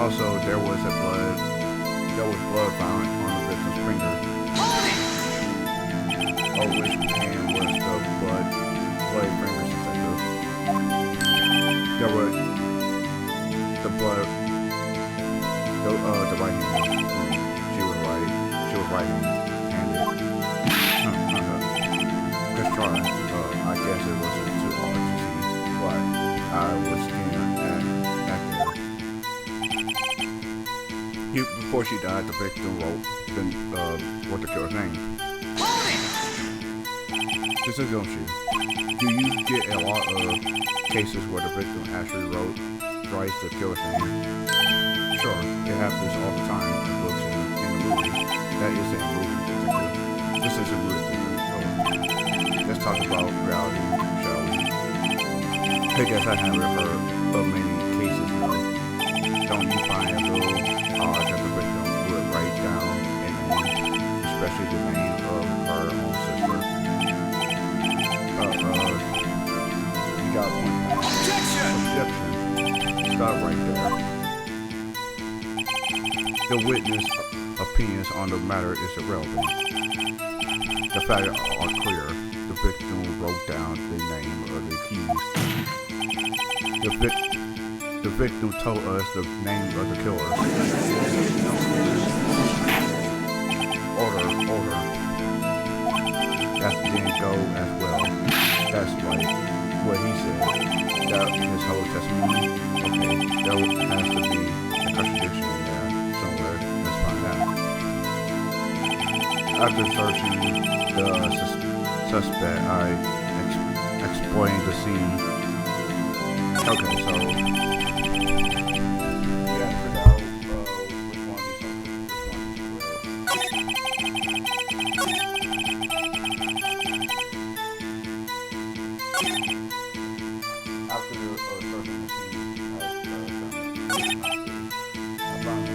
Also, there was blood found on the victim's finger. Oh, which hand was the bloody finger detective? There was the blood, the right hand. She was right. She was right-handed. Before she died, the victim wrote the killer's name. Hold it! This is don't you. Do you get a lot of cases where the victim actually writes the killer's name? Sure, it happens all the time in books and in the movies. That is a movie detective. This is a movie detective. So let's talk about reality, shall we? I guess I haven't heard of many cases now. Don't you find it a little odd that the victim would write down a name, especially the name of her own sister? You got a point. Objection! Objection. Stop right there. The witness' opinions on the matter is irrelevant. The facts are clear. The victim wrote down the name of the accused. The victim told us the name of the killer. Order. That didn't go as well. That's right. What he said. That his whole testimony. Okay, there has to be a contradiction in there somewhere. Let's find out. After searching the suspect, I explained the scene. Okay, so we gotta figure out which one of these after searching the scene, I found the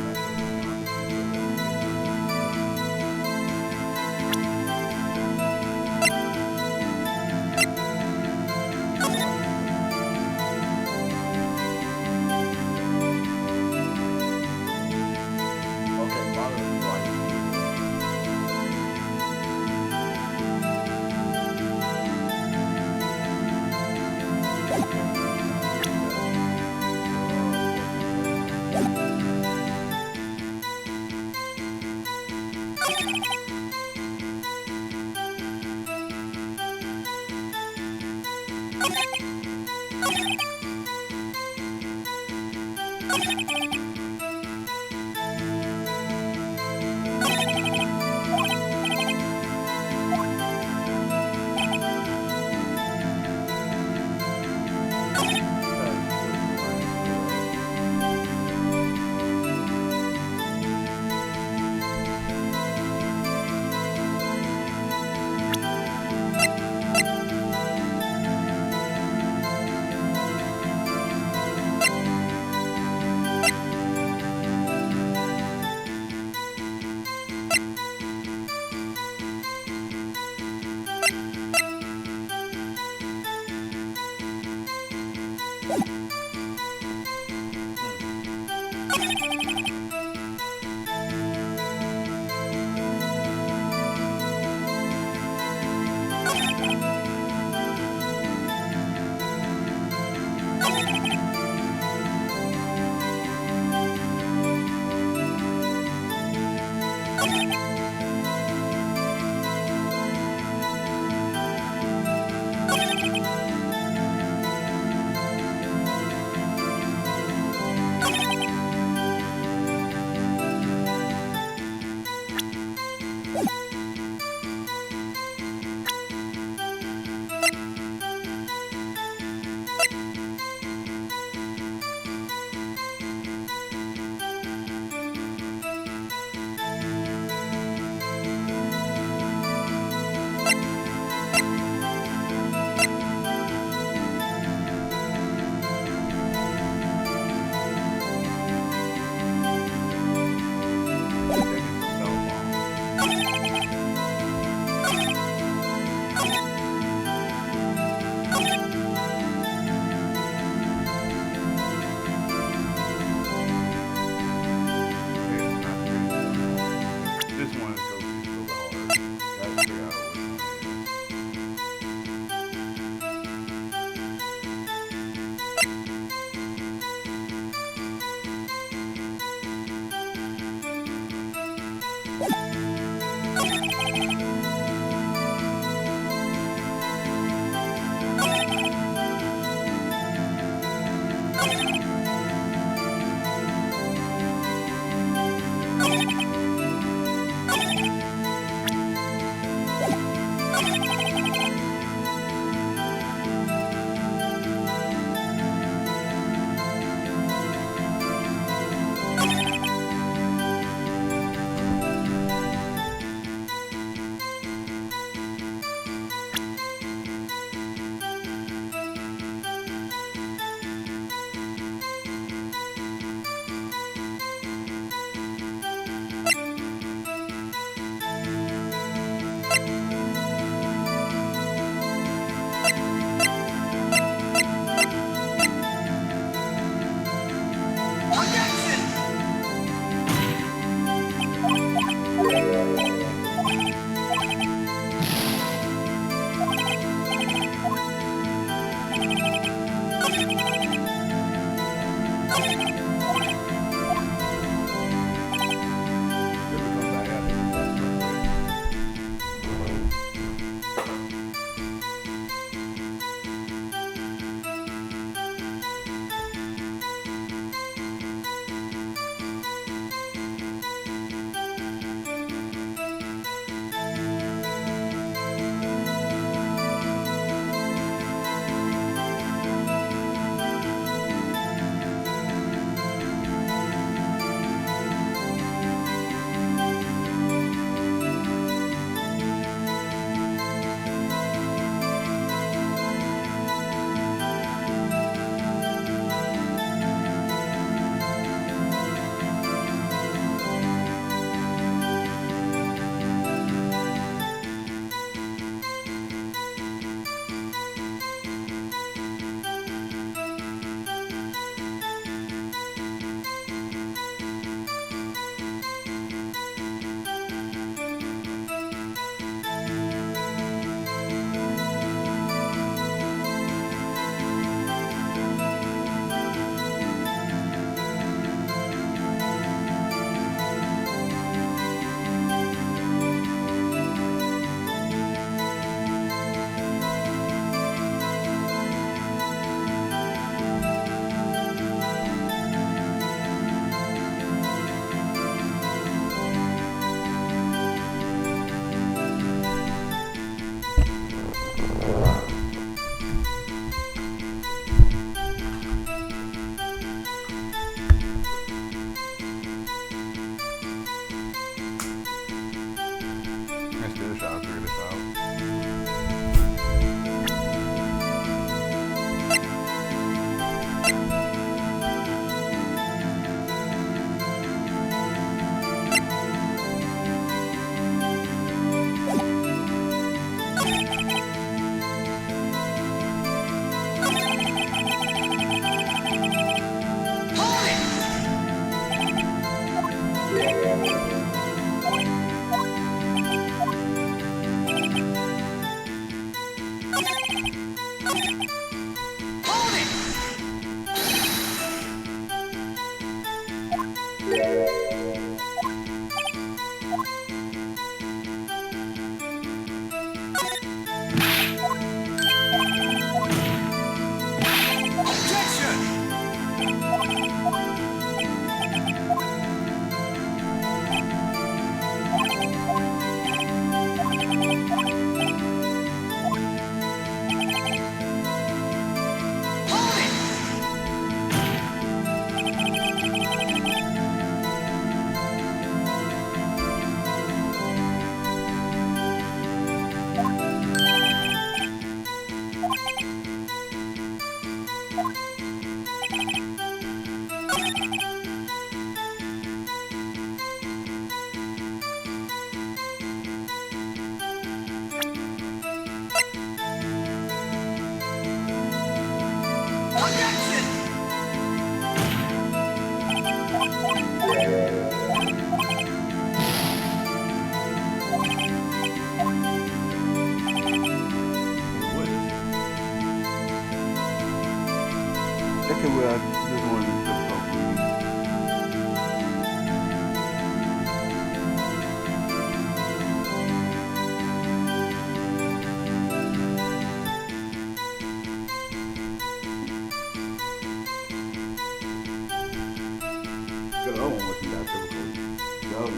The other one wasn't that difficult. The other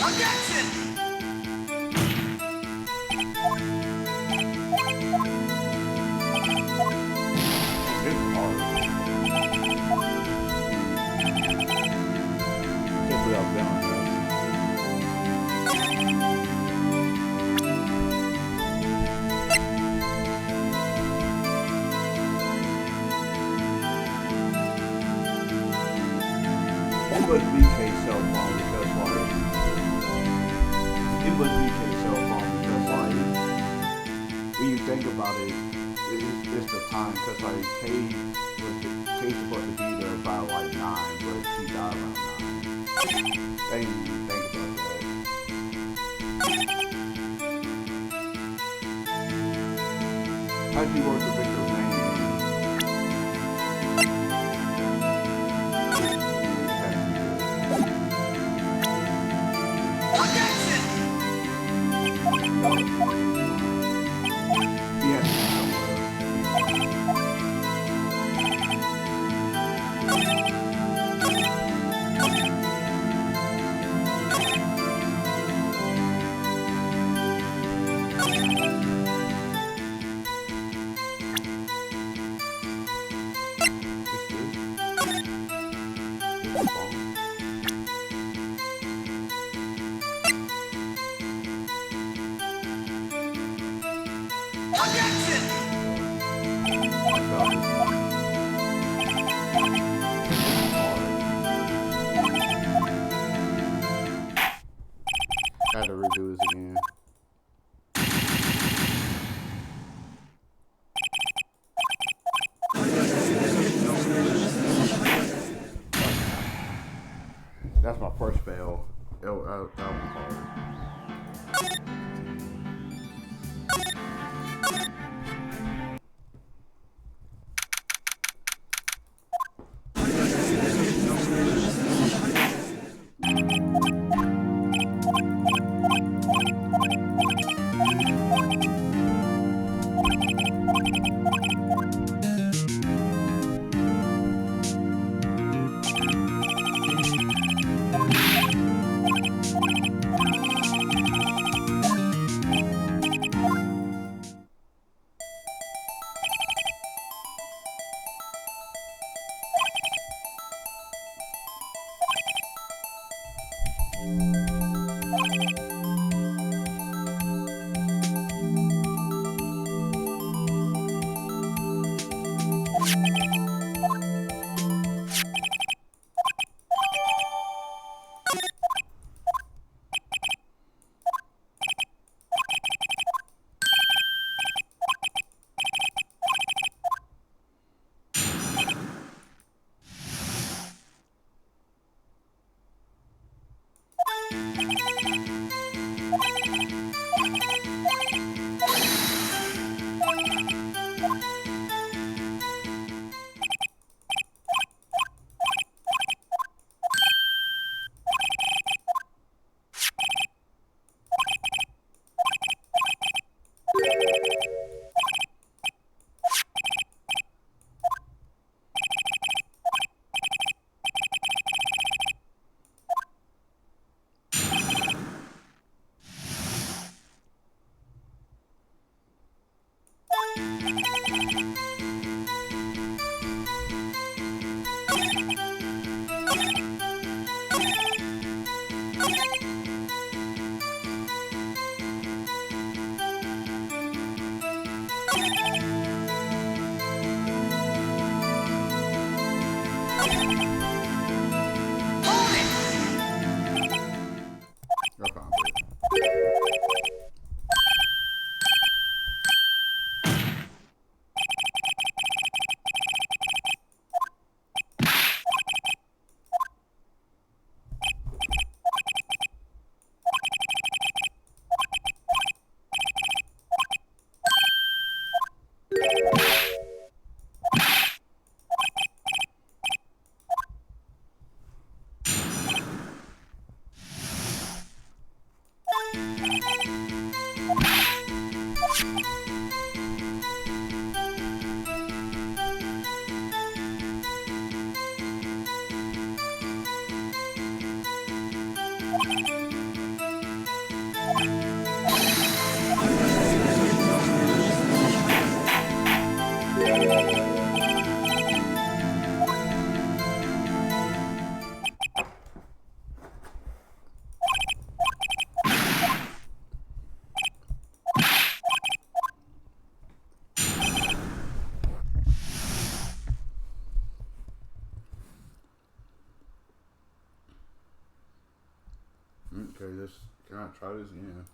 Objection! This is hard. Can't believe I've done this. It must be K-Cell phone because like it must be K-Cell phone because like when you think about it, it's the time because like K's supposed to be there by like 9, but she died around 9. I didn't even think about that. How'd you work the victim's name? Objection! Yes. Objection! I had to redo this again. That's my first fail. That was hard. I found it. Okay, let's try this again.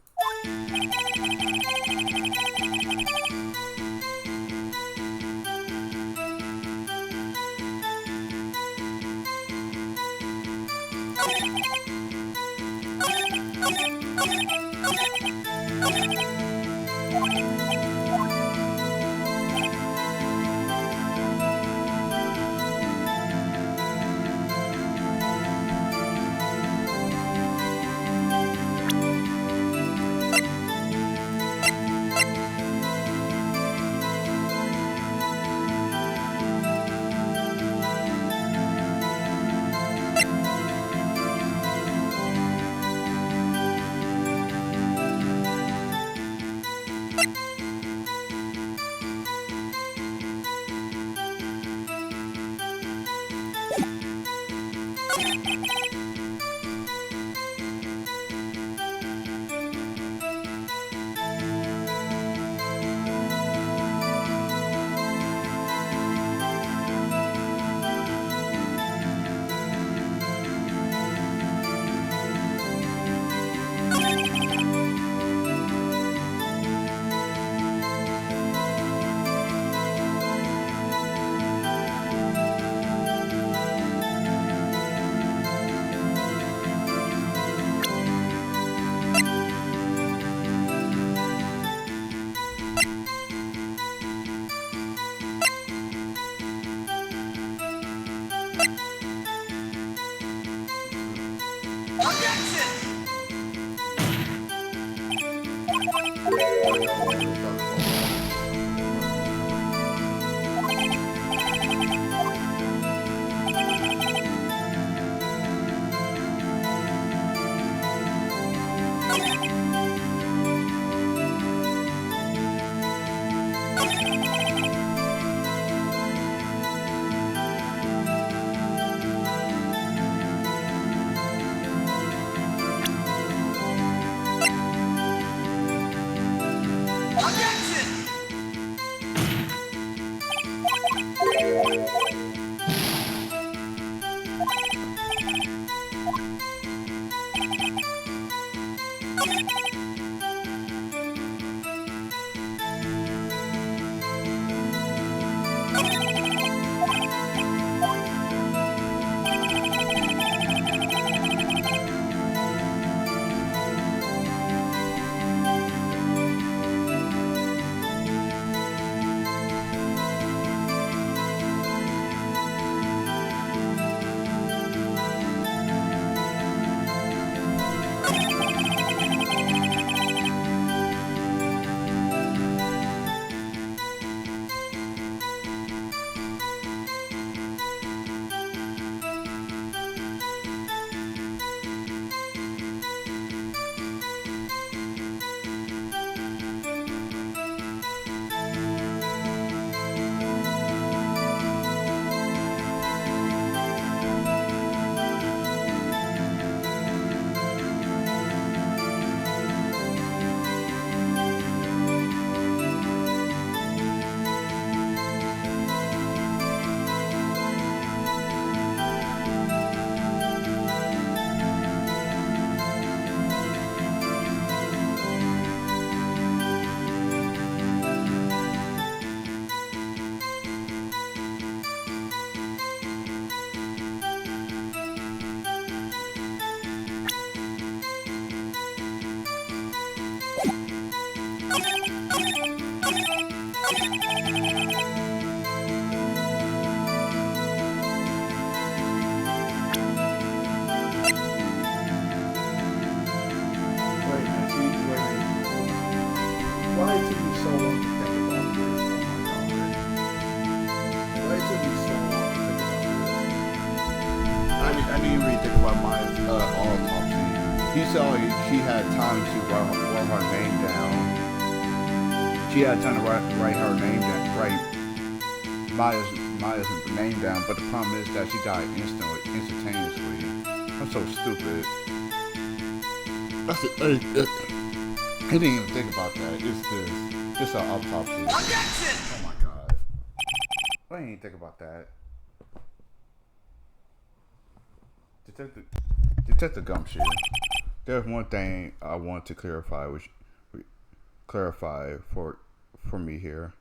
Why it took me so long to think about this? Oh my god. Why it took me so long to think about I didn't really think about Maya's autopsy. He saw she had time to write her name down. She had time to write her name down, write Maya's name down. But the problem is that she died instantaneously. I'm so stupid. I didn't even think about that. It's an autopsy. Objection! Oh my god. I didn't even think about that. Detective Gumshoe. there's one thing I want to clarify, which clarify for me here.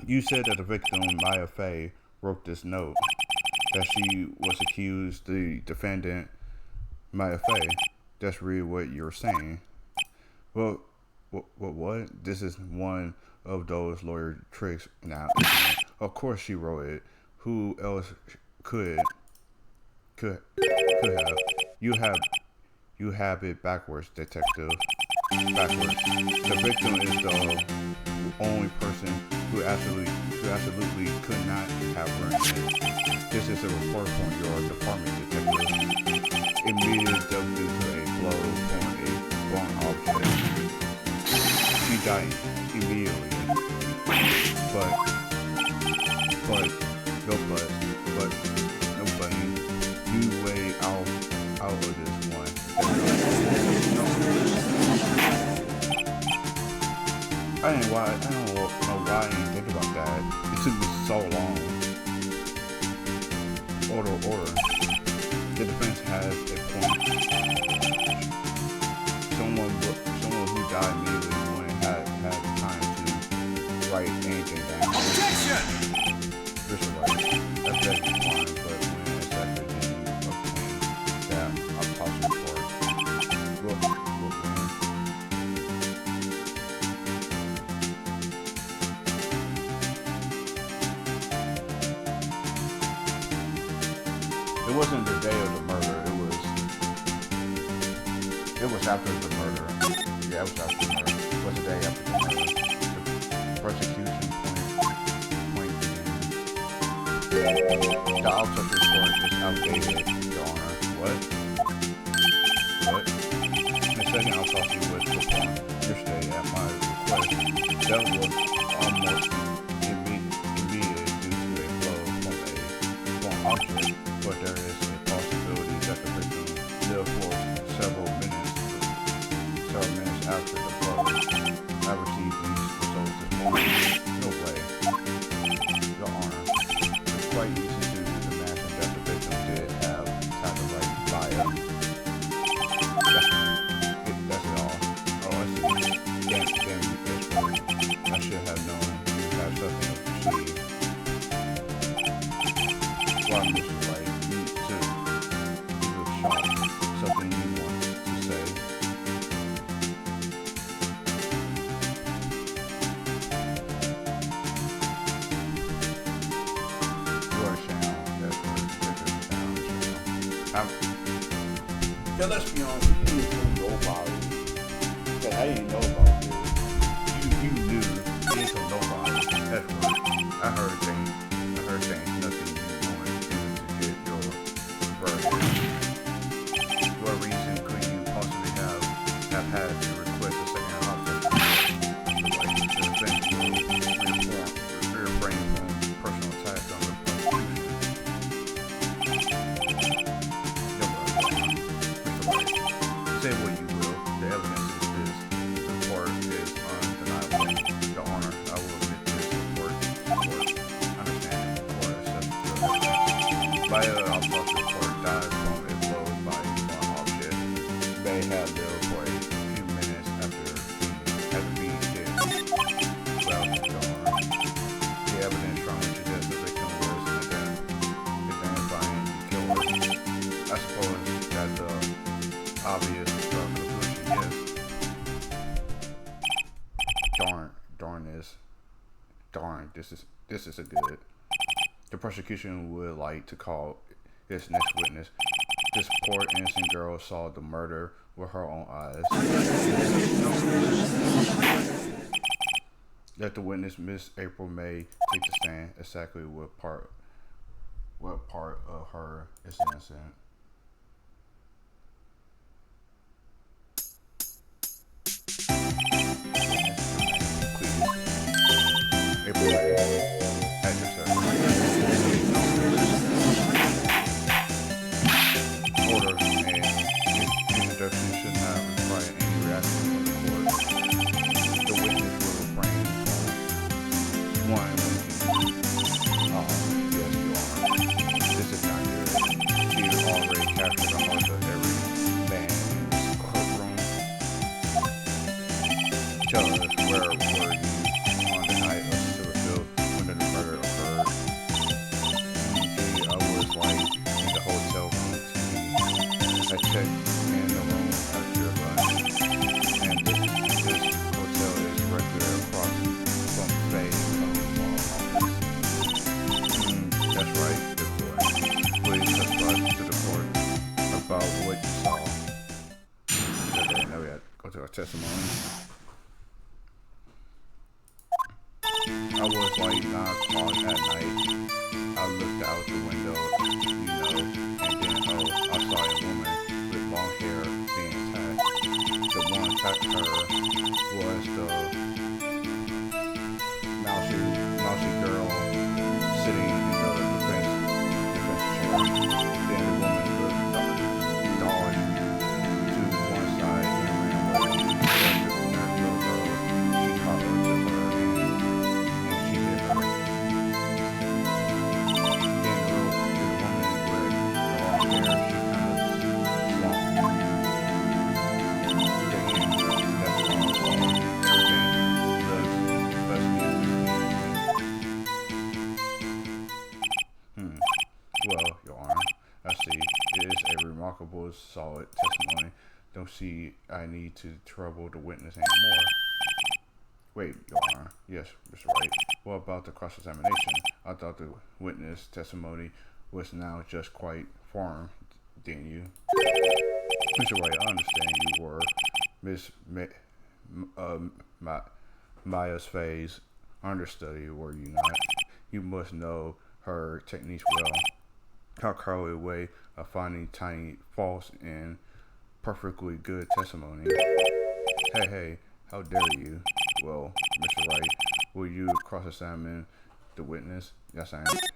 You said that the victim, Maya Fey, wrote this note that she was accused, the defendant, Maya Fey. That's really what you're saying. Well, what? This is one of those lawyer tricks now. Of course she wrote it. Who else could could have? You have you have it backwards, detective. Backwards. The victim is the only person who absolutely could not have written it. This is a report from your department, detective. Immediately due to a blow from a wrong object. She died immediately. But nobody. You way out of this one. I don't know why I didn't think about that. It took me so long. Order. The defense has a point. Someone who died immediately when it had time to write anything down. Objection! Just right. That's actually fine, but when it's after the obtain that I'm possible for. It wasn't the day of the murder. It was after the murder. Yeah, it was after the murder. It was the day after the murder. The prosecution point being. The autopsy report is outdated, Your Honor. What? The second autopsy was performed yesterday at my request. That was almost immediate due to a blow from a foreign object. But there is a possibility that the victim lived for several minutes after the blow. I received these results this morning. No way. Your Honor, it's quite easy to imagine that the victim did have the right bio. That's it all. Oh, I see. Damn you, Pittsburgh. I should have known you had something up your sleeve. Why, Mr. Wright? Something you want to say? You are a sham. That's what yeah, let's be honest. You didn't know nobody. That I didn't know about this. You knew. You didn't know nobody. That's what I heard things. Nothing you wanted to get your version. What reason could you possibly have had to request a second object? Like the defense will refrain from personal attacks on the prosecution. Say what you will, the evidence is this. The report is undeniable. Your Honor, I will admit this report. Understand the report is subject to by an autopsy report died from a blow by a foreign object. May have lived for a few minutes after being dead. Well, Your Honor, the evidence strongly suggests the victim was identifying the killer. I suppose that's the obvious conclusion, yes. This is a good. The prosecution would like to call its next witness. This poor innocent girl saw the murder with her own eyes. Let the witness, Miss April May, take the stand. Exactly what part of her is innocent? Please, April May. Order and introduction should not require any reaction from the court. The witness will tell us where were you on the night of Silverfield when the murder occurred? I was like in the hotel room. I checked in the room after lunch, and this hotel is directly across from Faye That's right, good boy. Please testify to the court about what you saw. Okay, now we have to go to our testimony. I was like 9 o'clock at night. I looked out the window, and then I saw a woman with long hair being attacked. The one attacked her was the mousy girl sitting in the defense chair. Then the woman dodged to one side and ran away. That little girl, she caught up to her and she hit her. Then the woman with the long hair, she kind of slumped. That's all. Everything looks fuzzy. Well, Your Honor, I see. It is a remarkable, solid testimony. Don't see I need to trouble the witness anymore. Wait, Your Honor. Yes, Mr. Wright. What about the cross-examination? I thought the witness testimony was now just quite firm, didn't you? Mr. Wright, I understand you were Miss Maya's Faye's understudy, were you not? You must know her techniques well. How cowardly way of finding tiny, false, and perfectly good testimony. Hey, how dare you? Well, Mr. Wright, will you cross-examine the witness? Yes, I'm doing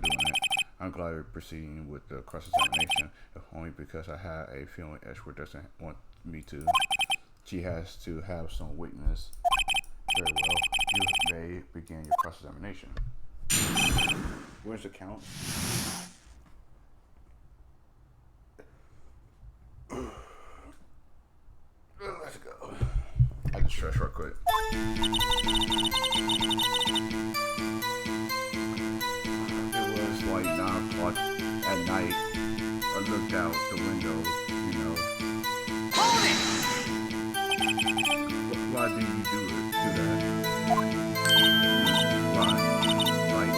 it. I'm glad you're proceeding with the cross-examination, if only because I had a feeling Edgeworth doesn't want me to. She has to have some witness. Very well. You may begin your cross-examination. Where's the count? Let's go. I just stretch real quick. It was like 9 o'clock at night. I looked out the window, Hold it! Why do you do that? Why? Like,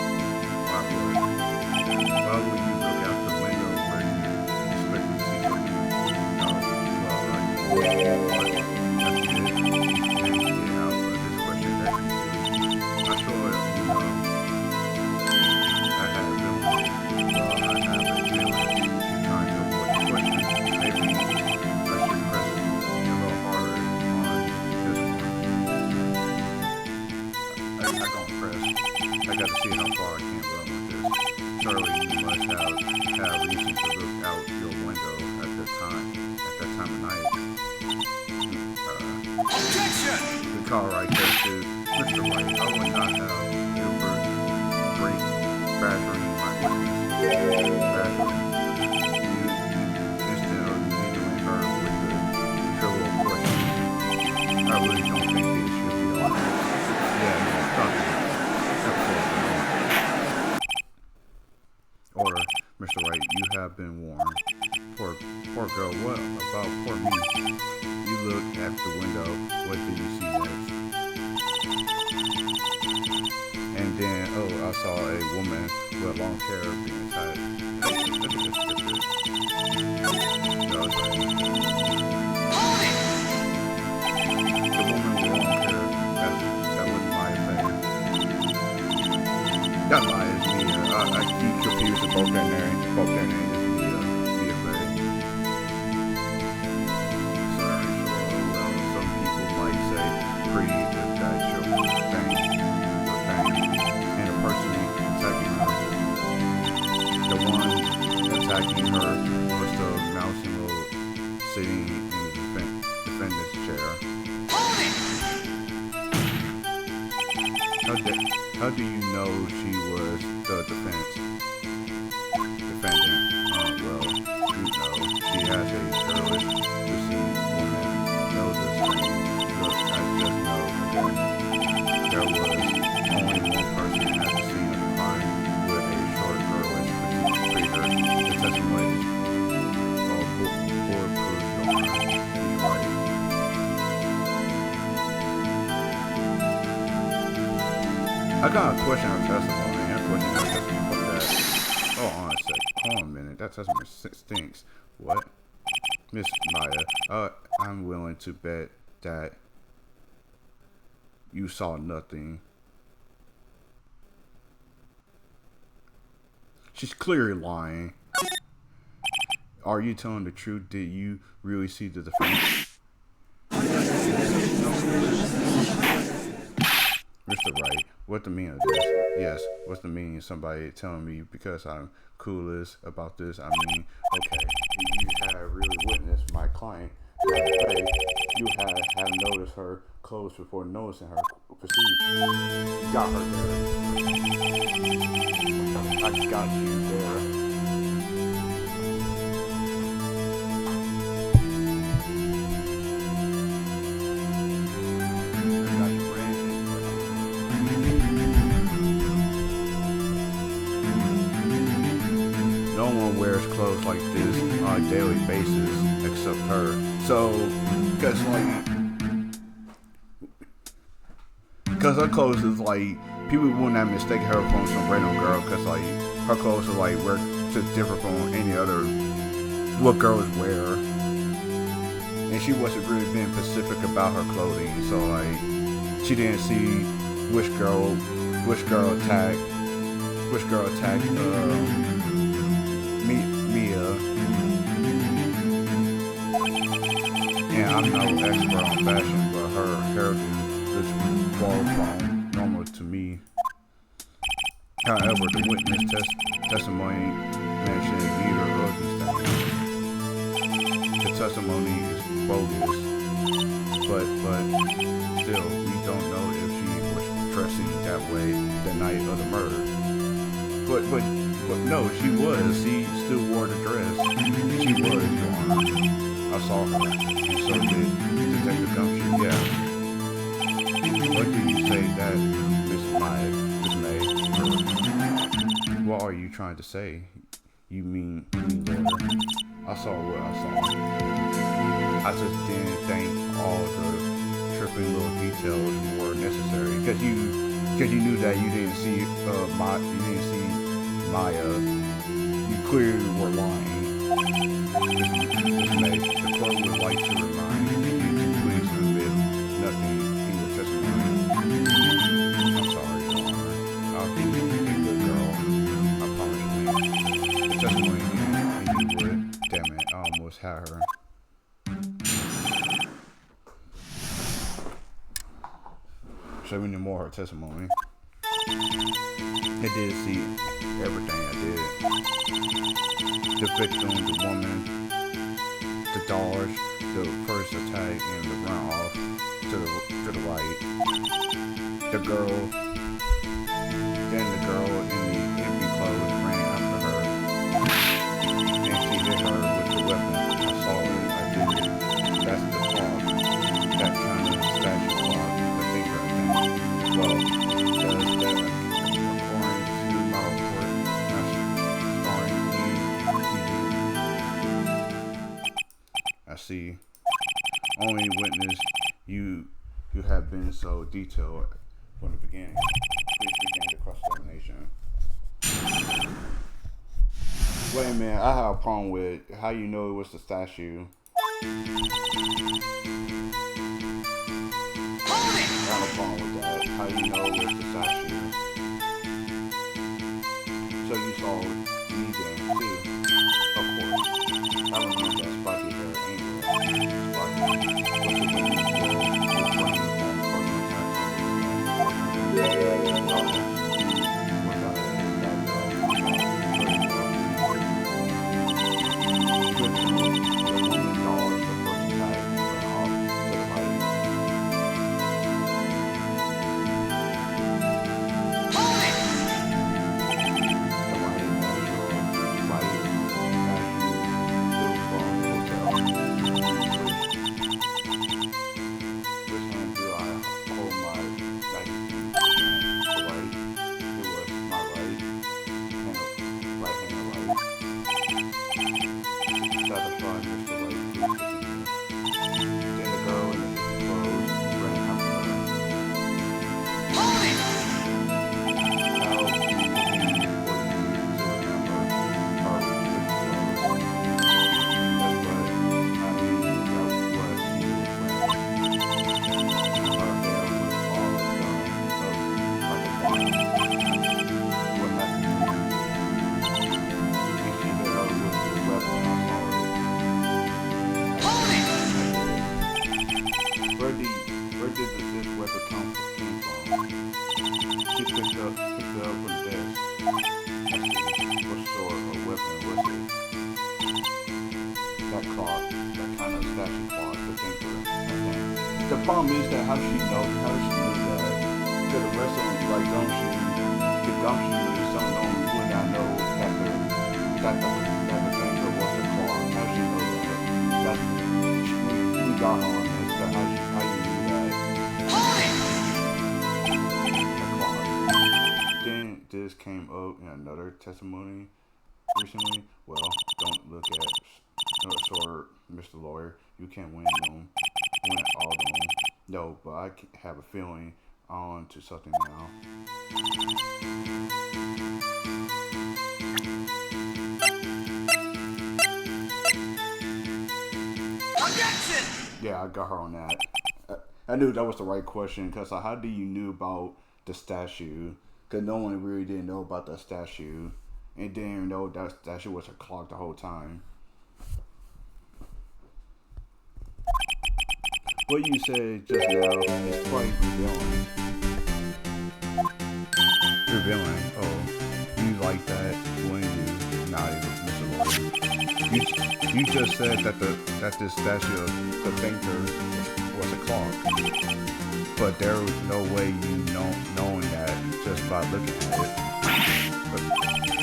why would you look out the window where you expect to see something? That's good. You can't get out of this question that you do. I saw it, I had a feeling you're trying to avoid the question. Maybe I should press a little harder on this one. I don't press. I got to see how far I can run with this. Surely you must have reason to look out your window at that time of night. Objection! The call right there to Mr. Wright. I would not have ever break badgering my witness. Badgering. Instead of needling her with the trivial question. I really don't think it should be on this. Yeah, stop it. Order, Mr. Wright, you have been warned. Poor girl, what about poor me? You looked at the window, what did you see next? And then, I saw a woman with long hair being tied. Hold it! The woman with long hair, that was Maya Faye. That Maya is Mia. I keep confusing both their names. Both their names is Mia Faye. Sorry, well, some people might say pretty if that shows pain. And the person attacking her. The one attacking her was the mousy little sitting in the defendant's chair. Hold it! How do you know she was the defendant? Well, she has a girlish, pussy woman, knows this thing. Look, I just know I got a question of testimony. A question of testimony. Fuck that. Oh, on a sec. Hold on a minute. That testimony stinks. What? Miss Maya, I'm willing to bet that you saw nothing. She's clearly lying. Are you telling the truth? Did you really see the defense? Mr. Wright, what's the meaning of this? Yes, what's the meaning of somebody telling me because I'm clueless about this? I mean, okay, you have really witnessed my client. Hey, you have noticed her clothes before noticing her proceed. Got her there. I got you there. No one wears clothes like this on a daily basis except her. So, cause her clothes is like, people would not mistake her from some random girl, cause like her clothes are like wear just different from any other what girls wear, and she wasn't really being specific about her clothing. So like, she didn't see which girl attacked Mia, and I'm no expert on fashion, but her hairdo is far from normal to me. However, the witness testimony mentioned either of these things. The testimony is bogus, but still, we don't know if she was dressing that way the night of the murder. But no, she was. She still wore the dress. She was, Your Honor. I saw her, and so did Detective Gumshoe. Yeah. What do you say that, Miss May? What are you trying to say? You mean Laura? I saw what I saw. I just didn't think all the tripping little details were necessary because you knew that you didn't see Maya. You clearly were lying. The court would like to remind you to please admit nothing in your testimony. I'm sorry, Your Honor. I'll be a good girl. I promise you. The testimony again, and you would. Damn it, I almost had her. Show me more of her testimony. I did see everything I did. The victim, the woman, the dodge, the first attack, and the run off to the right. The girl, then the girl in the empty clothes ran after her, and she hit her with the weapon. I saw it. I did it. That's the clock. That kind of statue clock. The finger, I think. Well, does that, according to my report, I see. Only witness you have been so detailed from the beginning. Please begin the cross-examination. Wait a minute, I have a problem with how you know it was the statue. I have a problem with that. How you know it was the statue? So you saw me then too, of course. I don't know that spiky hair anywhere. Spiky. What's the witness this weapon came from. She picked it up from the desk. What sort of weapon was it? That clock, that kind of statue clock, the thinker. The problem is that how does she know that? Because the rest of them, like the gumshoe is don't know would not know that the thinker was the clock. How does she know that? We got her on this, but how you knew that? The clock. Then this came up in another testimony recently. Well, don't look at sword, Mr. Lawyer. You can't win them. Win all of them. No, but I have a feeling on to something now. Objection! Yeah, I got her on that. I knew that was the right question because how do you knew about the statue? Because no one really didn't know about the statue, and didn't even know that statue was a clock the whole time. What you said just now is quite revealing. Revealing. Oh, you like that when you nodded, Mr. Lawyer. You just said that this statue of the thinker was a clock, but there was no way you knowing that just by looking at it. But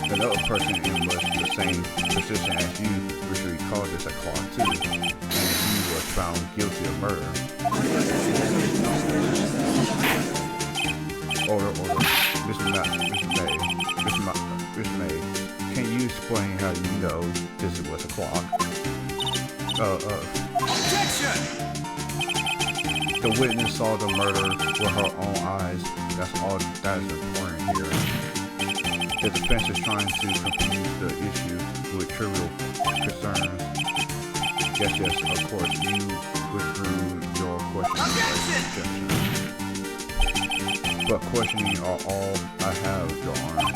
the other person was the same position as you, which we called this a clock too, and he was found guilty of murder. Order. Mr. May, can you explain how you know this was a clock? Objection! The witness saw the murder with her own eyes. That's all that is important here. The defense is trying to confuse the issue with trivial concerns. Yes, of course, you withdrew your question. But questioning are all I have, Your Honor.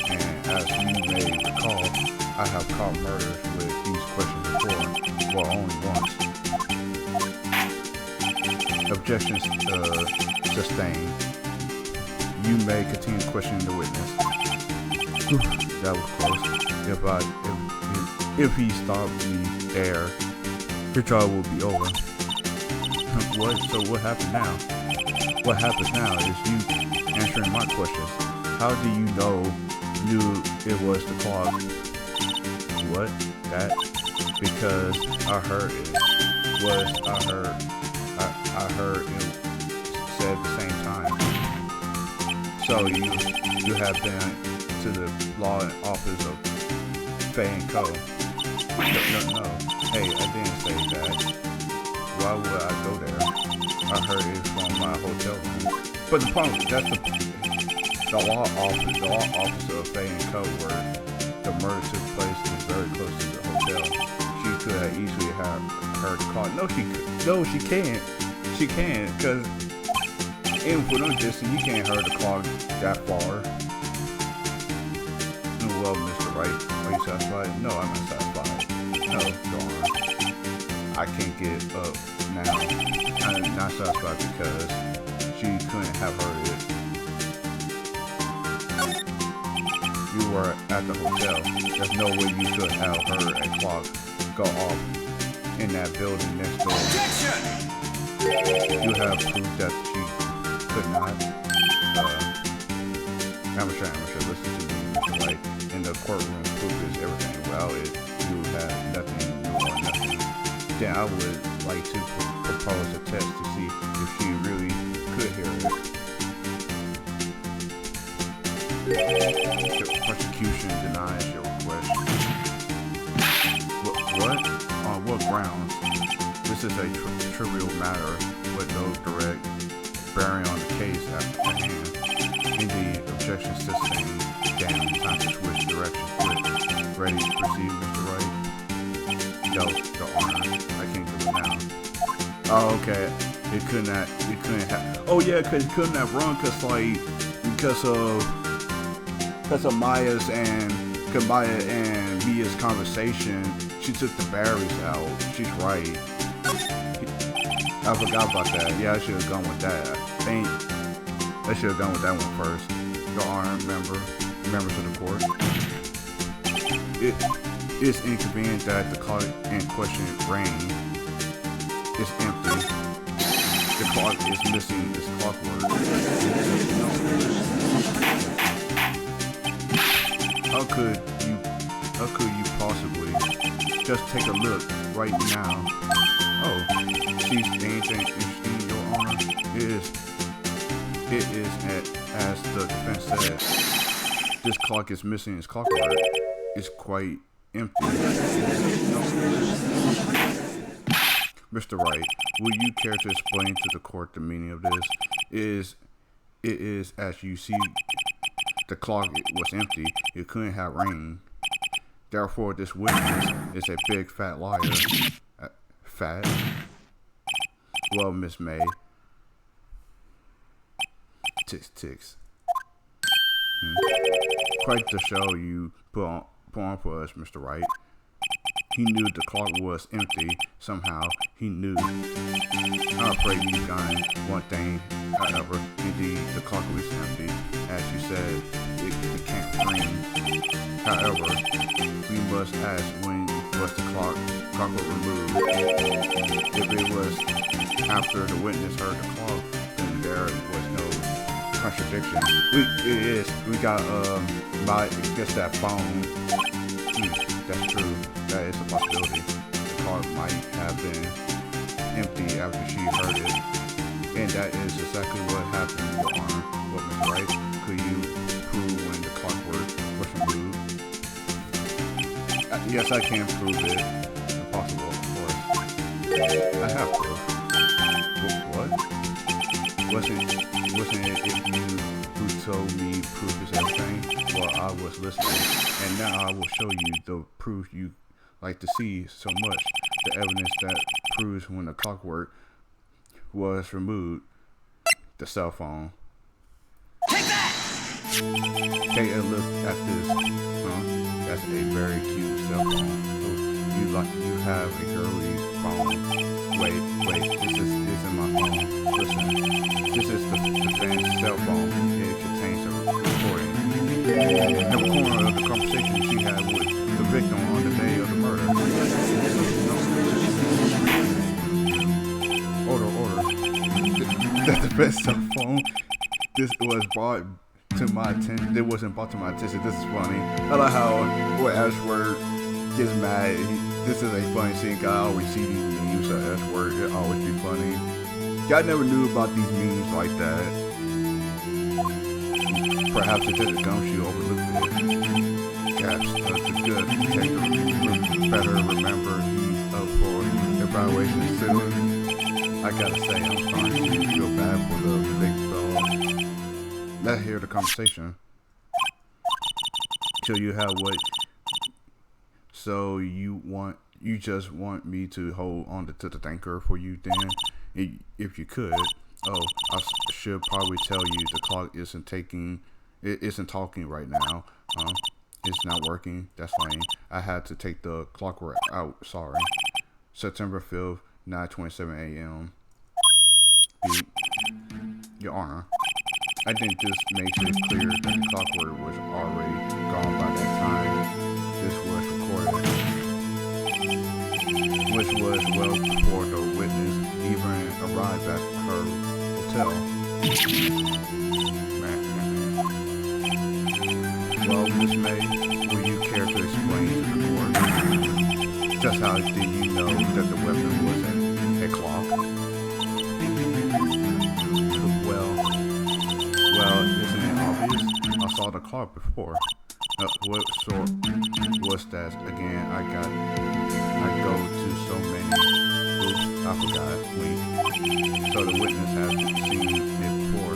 And as you may recall, I have caught murders with these questions before. Well, only once. Objections sustained. You may continue questioning the witness. That was close. If he stopped me there, your trial will be over. What? So what happened now? What happens now is you answering my questions. How do you know it was the clock? What? That? Because I heard it. I heard it said at the same time. So you have been to the law office of Fay & Co. No. Hey, I didn't say that. Why would I go there? I heard it from my hotel room. But the problem, that's the law office of Fay & Co. where the murder took place is very close to the hotel. She could have easily have heard the call. No, she can't. She can't, because even for no distance, you can't hear the clock that far. Well, Mr. Wright, are you satisfied? No, I'm not satisfied. No, darn. I can't get up now. I'm not satisfied because she couldn't have heard it. You were at the hotel. There's no way you could have heard a clock go off in that building next door. You have proof that she could not. Amateur, listen to me, Mr. Wright. In the courtroom, proof is everything. Well, if you have nothing, you are nothing. Then I would like to propose a test to see if she really could hear it. Prosecution denies your request. What? On what grounds? This is a trivial matter with no direct bearing on the case at hand. Indeed, objections sustained. Damn, time to switch directions quick. Ready to proceed, Mr. Wright? No, Your Honor. I can't do it now. Oh, okay. It couldn't have. Oh yeah, because it couldn't have run because of Maya and Mia's conversation. She took the batteries out. She's right. I forgot about that. Yeah, I should have gone with that. They should have done with that one first. Your Honor, members of the court. It is inconvenient that the clock in question ring is empty. The clock is missing its clockwork. How could you possibly just take a look right now? Oh, sees anything interesting, Your Honor? It is as the defense said. This clock is missing its clockwork. It's quite empty. Mr. Wright, will you care to explain to the court the meaning of this? It is as you see, the clock was empty. It couldn't have rain. Therefore, this witness is a big fat liar. Fat? Well, Miss May. Ticks. Quite the show you put on for us, Mr. Wright. He knew the clock was empty. Somehow, he knew. I'm afraid you've done one thing, however. Indeed, the clock was empty. As you said, it can't ring. However, we must ask, when was the clockwork removed? If it was after the witness heard the clock, then there was no contradiction. We got I guess that phone. That's true. That is a possibility. The car might have been empty after she heard it, and that is exactly what happened, Your Honor. Well, Mr. Wright, could you prove when the clockwork was removed? Yes, I can prove it. Impossible, of course. I have proof. What? Wasn't it if you who told me proof is everything? Well, I was listening, and now I will show you the proof you like to see so much. The evidence that proves when the clockwork was removed. The cell phone. Take that! Take a look at this. That's a very cute cell phone. You have a girly phone. Wait, this isn't my phone. Listen, this is the defense cell phone. It contains a recording. A recording of the conversation she had with the victim on the day of the murder. Order. That's the best cell phone. This was brought to my attention. It wasn't brought to my attention. This is funny. I like how when Ashworth gets mad. This is a funny scene. I always see these memes of Ashworth. It always be funny. I never knew about these memes like that. Perhaps it did a gumshoe overlooked it. Perhaps the good detective better remember he's up for evaluation soon. I gotta say, I'm starting to feel bad for the big fella. Let's hear the conversation. Till you have what? So you just want me to hold on to the tanker for you then? If you could. Oh, I should probably tell you the clock isn't talking right now. It's not working. That's fine. I had to take the clockwork out. Sorry. September 5th, 9:27 a.m. Your Honor, I think this makes it clear that the clockwork was already gone by that time this was recorded, which was well before the witness even arrived at her hotel. Well, Miss May, will you care to explain to the court just how did you know that the weapon wasn't a clock? Well, isn't it obvious? I saw the clock before. What sort was that again? I go to so many. Oops, I forgot. Wait. So the witness has seen it before.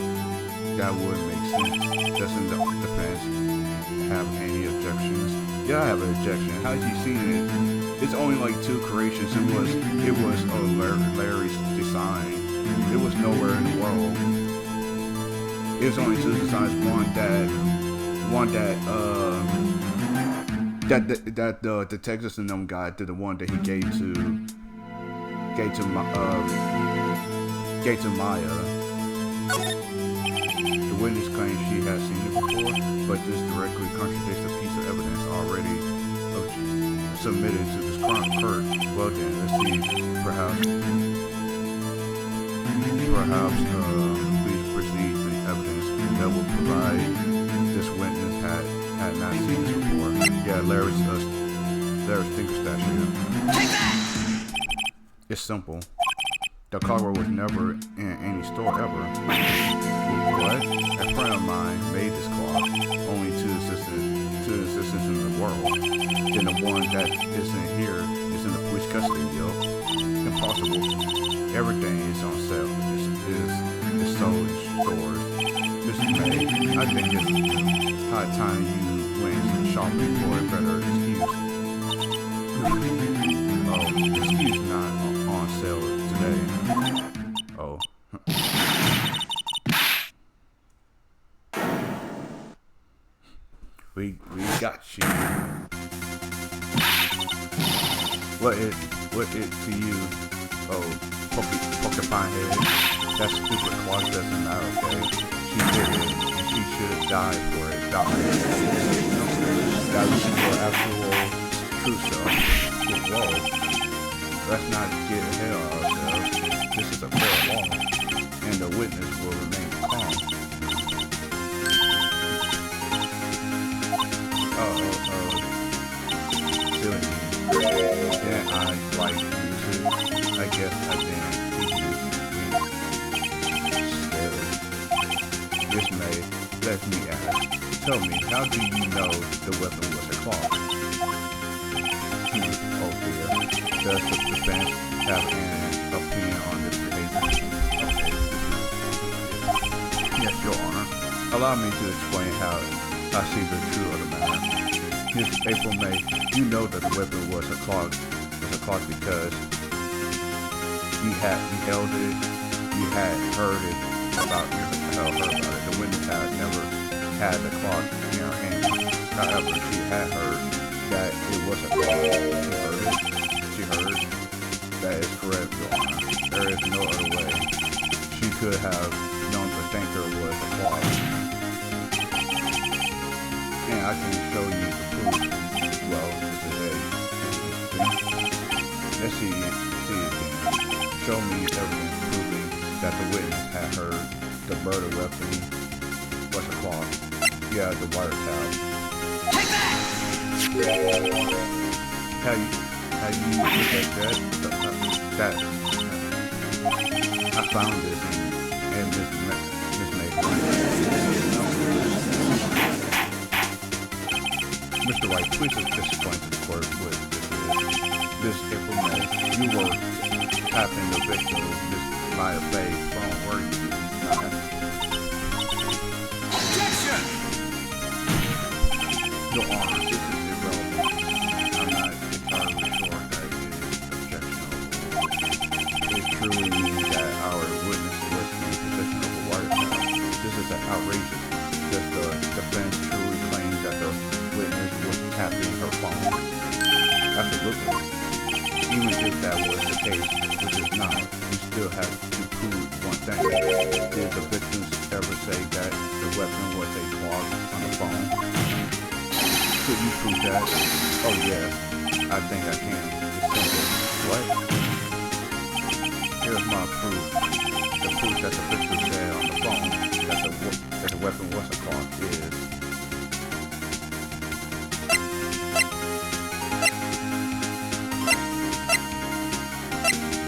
That would make sense. Doesn't the defense have any objections? Yeah, I have an objection. How have you seen it? It's only like 2 creations. It was Larry's design. It was nowhere in the world. It was only 2 designs. One that the detectives and them guy did, the one that he gave to Maya. The witness claims she has seen it before, but this directly contradicts a piece of evidence already submitted to this court. Well then, let's see. Perhaps please proceed with evidence that will provide this witness had not seen this before. Yeah, Larry's finger statue. Take that! It's simple. The clockwork was never in any store ever. What? A friend of mine made this clock. Only two assistants in the world. Then the one that isn't here is in the police custody, yo. Impossible. Everything is on sale. Is sold in stores. Mr. May, I think it's high time you went shopping for a better excuse. Oh, excuse not on sale today. Oh. We got you. What it to you? Oh, porcupine head. That stupid clock doesn't matter, okay? She did it, and she should have died for it. Died. That was your actual true self. Whoa. Let's not get ahead of ourselves. This is a fair law, and the witness will remain calm. Silly. Yeah, I like music. I guess I didn't teach you scary. This may let me ask. Tell me, how do you know the weapon was a clock? Oh dear. Does the defense have an opinion on this behavior? Okay. Yes, Your Honor. Allow me to explain how I see the truth of the matter. Miss April May, you know that the weapon was a clock because you held it, you had heard about it. The witness had never had the clock in her hand. However, she had heard that it was a clock. She heard. That is correct, Your Honor. There is no other way. She could have known the thinker was a clock. And I can show you the proof. Well, this is it. Let's see it again. Show me evidence proving that the witness had heard the murder weapon was a clock. Yeah, the wiretap. Take that! How you look at that? I found this in Miss Maple. Mr. Wright, please explain to the court what this is. This April May, you were tapping the victim, Miss Maya Faye's phone, were you not? Objection! Your Honor, this is irrelevant. I'm not entirely sure that it is objectionable. It truly means that our witness was in possession of a wiretap. This is outrageous. Does the defense truly claim that the witness was tapping her phone? Absolutely. Even if that was the case, which is not, we still have to prove one thing. Did the victims ever say that the weapon was a clock on the phone? Could you prove that? Oh yeah, I think I can. It's simple. What? Here's my proof. The proof that the victim said on the phone that the weapon was a clock is...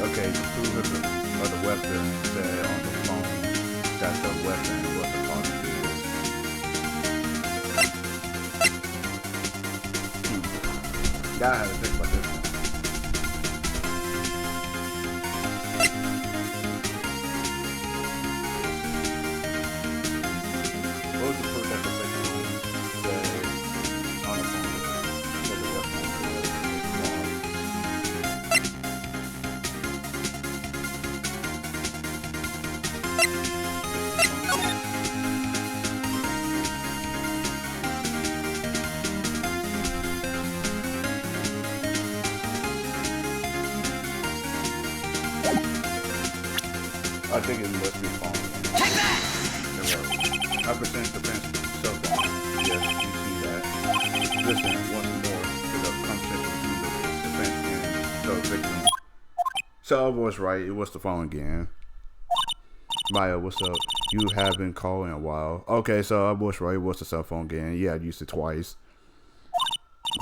Okay, the proof of the weapon said on the phone that the weapon was a clock is... Gotta have to think about this one. What was the proof that the victim said on the phone that the weapon was a clock? I think it must be phone. Take that! I present defense cell phone. Yes, you see that. Listen once more to the conversation between the defense and the victim. So I was right. It was the phone again. Maya, what's up? You have been calling a while. Okay, so I was right. It was the cell phone again. Yeah, I used it twice.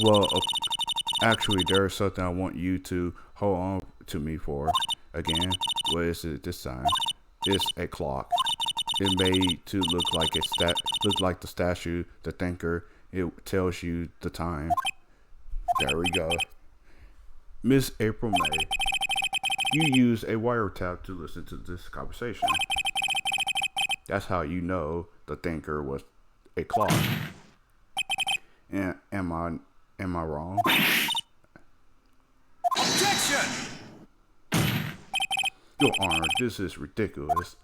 Well, actually, there's something I want you to hold on to me for. Again, what is it this time? It's a clock. It made to look like look like the statue, the thinker. It tells you the time. There we go. Miss April May, you used a wiretap to listen to this conversation. That's how you know the thinker was a clock. And am I wrong? Objection! Your Honor, this is ridiculous.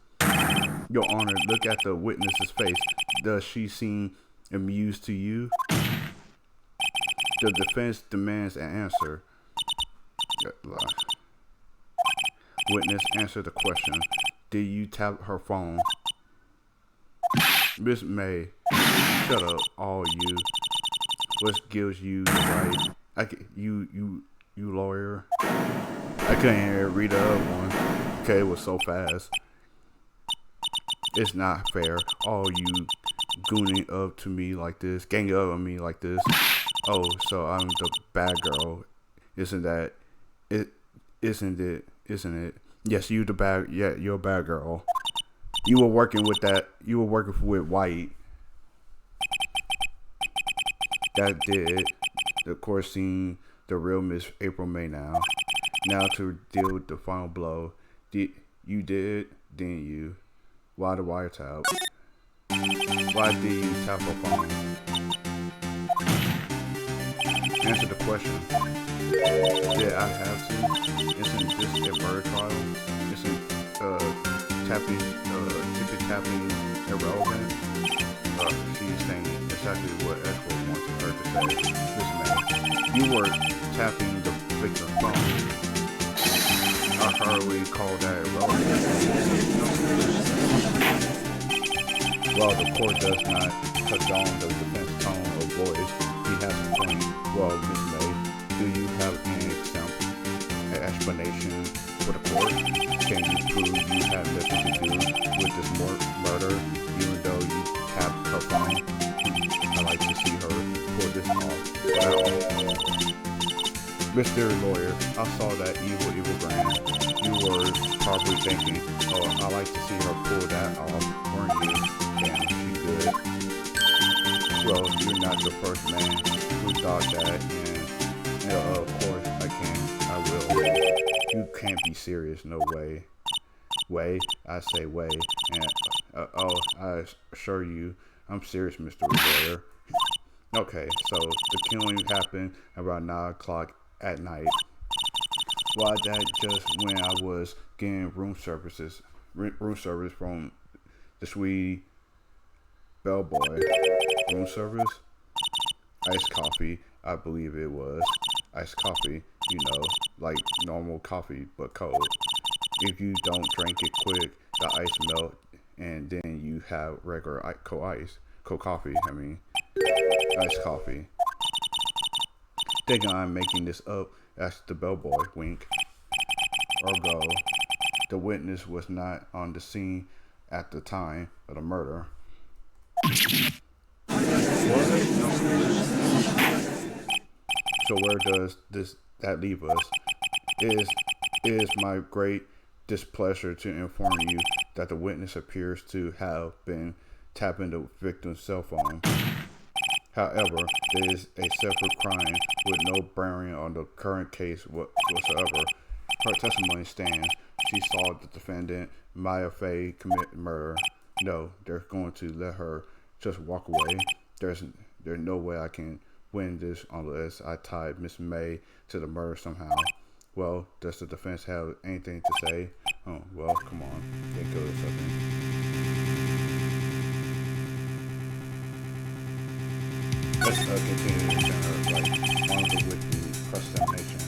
Your Honor, look at the witness's face. Does she seem amused to you? The defense demands an answer. Witness, answer the question. Did you tap her phone? Miss May, shut up, all you. What gives you the right? You lawyer. I couldn't even read the other one. Okay, it was so fast. It's not fair. All you gooning up to me like this, ganging up on me like this. Oh, so I'm the bad girl. Isn't that it? Isn't it? Isn't it? Yes, you the bad. Yeah, you're a bad girl. You were working with that. You were working with Wright. That did. Of course, seeing the real Miss April May now. Now to deal with the final blow. You did, didn't you? Why the wiretap? Why did you tap her phone? Answer the question. Did I have to? Isn't this a murder trial? Isn't tippy tapping irrelevant? She's saying exactly what Edward wanted her to say. Listen, man, you were tapping the victim's phone. I hardly call that irrelevant. Well, the court does not condone the defense tone of voice. He has a point. Well, Miss May, do you have any explanation for the court? Can you prove you had nothing to do with this murder, even though you tapped her phone? I'd like to see her pull this off. Wow. Mr. Lawyer, I saw that evil grin. You were probably thinking, oh, I'd like to see her pull that off, weren't you? Damn, she good. Well, you're not the first man who thought that, and of course, I will. You can't be serious, no way. Way? I say way, and, I assure you, I'm serious, Mr. Lawyer. Okay, so the killing happened around 9 o'clock at night. Why that just when I was getting room service from the sweet bellboy. Room service? Iced coffee, I believe it was. Iced coffee, you know, like normal coffee, but cold. If you don't drink it quick, the ice melt, and then you have regular cold coffee, iced coffee. Thinking I'm making this up, asked the bellboy, wink. Ergo, the witness was not on the scene at the time of the murder. So where does that leave us? It is my great displeasure to inform you that the witness appears to have been tapping the victim's cell phone. However, there is a separate crime with no bearing on the current case whatsoever. Her testimony stands. She saw the defendant, Maya Faye, commit murder. No, they're going to let her just walk away. There's no way I can win this unless I tied Miss May to the murder somehow. Well, does the defense have anything to say? Oh, well, come on. Think of something. Let's continue to examine her right on with the cross-examination.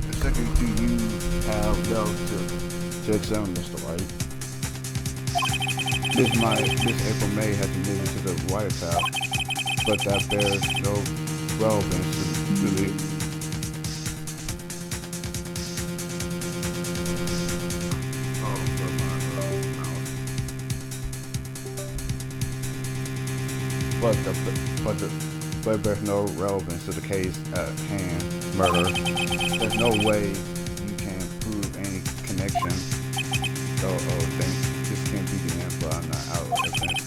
A second, do you have love to to examine Mr. Wright. Miss April May has admitted to the wiretap, but that bears no relevance to the but there's no relevance to the case at hand, murder. There's no way you can prove any connection. Think this can't be the end, but I'm not out of it.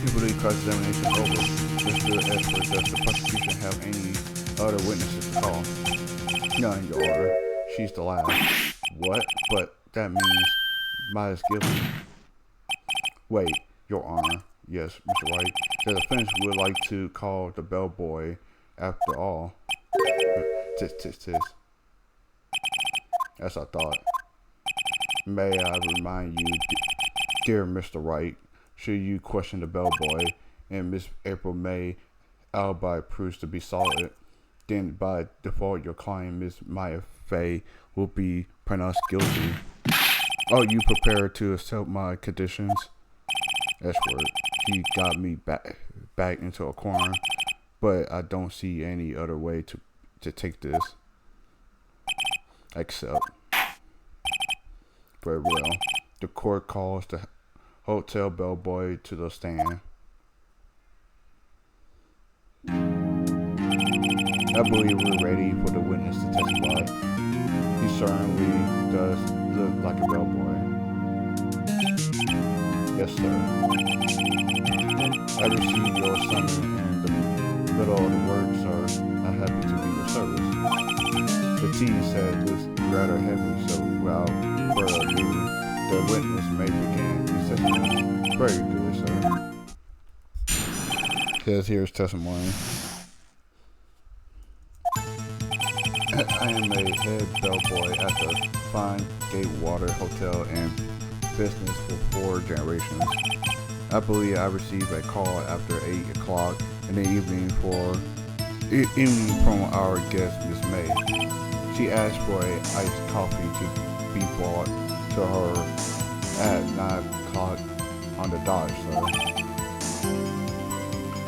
You believe cross-examination over. Mr. Edward, does the prosecution have any other witnesses to call? None, Your Honor. She's the last. What? But that means Maya's guilty. Wait, Your Honor. Yes, Mr. Wright. The defense would like to call the bellboy after all. Tis. As I thought. May I remind you, dear Mr. Wright, should you question the bellboy and Miss April May alibi proves to be solid, then by default your client, Miss Maya Fay, will be pronounced guilty. Are you prepared to accept my conditions? Edward, he got me back into a corner, but I don't see any other way to take this. Except, very well, the court calls the hotel bellboy to the stand. I believe we're ready for the witness to testify. He certainly does look like a bellboy. Yes, sir. I received your summons in the middle of the work, sir. I'm happy to be of service. The tea said looks rather heavy, so without further ado, the witness may begin his testimony. Very good, sir. Here's testimony. I am a head bellboy at the Fine Gatewater Hotel and business for 4 generations. I believe I received a call after 8 o'clock in the evening from our guest, Miss May. She asked for a iced coffee to be brought to her at 9 o'clock on the dot, sir.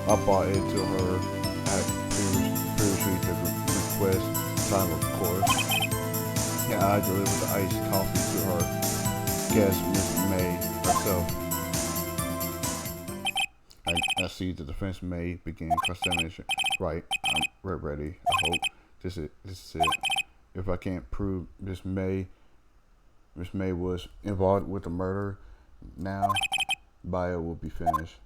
I brought it to her at previously the request time, of course. And I delivered the iced coffee to her guest, Miss May herself. I see the defense may begin cross-examination. Right, we're ready. I hope this is it. If I can't prove Miss May was involved with the murder, now bio will be finished.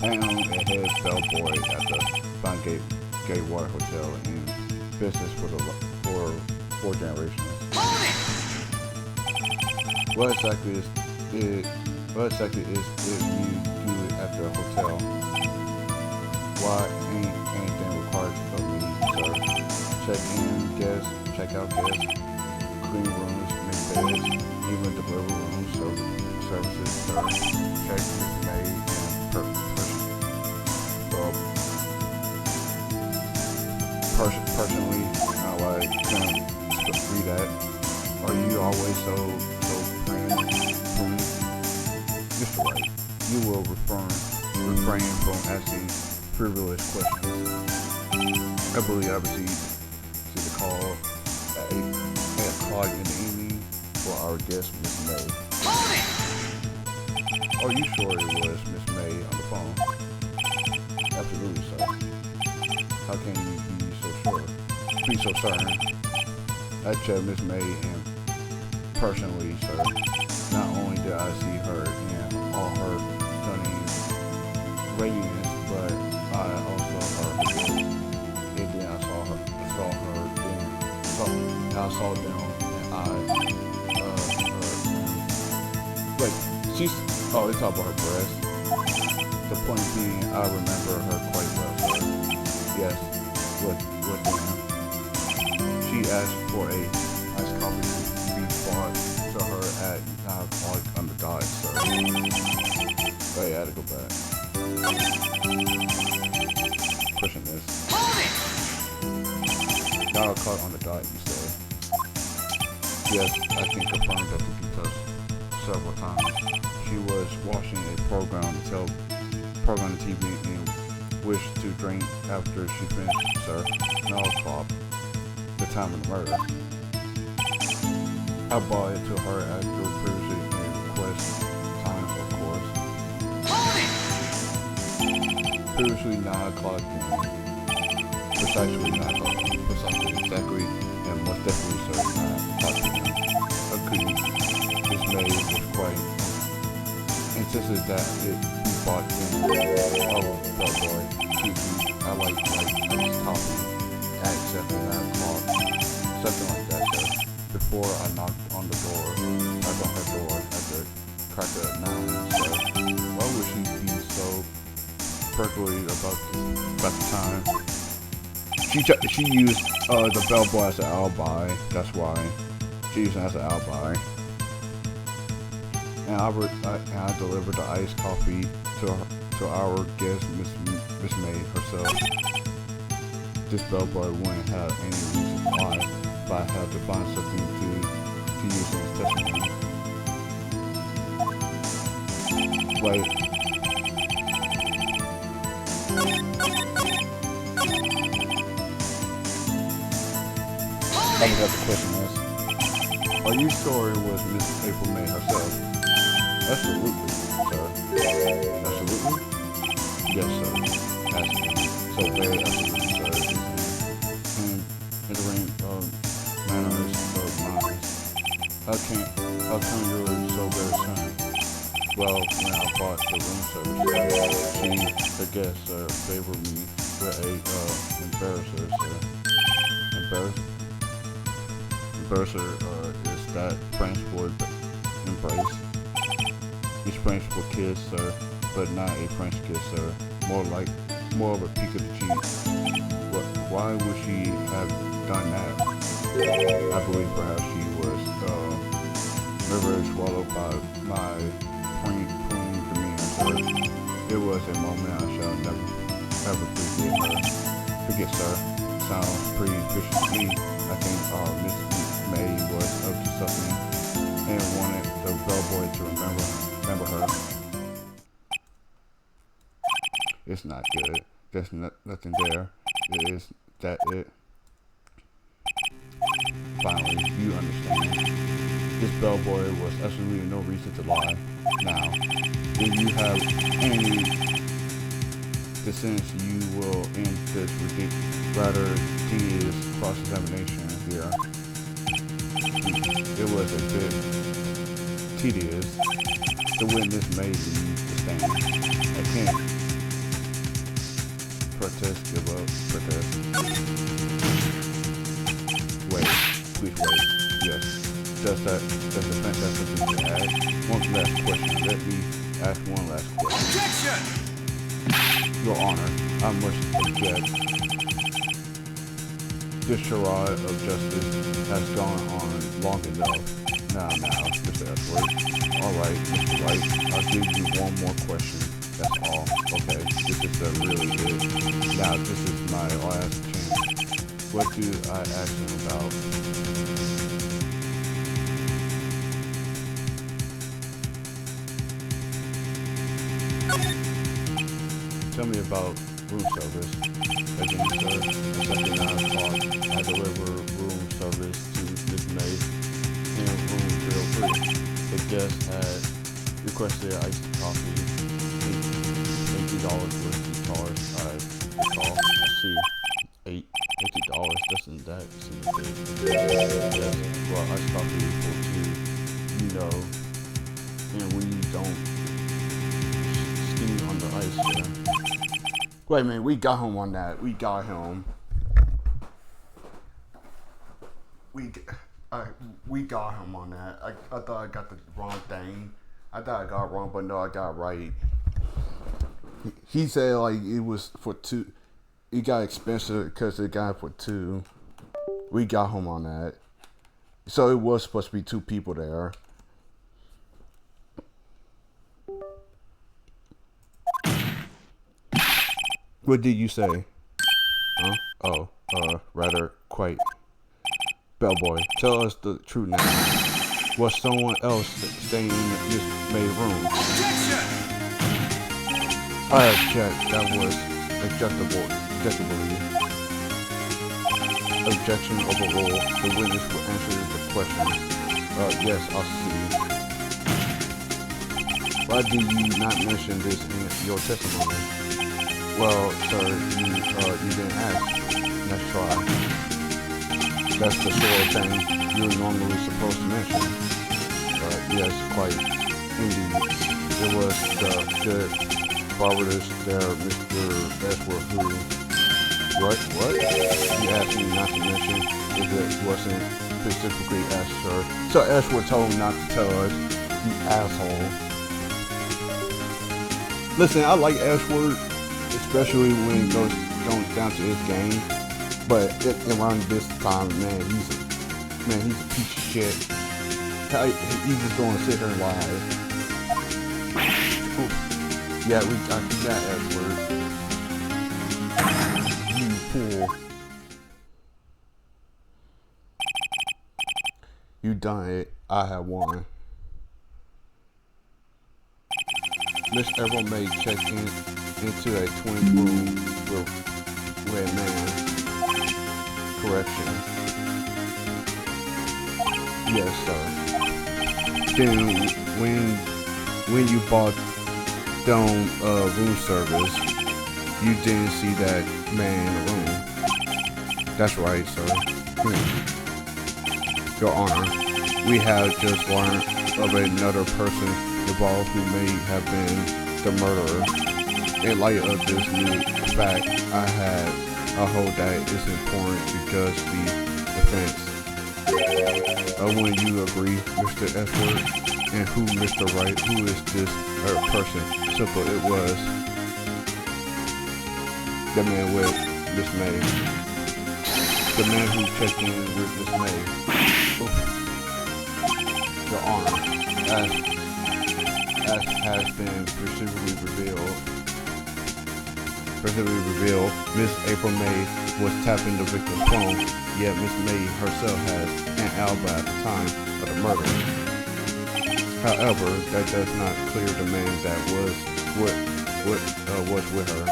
I am a head bellboy at the Fine Gatewater Hotel in business for 4 generations. What exactly is it you do at the hotel? Why ain't anything required of me, sir? Check in guests, check out guests, clean rooms, make beds, even deliver rooms, services, sir. Check Miss May and personally, I like to read that. Are you always so praying? Mr. Wright, you will refrain from asking frivolous questions. I believe I received the call at 8 o'clock in the evening for our guest, Miss May. Are you sure it was Miss May on the phone? Absolutely, sir. How can you be so sure? Be so certain? I checked Miss May and personally, sir. Not only did I see her in all her stunning radiance, but I also saw her voice. And then I saw them, and oh, it's all about her breast. The point being, I remember her quite well, sir. Yes, what then? She asked for a iced coffee to be brought to her at 9 o'clock on the dot, sir. Wait, I had to go back. Pushing this. 9 o'clock on the dot, you said. Yes, I can confirm that the details several times. She was watching a program on TV and wished to drink after she finished, sir. 9 o'clock, the time of the murder. I brought it to her after previously and request times, of course. Previously 9 o'clock and precisely 9 o'clock. Precisely, exactly, and most definitely sir, 9 o'clock p.m. Agreed. This maid was quite insisted that it be bought in. Oh, boy, excuse me. I like iced coffee at exactly 9 o'clock. Something like that, sir. Before I knocked on her door at the crack of 9, sir. Why would she be so particularly about the time? She used the bellboy as an alibi. That's why she used it as an alibi. And I delivered the iced coffee to our guest, Miss May herself. This bellboy wouldn't have any reason why, but I had to find something to use in his testimony. Wait. I forgot the question is. Are you sure it was Miss April May herself? Absolutely, sir. Absolutely? Yes, sir. So very absolutely, sir. And entering manners of mine. How come you're so very kind? Well, when I bought the room service, she, the guest, favored me with a embarrasser, sir. Embarrasser is that French for embrace. It's French for kiss, sir, but not a French kiss, sir. More of a peek of the cheek. But why would she have done that? I believe perhaps she was very swallowed by my plain demeanor, sir. It was a moment I shall never ever forget, sir. Sounds pretty vicious to me. I think Miss May was up to something and wanted the bellboy to remember her. It's not good. There's nothing there. It is that it. Finally, you understand. This bellboy was absolutely no reason to lie. Now, if you have any dissent, you will end this rather tedious cross-examination here. It was a bit tedious. The witness may leave the stand. I can't give up, protest. Wait, please wait. Yes. Does the defense have something to add? One last question. Let me ask one last question. Objection! Your Honor, I must object. This charade of justice has gone on long enough. Now, Mr. Edward. Alright, Mr. Wright, I'll give you one more question. That's all. Okay, this is really good. Now, this is my last chance. What do I ask him about? Tell me about room service. Again, sir, second 9 o'clock, I deliver room service to Miss May and room 303. The guest had requested iced coffee, $80 was the charge. I recall. I see. $80, doesn't that seem big? Yes, well, iced coffee for 2, you know, and we don't skinny on the ice, sir. Wait a minute, we got him on that. We got him. We got him on that. I thought I got the wrong thing. I thought I got it wrong, but no, I got it right. He said like it was for 2. It got expensive because it got for 2. We got him on that. So it was supposed to be 2 people there. What did you say? Huh? Oh, rather quite. Bellboy, tell us the truth now. Was someone else staying in this maid room? Objection! I object. That was objectable. Objectably. Objection overruled. The witness will answer the question. Yes, I'll see. Why do you not mention this in your testimony? Well, sir, you didn't ask. Let's try. That's the sort of thing you're normally supposed to mention. Yes, quite indeed. It was the good barberist there, Mr. Ashworth, who... What? You asked me not to mention if it wasn't specifically asked, sir. So Ashworth told him not to tell us, you asshole. Listen, I like Ashworth, especially when it goes down to his game. But around this time, man, he's a piece of shit. He's just going to sit here and lie. Yeah, I got Ashworth. You fool. You done it. I have won. Miss Errol May checked into a twin room with a man. Correction. Yes, sir. Then when you bought down room service, you didn't see that man in the room. That's right, sir. Your Honor, we have just learned of another person involved who may have been the murderer. In light of this new fact, I hold that it's important to judge the defense. When you agree, Mr. Edward, and who Mr. Wright, who is this person? Simple, it was the man with Miss May. The man who checked in with Miss May. Your Honor, as has been specifically revealed, Miss April May was tapping the victim's phone, yet Miss May herself has an alibi at the time of the murder. However, that does not clear the man that was with her.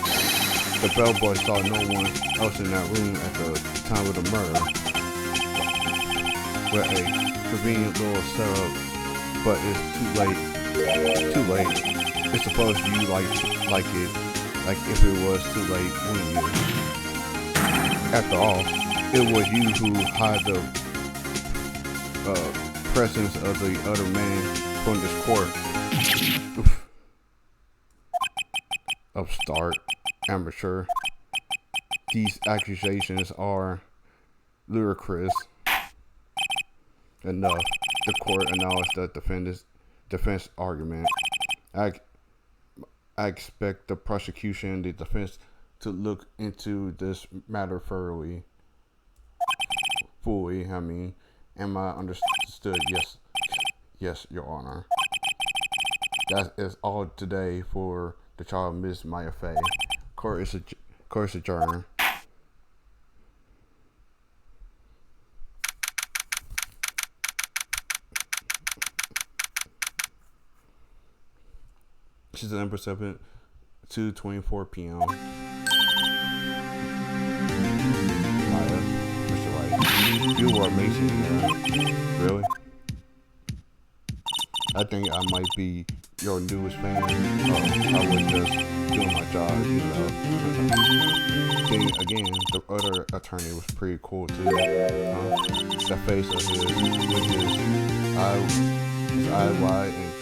The bellboy saw no one else in that room at the time of the murder. With a convenient little setup, but it's too late. Too late. It's supposed to be like it. Like if it was too late, wouldn't you? After all, it was you who hid the presence of the other man from this court. Upstart, amateur. These accusations are ludicrous. Enough. The court acknowledged the defense argument. I expect the prosecution and the defense to look into this matter fully. Am I understood? Yes, Your Honor. That is all today for the trial of Ms. Maya Fay. Court is adjourned. This is December 7th, 2:24 p.m. Mr. Wright, you were amazing, Really? I think I might be your newest fan. I was just doing my job, Then again, the other attorney was pretty cool too. The face of his, with his eye wide and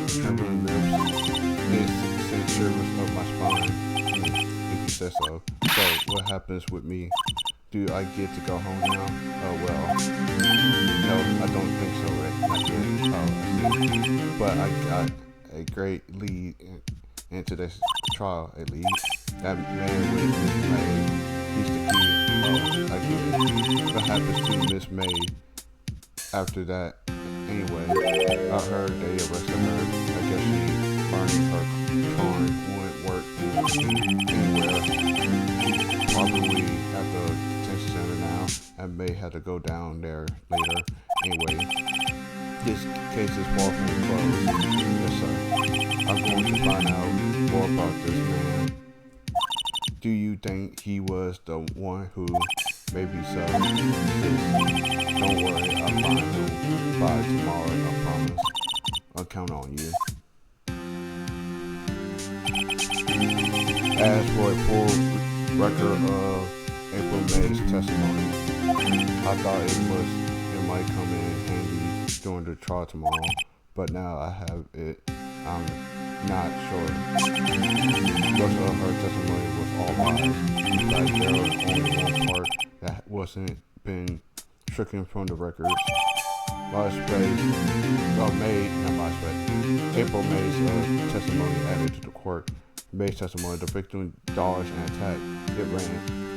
trembling lips, sent shivers up my spine. If you said so. So, what happens with me? Do I get to go home now? Oh well. No, I don't think so, Rick. Not yet. I see. But I got a great lead into this trial, at least. That man with Miss May, he's the key. I get it. What happens to Miss May after that? Anyway, I heard they arrested her. I guess she learning her car wouldn't work anywhere. Probably I may have to go down there later. Anyway, this case is far from closed. Yes, sir. I'm going to find out more about this man. Do you think he was the one who maybe so? Don't worry, I'll find him by tomorrow, I promise. I'll count on you. As for a full record of April May's testimony, I thought it might come in handy during the trial tomorrow, but now I have it. I'm not sure. Most of her testimony was all lies. In fact, there was only one part that wasn't been stricken from the records. April May's testimony added to the court. May's testimony, the victim dodged an attack. It ran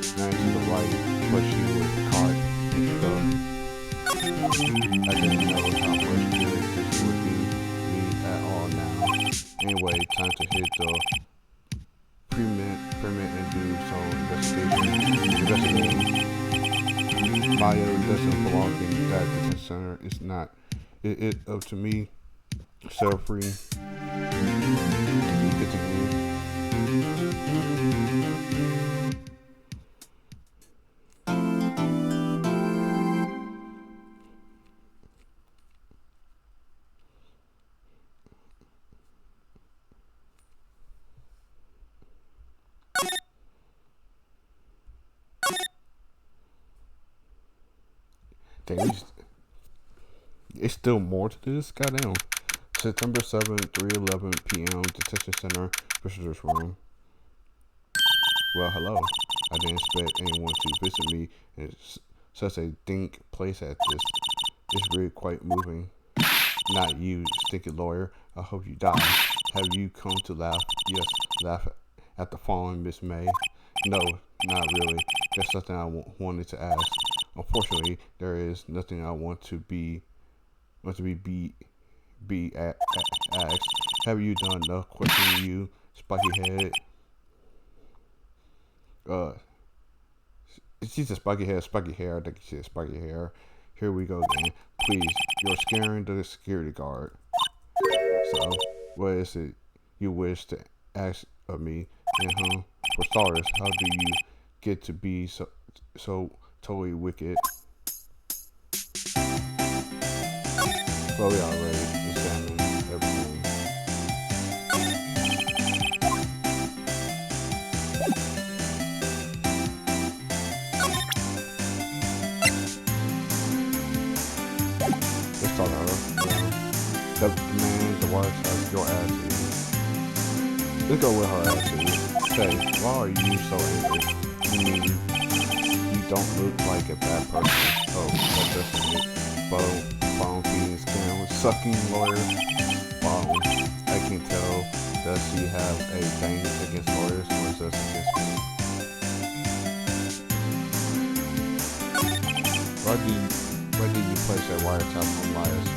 to the right, but she was caught and struck. I didn't know how much good this would do me at all now. Anyway, time to hit the permit and do some investigating. Maya doesn't belong in that detention center. It's not. It up to me. Self free. To be continued. Dang, it's still more to this? Goddamn. September 7th, 3:11 p.m. Detention Center, Visitors Room. Well, hello. I didn't expect anyone to visit me in such a dink place at this. It's really quite moving. Not you, stinking lawyer. I hope you die. Have you come to laugh? Yes, laugh at the fallen Miss May. No, not really. There's something I wanted to ask. Unfortunately, there is nothing I want to be asked. Have you done enough questioning, you spiky head? She's a spiky hair. I think she said spiky hair. Here we go then. Please, you're scaring the security guard. So, what is it you wish to ask of me? And for starters, how do you get to be so totally wicked? Well, we already examined everything. Let's talk to her. The man, the wife, your attitude. Let's go with her attitude. Say, why are you so angry? You mean you don't look like a bad person? Oh, that doesn't it. Bone feeding scam, sucking lawyer. I can tell. Does she have a thing against lawyers or just against me? Why do you place a wiretap on Maya's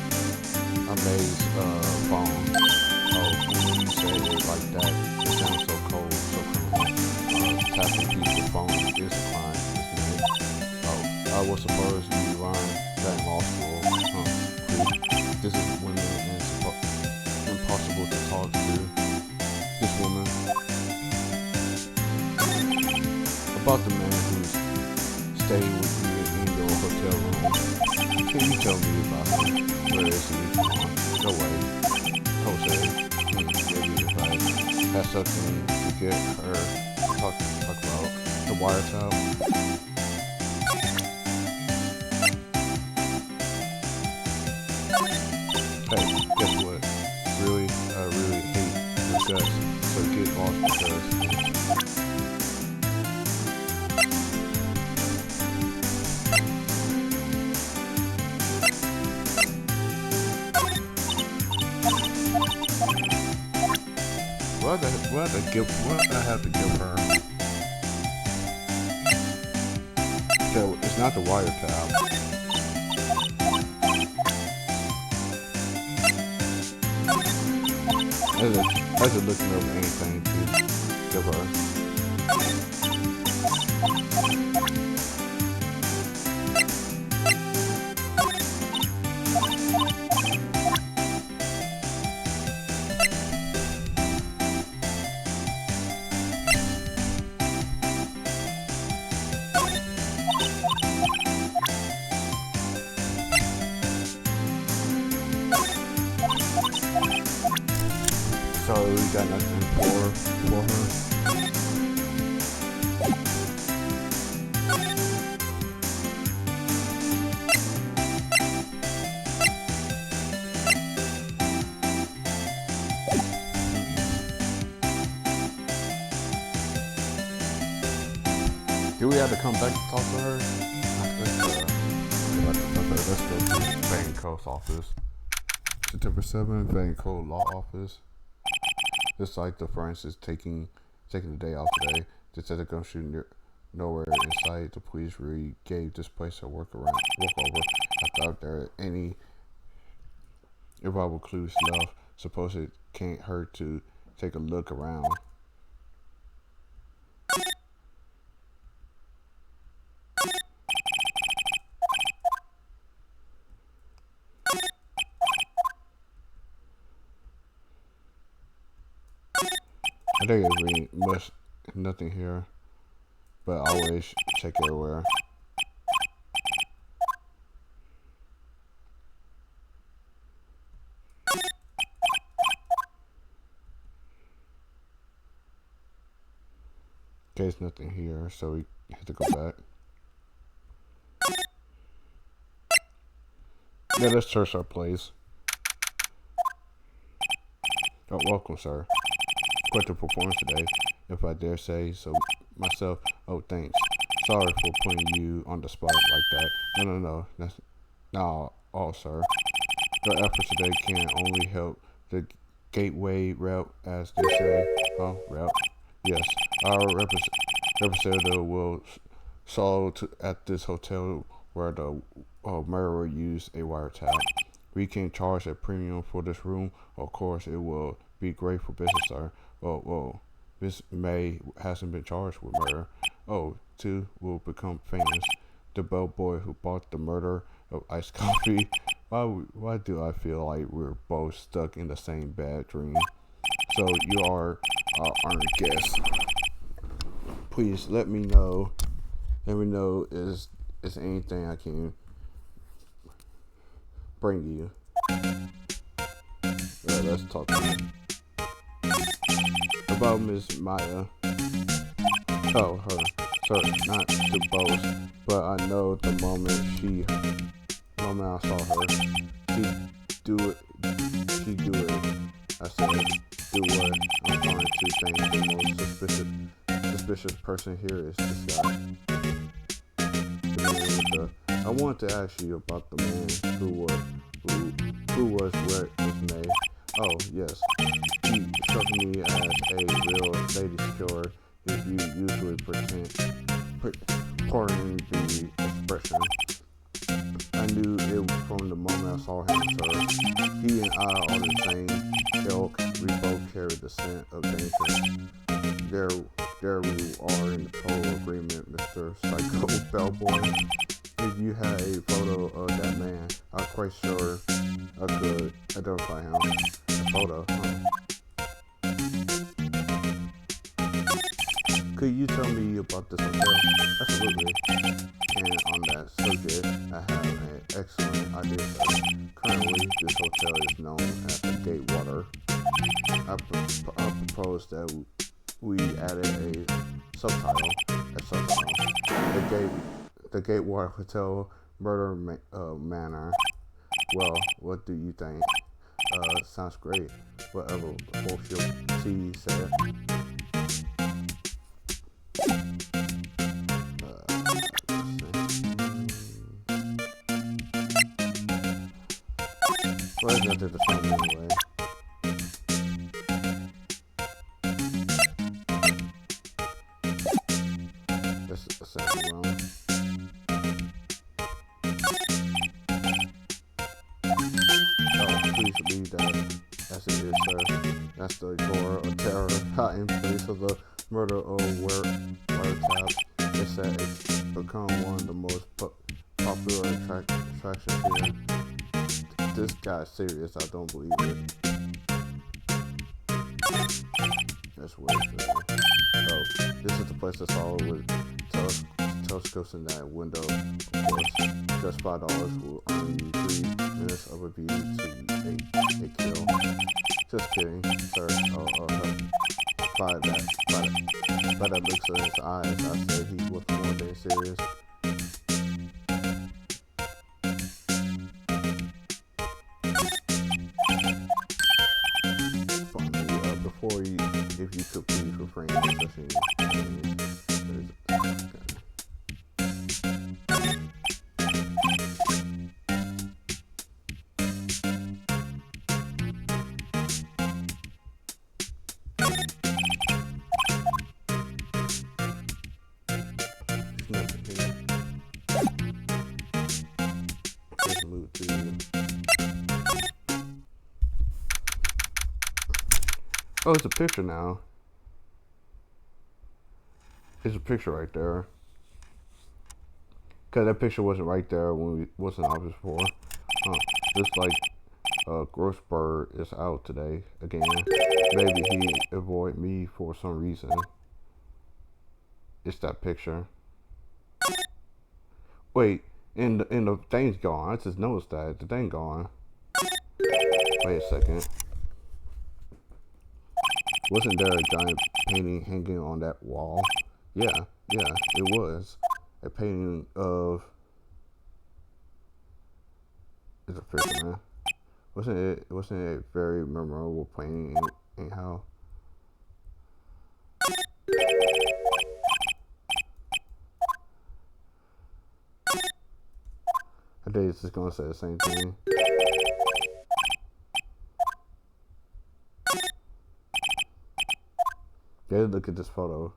phone? Oh, when you say it like that, it sounds so cold, so calm. Tapping people's phone is a crime, isn't it? Oh, I was supposed you learned that in law school. This is women and impossible to talk to. This woman. About the man who's staying with you in your hotel room. Can you tell me about him? Where is he? No way. Jose. Maybe if I had something to get her to talk about the wiretap. Hey, guess what? I really hate your guts, so get lost because what I have to give her? So it's not the wiretap. I was looking over anything to give her. we got nothing for her. Do we have to come back to talk to her? Let's go to Van Coast's office. September 7th, Van Coast Law Office. It's like the forensics taking the day off today. They said they're going to shoot nowhere in sight. The police gave this place a walkover after there are any irrelevant clues left. Suppose it can't hurt to take a look around. I think it's really much nothing here, but always check everywhere. Okay, there's nothing here, so we have to go back. Yeah, let's search our place. Oh, welcome, sir. Quite the performance today, if I dare say so myself. Oh, thanks. Sorry for putting you on the spot like that. No. That's not all, sir. Your efforts today can only help the gateway route, as they say. Oh, route. Yes, our representative will saw at this hotel where the murderer used a wiretap. We can charge a premium for this room. Of course, it will be great for business, sir. Whoa. Miss May hasn't been charged with murder. Oh, two will become famous. The bellboy who bought the murder of iced coffee. Why do I feel like we're both stuck in the same bad dream? So you are our honored guest. Please let me know. Let me know is anything I can bring you. Let's talk to you. About Miss Maya. Oh, her. Sorry, not to boast, but I know the moment I saw her, she do it. I said, do what? I'm trying to think the most suspicious person here is this guy. The man with the, I want to ask you about the man who was where was May. Oh, yes. He struck me as a real lady secure if you usually pardon the expression. I knew it from the moment I saw him, sir. He and I are the same ilk. We both carry the scent of danger. There we are in total agreement, Mr. Psycho Bellboy. If you had a photo of that man, I'm quite sure I could identify him. A photo, huh? Could you tell me about this hotel? Absolutely. And on that subject, I have an excellent idea, sir. Currently, this hotel is known as the Gatewater. I propose that we added a subtitle. The Gatewater Hotel Murder Manor. Well, what do you think? Sounds great. Whatever bullshit T said. Well, let's get to the song anyway. That's a second round. Oh, please leave that as it is, sir. That's the gore of terror hot in place of the murder of wiretaps. It's that it's become one of the most popular attractions here. This guy's serious, I don't believe it. That's weird. Oh, this is the place that's all with telescopes in that window, of course. Just $5 will earn you 3 minutes of a view to a kill. Just kidding, sir. By that looks in his eyes, I said he was more than serious. Before you, if you could please refrain from touching let's move to. Oh, it's a picture now. It's a picture right there. Cause that picture wasn't right there when we wasn't obvious before. Just like Grossberg is out today again. Maybe he avoid me for some reason. It's that picture. Wait, and the thing's gone. I just noticed that the thing gone. Wait a second. Wasn't there a giant painting hanging on that wall? Yeah, it was. A painting of... It's a picture, man. Wasn't it a very memorable painting anyhow? I think it's just gonna say the same thing. Yeah, look at this photo.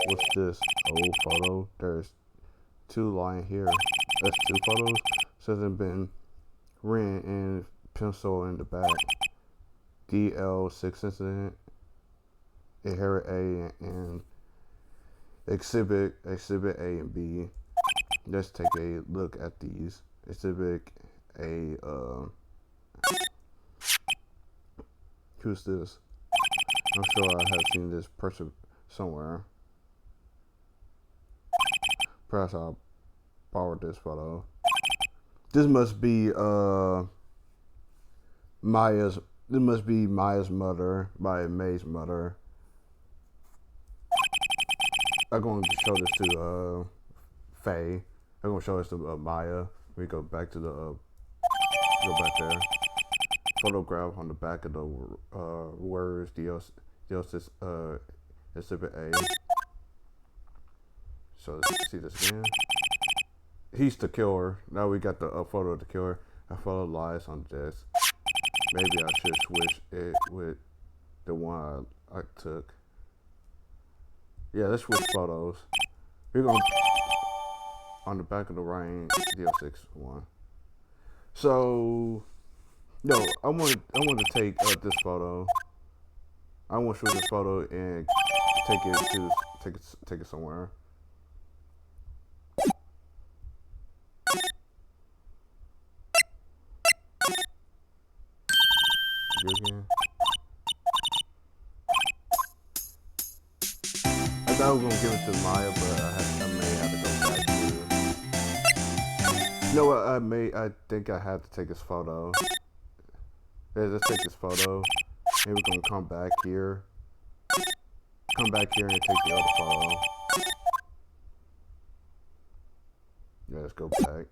What's this? Old photo. There's 2 lying here. That's 2 photos. So they've been written in pencil in the back. DL6 incident. Inherit A and Exhibit A and B. Let's take a look at these. Exhibit A. Who's this? I'm sure I have seen this person somewhere. Perhaps I'll borrow this photo. This must be Maya's. This must be Maya's mother, May's mother. I'm going to show this to Faye. I'm going to show this to Maya. We go back to the go back there. Photograph on the back of the words DL6 Exhibit A. So let's see this again. He's the killer. Now we got the photo of the killer. I follow lies on this. Maybe I should switch it with the one I took. Yeah, let's switch photos. We're going on the back of the Ryan DL6 one. So no, I want to take this photo. I want to shoot this photo and take it somewhere. Again. I thought I was gonna give it to Maya, but I may have to go back to. No, I think I have to take this photo. Yeah, let's take this photo. And we're gonna come back here. Come back here and take the other photo. Yeah, let's go back.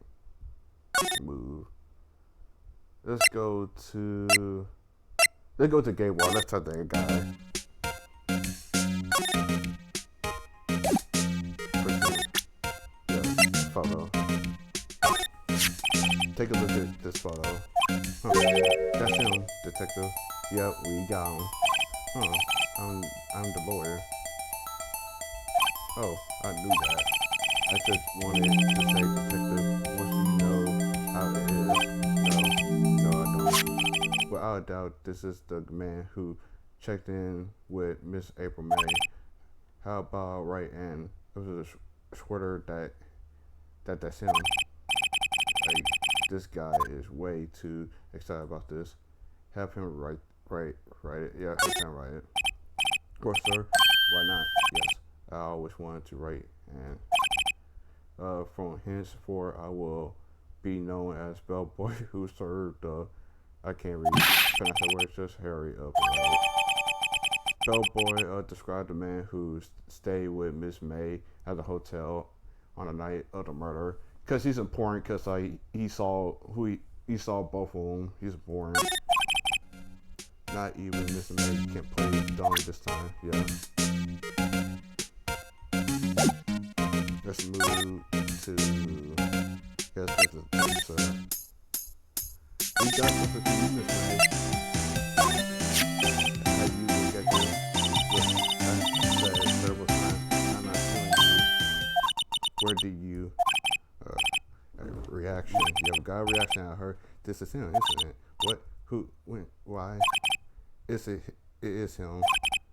Move. Let's go to Gay Wall. Let's talk to that guy. Yeah, photo. Take a look at this photo. Huh. That's him, detective. Yep, we got him. Huh. I'm the lawyer. Oh, I knew that. I just wanted to say detective once you know how it is. No, I don't. Without a doubt, this is the man who checked in with Miss April May. How about Wright and it was a sweater that's him. Like, this guy is way too excited about this. Have him write it. Yeah, have him write it. Of course, sir. Why not? Yes. I always wanted to write, and from henceforth I will be known as Bellboy who served I can't read pronounce that word, just hurry up. Bellboy described the man who stayed with Miss May at the hotel on the night of the murder. Cause he's important, cause like he saw he saw both of them. He's important. Not even Miss May can play dumb this time. Yeah. Let's move to. Guess this is pizza. We got something for you, Miss May. How you look at this? Look, I said several times. I'm not telling you. Where do you? Reaction. You have got a reaction out of her. This is him, isn't it? What? Who? When? Why? It is him.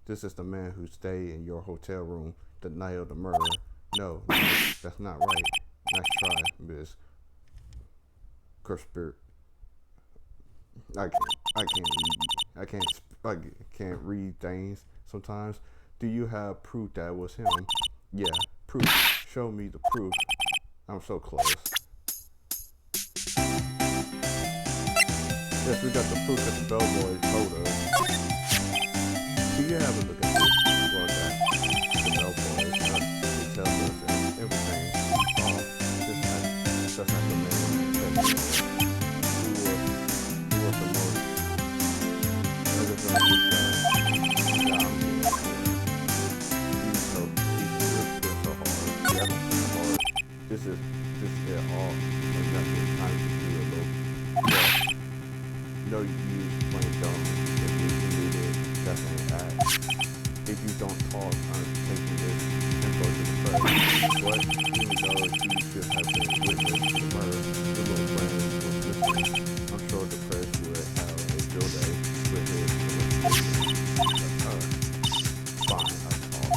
This is the man who stayed in your hotel room the night of the murder. No, that's not right. Nice try, Miss Crisper. I can't read things sometimes. Do you have proof that was him? Yeah, proof. Show me the proof. I'm so close. Yes, we got the proof that the bellboy told us. Do you have a look at this? Well, that the bellboy it tells us everything. Just like the man that who was the most evident guy. He's so hard. Yeah, hard. This is it all or nothing. Time to do a little. Yeah. No use playing dumb. If you need it, definitely act. If you don't talk, I'm taking this info to the press. What? Even though he should have been witness to the murder, the little brain was missing. I'm sure the press would have a field day with his fine, I talk.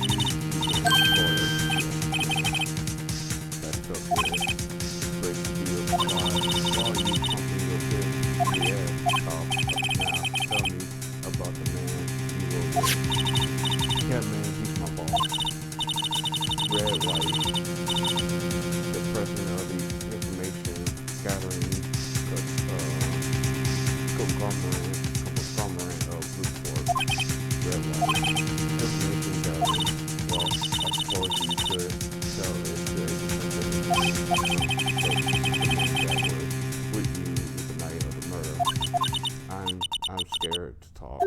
You lawyer. That's so good. Great to be with my life. All you pumping your fist. Yeah, now tell me about the man you were with. Yeah, man, he's my boss. Red, White, the president of the information gathering conglomerate of Blueport. Red, White, information gathering. Well, I suppose you could tell it to with you the night of the murder. I'm scared to talk.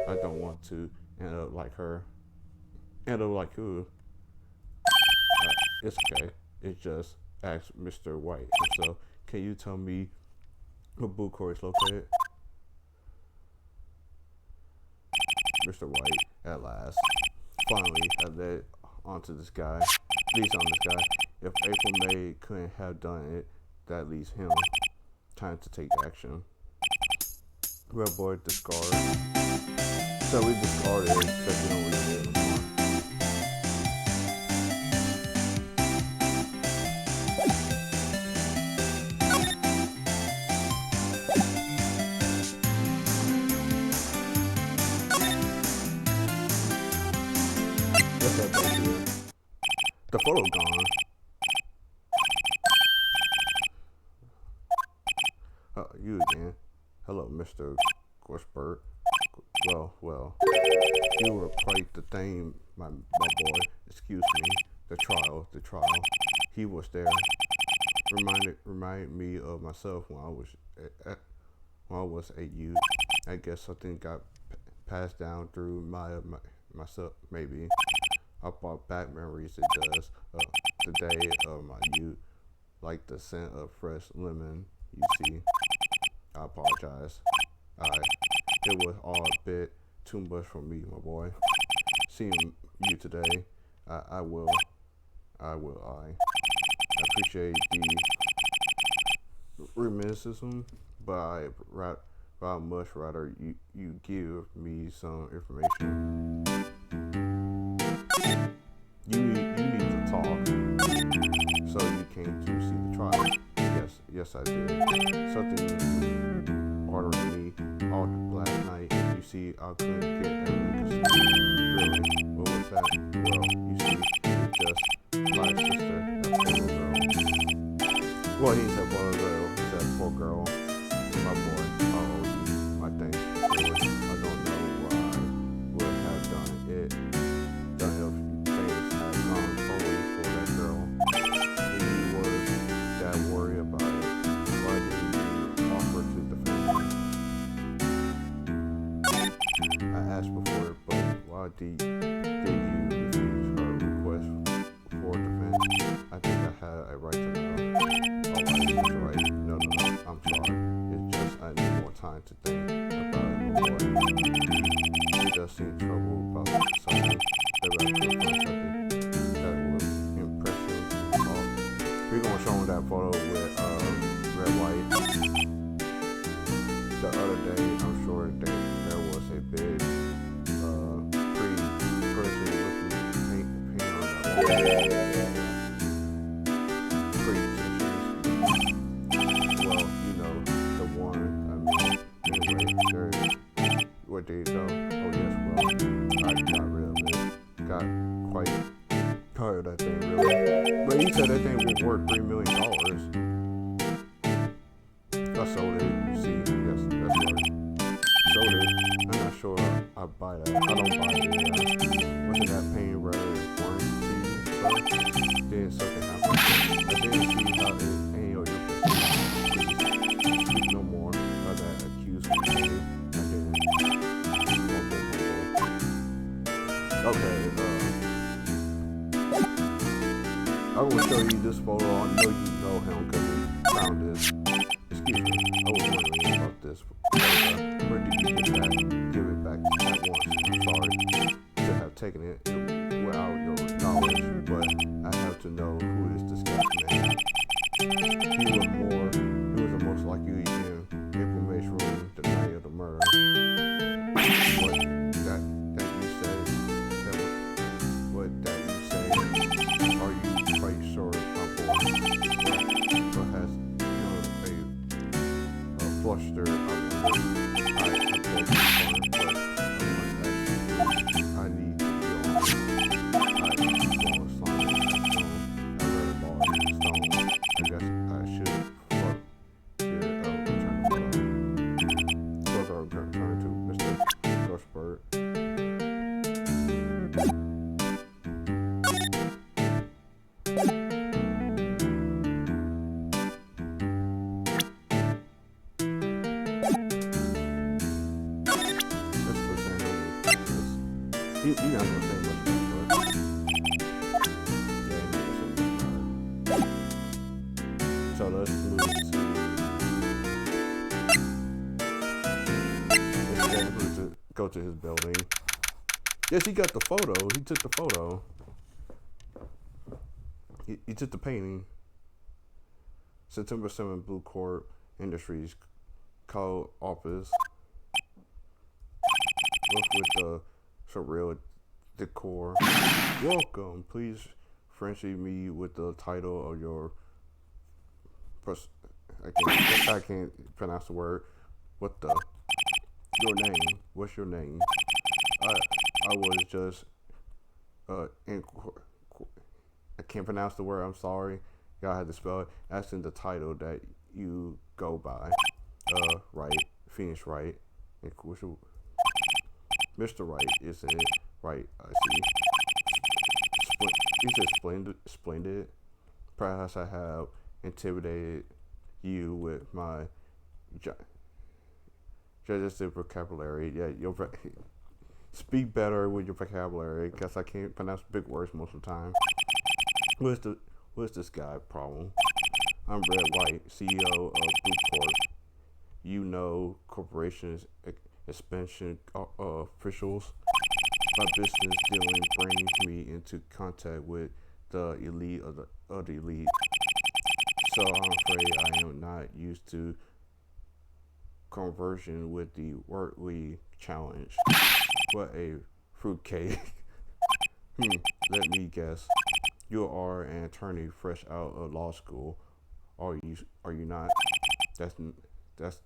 I don't want to end up like her. End up like who? It's okay. It just asked Mr. White. So, can you tell me where Bullcore is located? Mr. White, at last. Finally, I led onto this guy. Leads on this guy. If April May couldn't have done it, that leaves him. Time to take action. Red boy discard. So we discarded it because we don't really need it anymore. What's that back here? The photo gone. You again. Hello, Mr. Gorsberg. Well, you were quite the thing, my boy. Excuse me. The trial. He was there. Reminded me of myself when I was a youth. I guess something got passed down through myself, maybe. I brought back memories. It does. The day of my youth, like the scent of fresh lemon. You see. I apologize. It was all a bit too much for me, my boy. Seeing you today, I appreciate the reminiscence, but I'd much rather you give me some information. You need to talk, so you came to see the trial. Yes, I did. Something bothering me all last night. You you see, I couldn't get that because really, what was that? Well, you see, it's just my sister, that poor girl. Well, he said poor girl, he said poor girl, my boy, how old you, my thing. I don't know why I would have done it. Done if things had gone forward for that girl. If you was that worried about it, why didn't you offer to defend her? I asked before, but why did you refuse her request for defense? I think I had a right to know. Alright, he's right. No, I'm sorry. It's just I need more time to think about it, my boy. He does seem trouble about something that I put for a second that would impress him. We're gonna show him that photo with Red White. The other day, I'm sure there was a big pre-person looking paint on that wall. Well, you know, the one, anyway, there's, what they know, oh yes, well, I got rid of it, got quite tired of that thing, really, but he said that thing was worth $3 million, I sold it, you see, yes, that's right, sold it, I'm not sure I buy that, I don't buy it, wasn't that pain rather important to you, so, then something happened, I didn't see how it ain't your position. Speak no more of that accused pain. I didn't. Okay, I will show you this photo. I know you know him because we found this. Excuse me, I was wondering about this. Where did you get that? Give it back at once. I'm sorry to have taken it without your knowledge, but I have to know who is this guy, man. He was the most likely in information room the night of the murder. What that you say, are you quite sure, my boy? Perhaps, a fluster, I beg your pardon, but I must ask you, I need to be on. I fall asleep. I read a ball stone. I guess I should return to Mr. Gushbert. You're not gonna say much more, but yeah, you're not gonna say much about it. So let's move to go to his building. Yes, he got the photo. He took the photo. He took the painting. September 7th, Blue Court Industries Code Office. Look with the surreal decor. Welcome. Please friendship me with the title of your. I can't pronounce the word. What the? Your name. What's your name? I was just I can't pronounce the word. I'm sorry. Y'all had to spell it. Asking the title that you go by. Wright. Phoenix Wright. Mr. Wright, isn't it? Right, I see. You said splendid. Perhaps I have intimidated you with my digestive vocabulary. Yeah, speak better with your vocabulary, because I can't pronounce big words most of the time. What's this guy problem? I'm Red White, CEO of Blue Corp. You know, corporations, expansion officials. My business dealing brings me into contact with the elite of the elite. So I'm afraid I am not used to conversion with the worldly challenge. What a fruitcake. Let me guess. You are an attorney fresh out of law school. Are you not? That's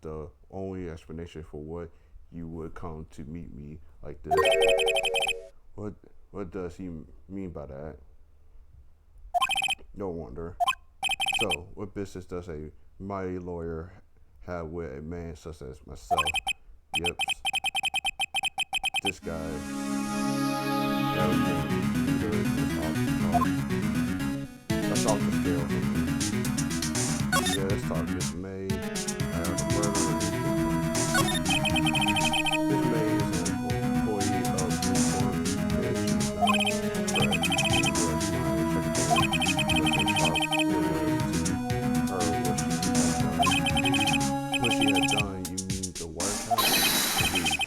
the only explanation for what you would come to meet me like this. What what does he mean by that? No wonder. So, what business does a mighty lawyer have with a man such as myself? Yep, this guy. Everything that's off the scale for me. Yeah, let's talk. Miss May. I have a murder. Miss May is an employee of Newport, and she's not correct. She was my secretary. What she had done, you mean the workhouse?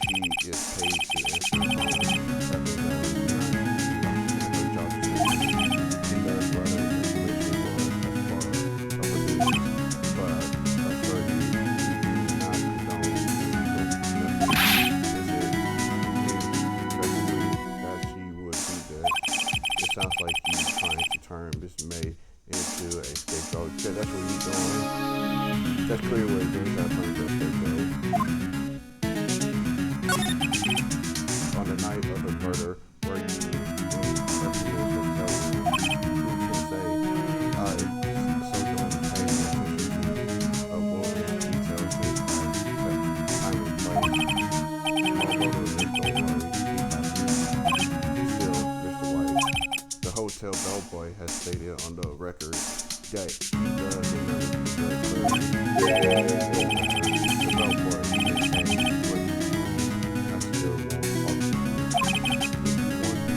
Indeed, she is paid to answer phones. Her job description. She does rather information for us as part of her duties, but I assure you, we do not condone illegal methods. Is it incorrectly that she would do that? It sounds like he's trying to turn Miss May into a scapegoat. Yeah, that's what he's doing. That's clear what he's doing. That's trying to scapegoat. On the night of the murder, were you in Garcia's hotel room? Who can say? I so don't pay attention to a woman's details that time and place. Although there is no worry, he has me. Still, Mr. White, the hotel bellboy has stated on the record that he does remember very clearly. The bellboy is saying what I still won't talk to you. If you want to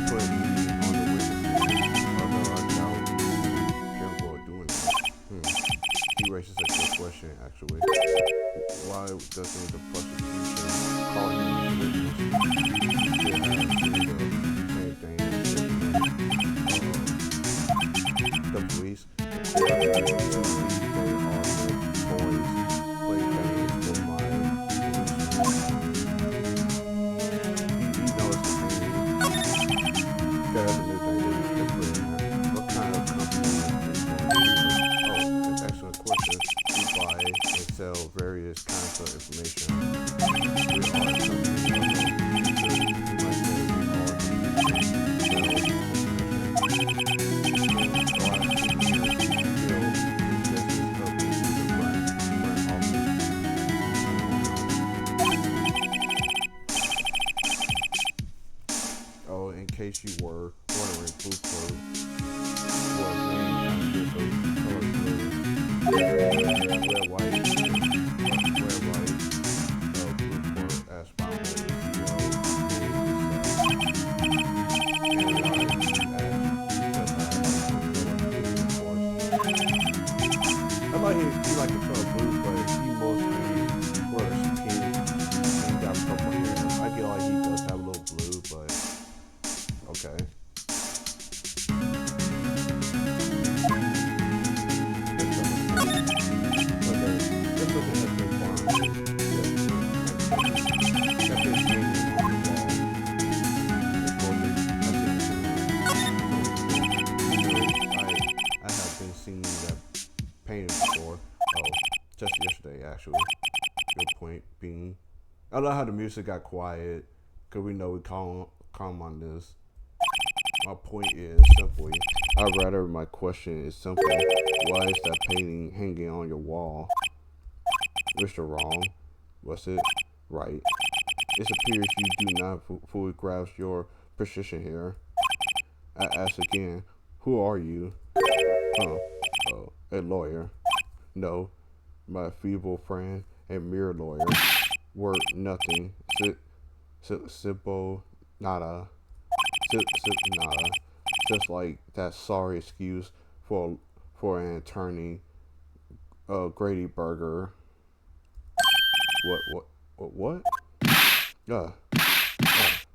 put me on the witness stand, although I doubt you're capable of doing that. He raises a good question, actually. Why doesn't the prosecution call him as a witness? They have to do the same thing as the police. The court has to believe they are the boys play games for my he knows the thing. That's a new thing they put in there. What kind of company is this going to be? Oh, that's an excellent question. We buy and sell various kinds of information. We are a company Oh, in case you were wondering, Blue Code was named after the color blue. Red, white, Blue Code as founder and CEO. I like he liked the color blue, but he mostly wears pink and got purple hair. I feel like he does have a little blue, but okay. I have been seeing that painted before. Oh, just yesterday, actually. Good point being. I love how the music got quiet, because we know we calm on this. My point is simply, my question is simple. Why is that painting hanging on your wall? Mr. Wrong, was it? Right. It appears you do not fully grasp your position here. I ask again, who are you? Oh, a lawyer. No, my feeble friend and mere lawyer. Word nothing. Simple nada. Nada. Just like that sorry excuse for an attorney. Grady Burger. What?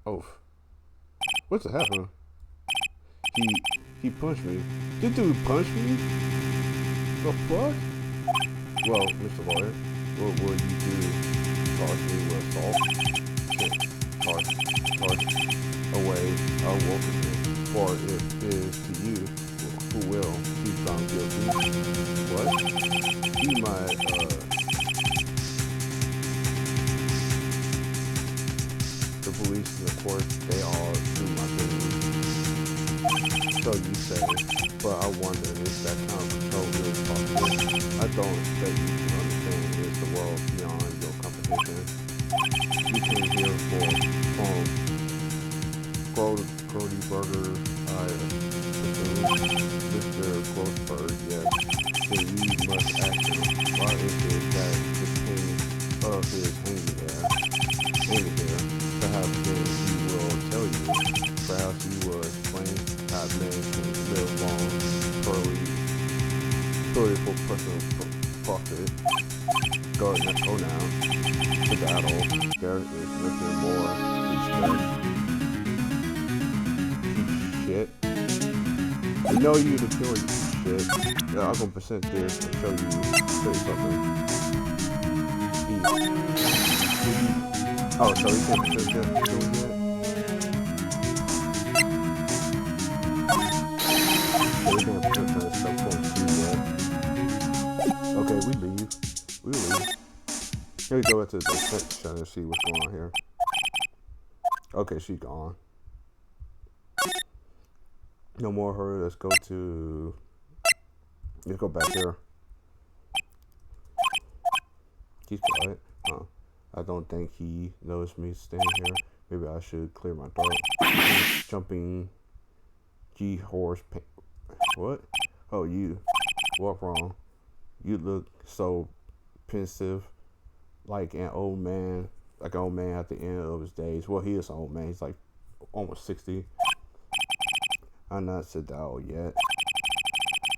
Oh. What's happening? He punched me. This dude punched me? The fuck? Well, Mr. Lawyer, what would you do? Charge me with assault? Shit. Charge. Away. I'll welcome you. For it is to you who will be found guilty. What? You my, police, and of course, they all assume my business. So you say, but I wonder if that kind of control really possible. I don't expect you to understand it's the world beyond your comprehension. You came here from Grody Burger, I presume, Mr. Grossberg, yes. Then you must ask him, why is it that this king of his hanging there? Perhaps then he will tell you. Perhaps he was explain how men can live long, for personal profit. Gardner pronoun, skedaddle, there is nothing more to shit. I know you to kill you, shit. Yeah, I'm gonna present this and show you something. Oh, so he can't present this to you yet? So we can't present this stuff for you yet. Okay, we leave. Here we go into the section and see what's going on here. Okay, she's gone. No more her. Let's go back there. He's quiet. I don't think he noticed me standing here. Maybe I should clear my throat. Jumping G-horse. What? Oh, you. What wrong? You look so pensive, like an old man at the end of his days. Well, he is an old man. He's like almost 60. I'm not sedal yet.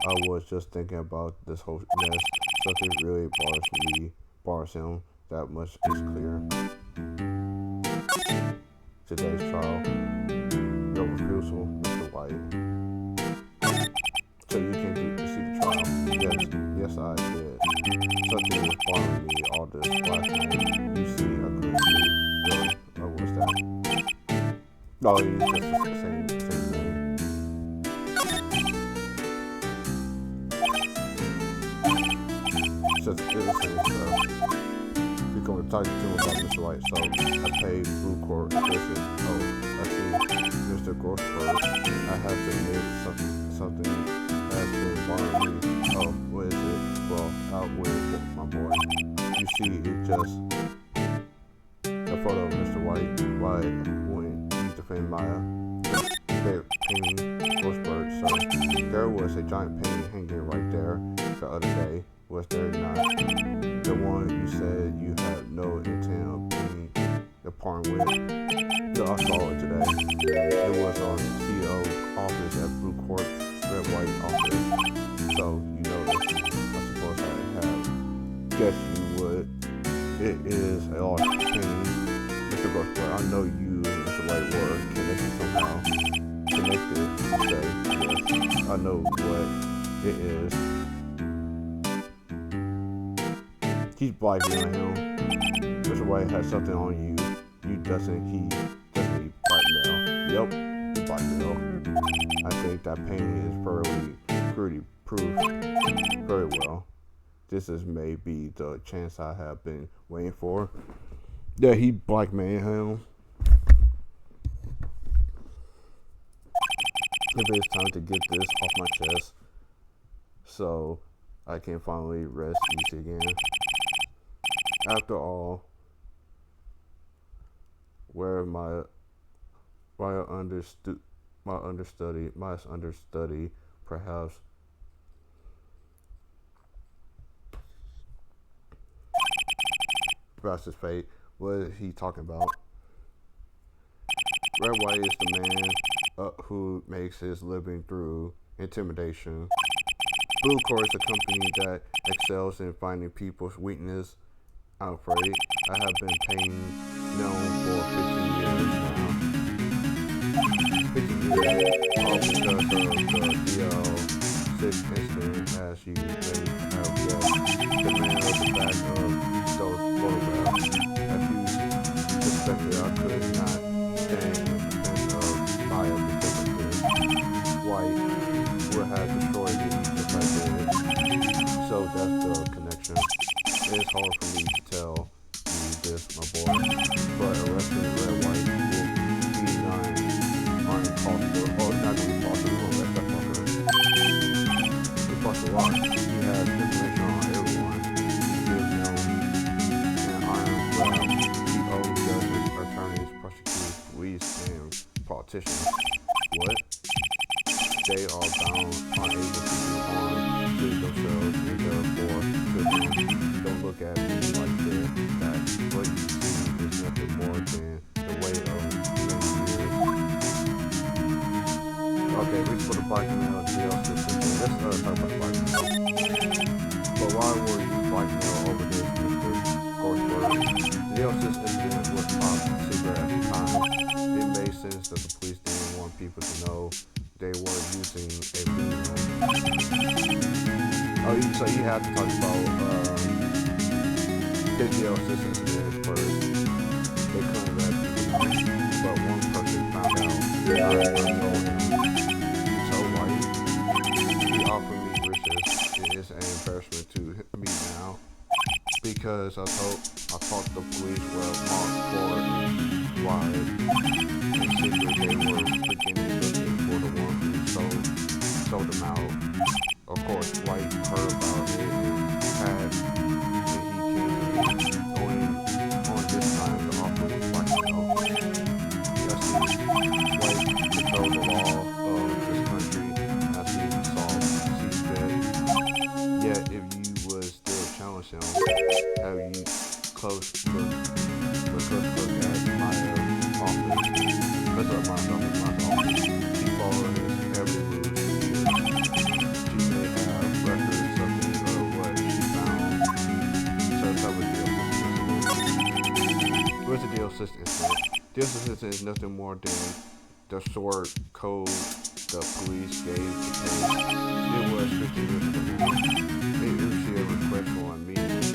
I was just thinking about this whole mess. Something really bothers him. That much is clear. Today's trial. Your refusal, Mr. White. So you came to see the trial? Yes, I did. Something was bothering me all this last night. You see, I couldn't sleep. Really? Or was that? Oh, it's just the same thing. It's the same stuff. We're going to talk to him about Mr. Wright. So I paid Blue Court visit. Oh, I see, Mr. Grossberg. I have to admit something has been bothering me. Oh, what is it? Well, out with my boy. You see, it just a photo of Mr. White. Why wouldn't you defend Maya? Painting Grossberg, sir. There was a giant painting hanging right there the other day. Was there not? The one you said you had no intent of being the part with? No, I saw it today. It was on CEO office at Blue Court, Red White office. So you noticed. I suppose I have. Guess you would. It is a large painting. Mr. Grossberg, I know you and Mr. White were connected somehow. Connected, you say. Yes. I know what it is. He's blackmailing him. Mr. White has something on you. Doesn't he blackmail? Yep, he blackmail. I think that painting is pretty proof. Very well. This is maybe the chance I have been waiting for. Yeah, he blackmailed him. Maybe it's time to get this off my chest so I can finally rest easy again. After all, where my understudy, perhaps his fate. What is he talking about? Red White is the man who makes his living through intimidation. Blue Court is a company that excels in finding people's weakness. I'm afraid I have been paying known for 15 years now. 15 years, all because of the DL6 incident, as you may have guessed. The man at the back of those photographs. As you suspected, I could not stand in defense of Maya because of this. White would have destroyed me if I did. So that's the connection. It's hard for me to tell you this, my boy, but arresting Red White possible. Oh, it's not gonna be possible. We're gonna let that fucker. The fucker watch. He has information on everyone. He gives them an iron grab. He owes judges, attorneys, prosecutors, police, and politicians. What? They are bound, unable to do harm to themselves, and therefore to them. Don't look at me like this. That what you see is nothing more than the weight of many years. Okay, reach for the blackmail jail system. Let's talk about blackmail. But why were you blackmail over this, Mr. Gorsberg? The jail system incident was top secret at the time. It made sense that the police didn't want people to know they were using a room. Oh, so you have to talk about the jail system incident first. They couldn't let people know, but one person found out. I told him. So Wright, he offered me riches. It is an embarrassment to me now because I thought the police were marked for Wright. In secret, they were beginning looking for the one who sold them out. Of course, Wright heard about it and he came to me. Only on this time, the offer was blackmail. Yes, Wright controlled the law of this country as he sees fit. Yet, if you would still challenge him, have you close look at my office? Let's look at my office. He followed his every move for years. She may have records of what she found. So that was the assistant. What's the deal assistant? The assistant is nothing more than the short code the police gave the case. It was 50 years ago now. They issued a request for a meeting.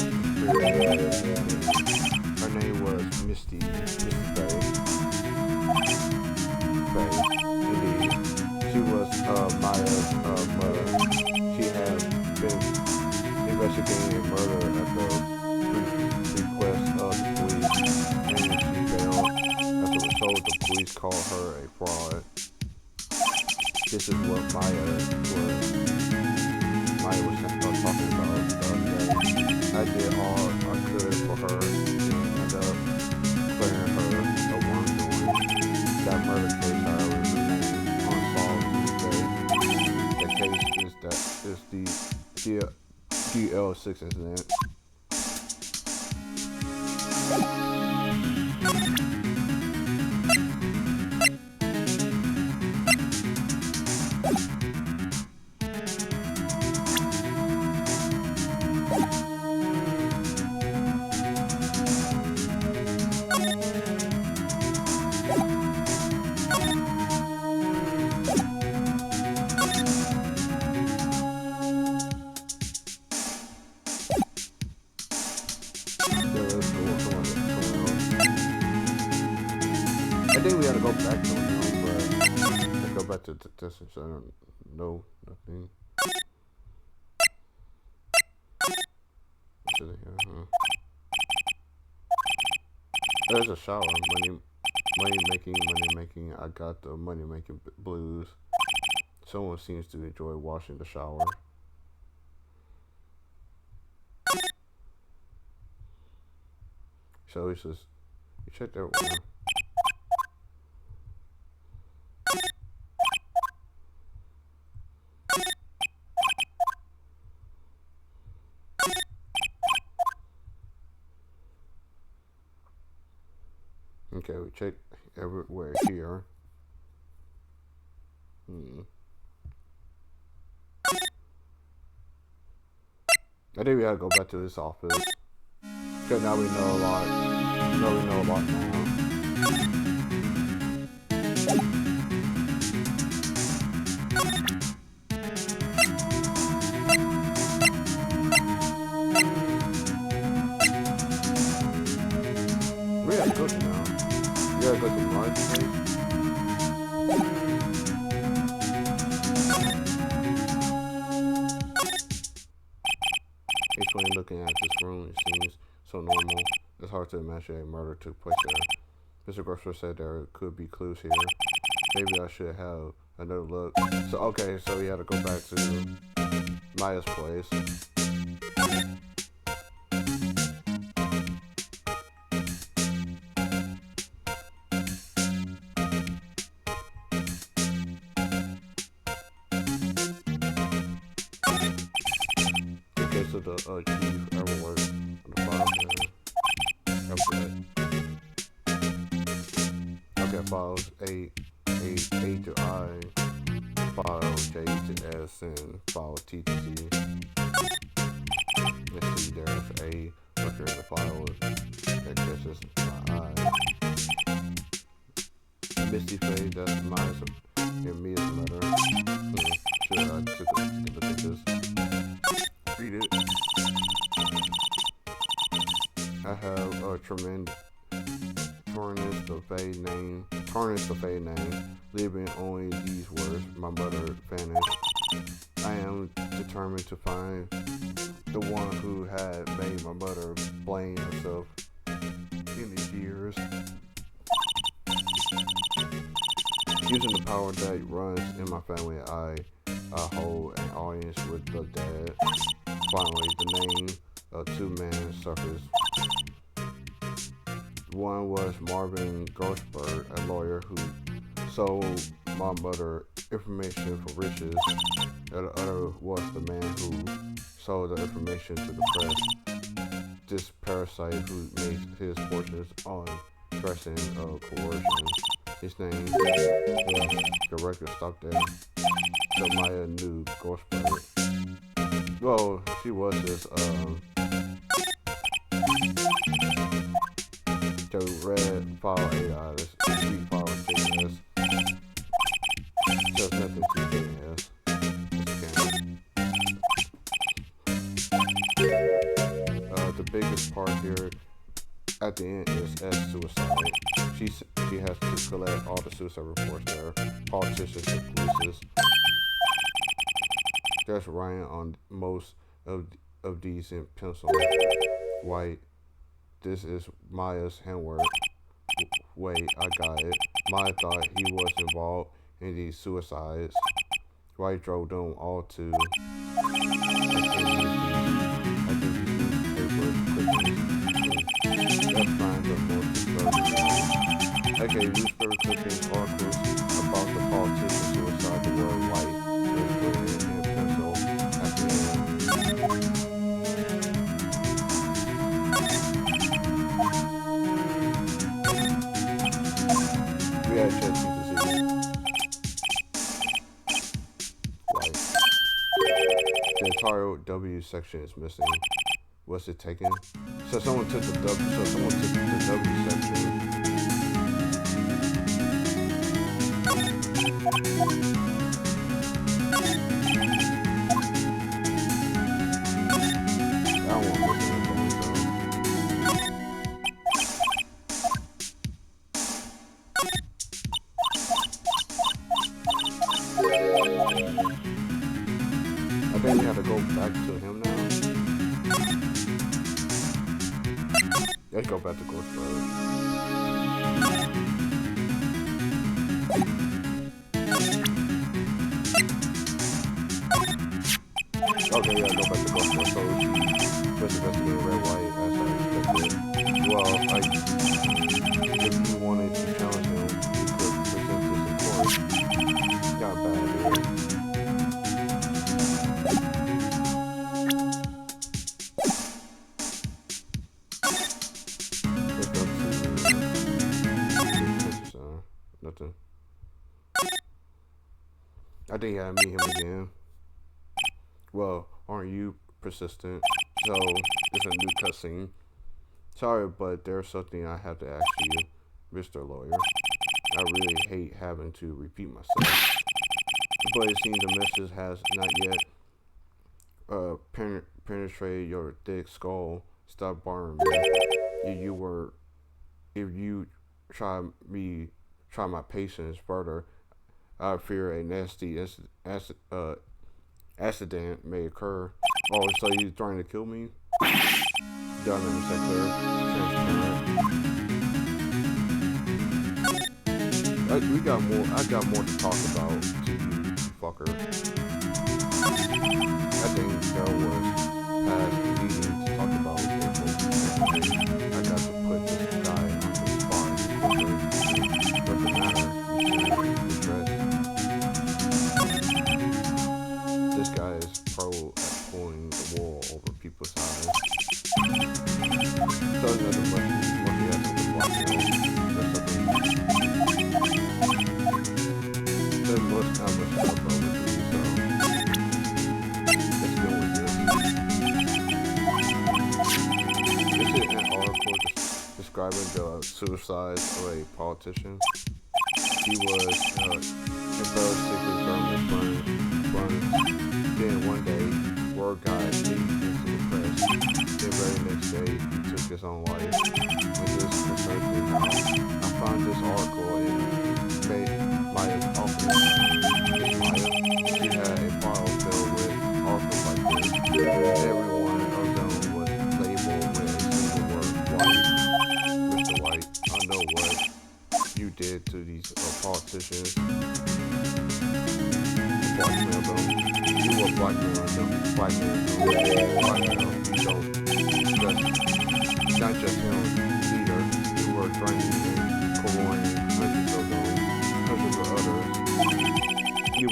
Her name was Misty Bay. Indeed. She was Maya's mother. She had been investigating a murder at the request of the police, and she failed. As a result, the police called her a fraud. This is what Maya was talking about the other day. I did all I could for her and ended up clearing her of wrongdoing. That murder case, however, remains unsolved to this day. The case is the GL6 incident. I think we gotta go back to it now, but let's go back to this. I don't know nothing. What's in here? There's a shower. Money making. I got the money making blues. Someone seems to enjoy washing the shower. So it's just you check that one. Okay, we check everywhere here. I think we gotta go back to this office. Because now we know a lot. We know a lot now. We gotta go to now. We gotta go to Wright's place. Each one looking at this room, it seems so normal. It's hard to imagine a murder took place there. Mr. Grosser said there could be clues here. Maybe I should have another look. So okay, so we had to go back to Maya's place. Okay, so the chief ever worked on the file here. Okay, files A to I, file J to S, and file T to Z. Let's see, there's a record in the file that catches my eye. Misty Fade, that's mine and Mia's letter. Sure, I took a look at this. Read it. I have a tremendous tarnish the fade name, leaving only these words, my mother vanished. I am determined to find the one who had made my mother blame herself in these years. Using the power that runs in my family, I hold an audience with the dead. Finally, the name of two men surfaced. One was Marvin Grossberg, a lawyer who sold my mother information for riches. The other was the man who sold the information to the press. This parasite who makes his fortunes on dressing of coercion. His name, the record stopped there. So Maya knew Grossberg. Well, she was just the red file 8 out of sweet file 6s. So it's nothing to KS. The biggest part here at the end is S suicide. She has to collect all the suicide reports there. Politicians and police. There's writing on most of these in pencil. White. This is Maya's handwork. Wait, I got it. Maya thought he was involved in these suicides. Wright drove them all to Okay, newspaper clippings articles about the politician suicide, the word white is written in pencil at the end. We had a chance to see white. The entire W section is missing. Was it taken? So someone took the W section. I think we have to go back to him now. Let's go back to Grossberg. Okay, yeah, go back to Grossberg. So she was investigating Red White as I expected. Well, if you wanted to challenge him, you could present this in court. Got bad here. Nothing. I think I meet him again. Well, aren't you persistent? So, it's a new cutscene. Sorry, but there's something I have to ask you, Mr. Lawyer. I really hate having to repeat myself. But it seems the message has not yet penetrated your thick skull. Stop bothering me. If you try my patience further, I fear a nasty accident may occur. Oh, so you're trying to kill me? Done in the sector. Transparent. we got more. I got more to talk about to you, fucker. I think there was past meeting to talk about April. I got to put this guy on the spot. Doesn't matter. This guy is pro at pulling the wool over people's eyes. Doesn't matter much he has to watch. That's something. There's much not much to talk about with me, so let's go with this. This is an article describing the suicide of a politician. He was embarrassed to his government funds. Then one day, word got leaked into the press. The very next day, he took his own life. And this concerns me now. I found this article in Maya's office. She had a file filled with articles like this. Every one of them was labeled with a single word, white. Mr. White, I know what you did to these politicians. Blackmail them. You were blackmailing them. Blackmail. You don't not just him either. You were draining and corroing hundreds of them, hundreds of others. You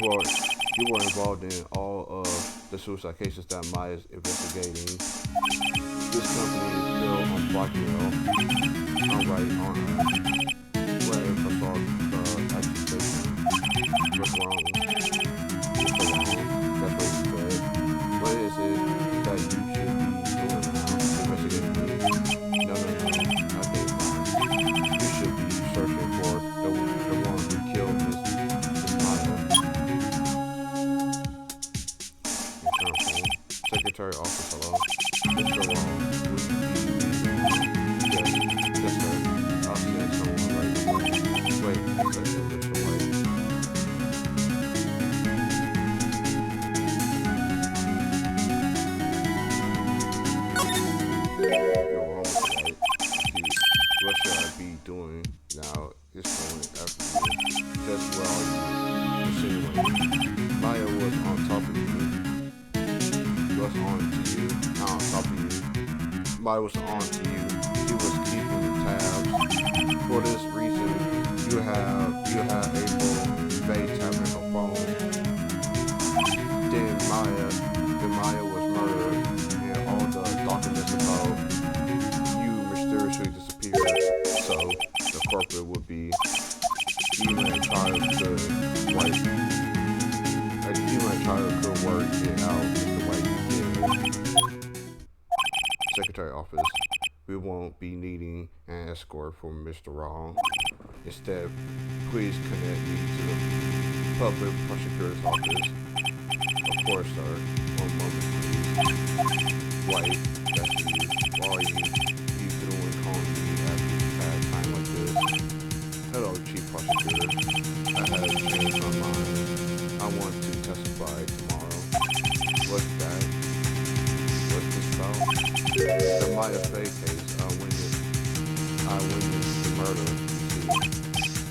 were involved in all of the suicide cases that Maya is investigating. This company is built on blackmail. On Wright, on Wright assault accusation. What's wrong? That's what he said. What is it that you should be doing now? Investigating me? No. I think you should be searching for the one who killed Miss Maya. Secretary Office, hello. Mr. Long, would you be yes, sir. I'll send someone right away. Wait, Mr. White. What should I be doing now? It's going after you. Just well you insinuating. Maya was on top of you. Was on to you. Not on top of you. Maya was on to you. He was keeping the tabs. For this reason, you have April Bay tapping her phone. Then Maya was murdered, and all the documents about you mysteriously disappeared. So the culprit would be even a child could work it out with the way you did. Secretary Office, we won't be needing an escort from Mr. Wrong. Instead, please connect me to the public prosecutor's office. Of course, sir. One moment, please. White, that's you. Why are you doing calling me at a time like this? Hello, Chief Prosecutor. I have changed my mind. I want to testify tomorrow. What's that? What's this about? The Maya Fay case. I witnessed the murder, see,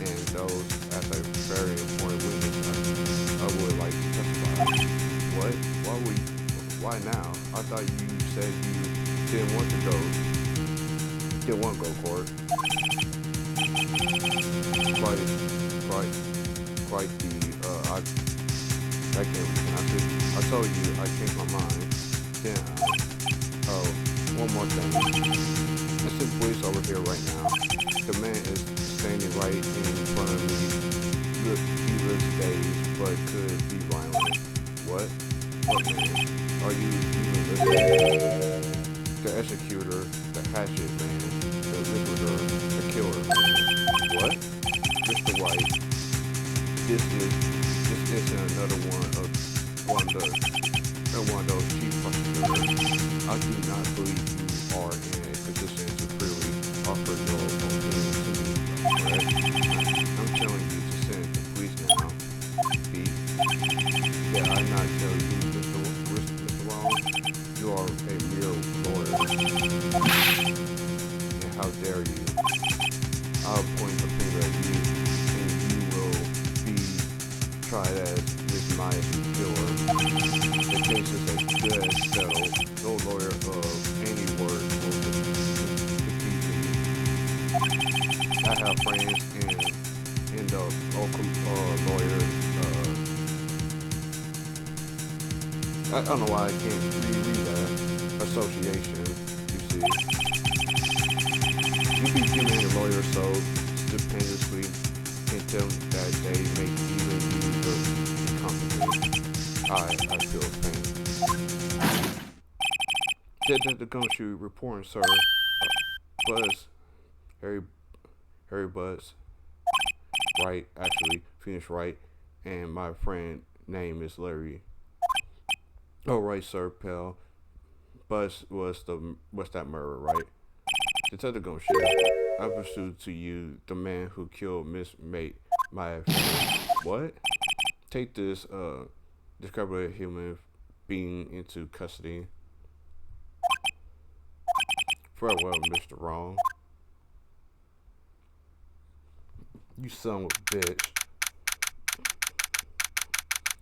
and those as a very important witness I would like to testify. What? Why now? I thought you said you didn't want to go court. Quite the I can't pronounce it. I told you I changed my mind. Then one more thing. There's some police over here right now. The man is standing right in front of me. He looks dazed, but could be violent. What? What man? Are you even listening? The executor, the hatchet man, the liquidator, the killer man. What? Mr. White, this isn't another one of those chief prosecutors. I do not believe you are in a position to freely offer your opinion to me. Correct? I'm telling you to send the police now. Did I not tell you, Mr. Wrong? You are a mere lawyer. And how dare you? I'll point the finger at you, and you my friends and the local lawyer. I don't know why I can't reread that association. You see, you be giving a lawyer so stupendously until that they make even you look incompetent. I feel pain. Said that the gumshoe reporting, sir. Buzz, Harry Buzz, Wright, actually, Phoenix Wright, and my friend name is Larry. Oh, right, sir, pal. Buzz was that murder, right? Detective Gumshoe, I pursued to you the man who killed Miss Mate, my friend. What? Take this discovered human being into custody. Farewell, Mr. Wrong. You son of a bitch.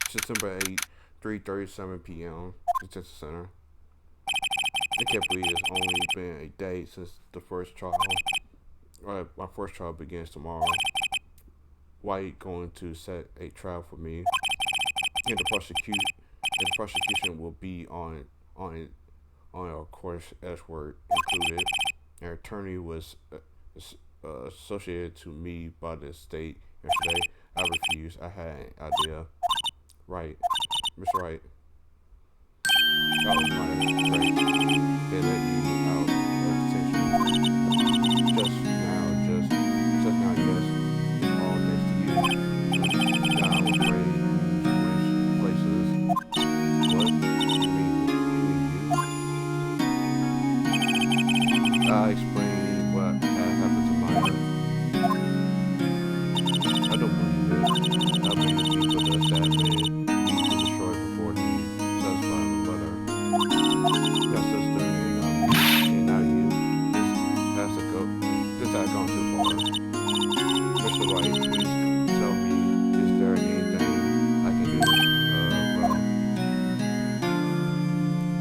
September 8th, 3:37 p.m. Detention Center. I can't believe it's only been a day since the first trial. My first trial begins tomorrow. White going to set a trial for me, and the prosecution will be on a course escort included. An attorney was associated to me by the state yesterday. I refused. I had an idea. Right, Mr. Wright. Oh, right, great. They let you out of detention. Just now, yes. It's all next to you. Now I'm afraid to switch places. What? You mean you? I explained what had happened to Maya. I don't believe it. I believe the people that man needs to destroy before he satisfies my mother. Your sister and now you. This has gone too far. Mr. Wright, please tell me, is there anything I can do? Well,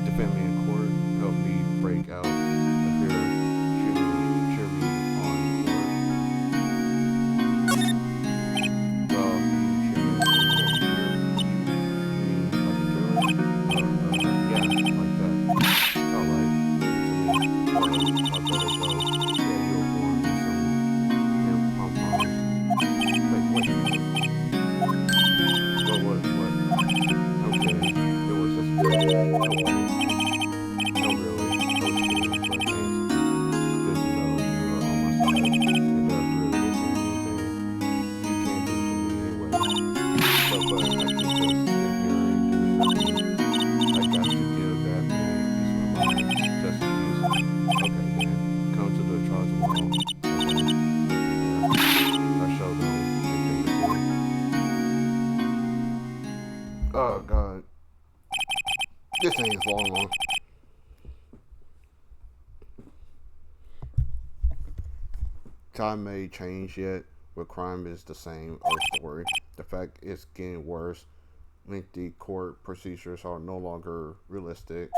defend me in court, help me break out of here, cheer me on court. Well, you cheer me on court here. You mean like a killer? Yeah, like that. Alright, I better go. Yeah, you're born in some damn pom-poms. Wait, what? What? Okay, it was just no really. I was kidding, but thanks. Good to know you were on my side. It does really isn't anything you can't do for me anyway. But I can't just sit here and do nothing. I got to give that man peace of my mind. Just excuse him. Okay, then. Come to the trial tomorrow. Okay. I shall know anything to say. Oh, God. This thing is long. Time may change yet, but crime is the same old story. The fact it's getting worse. Lengthy court procedures are no longer realistic.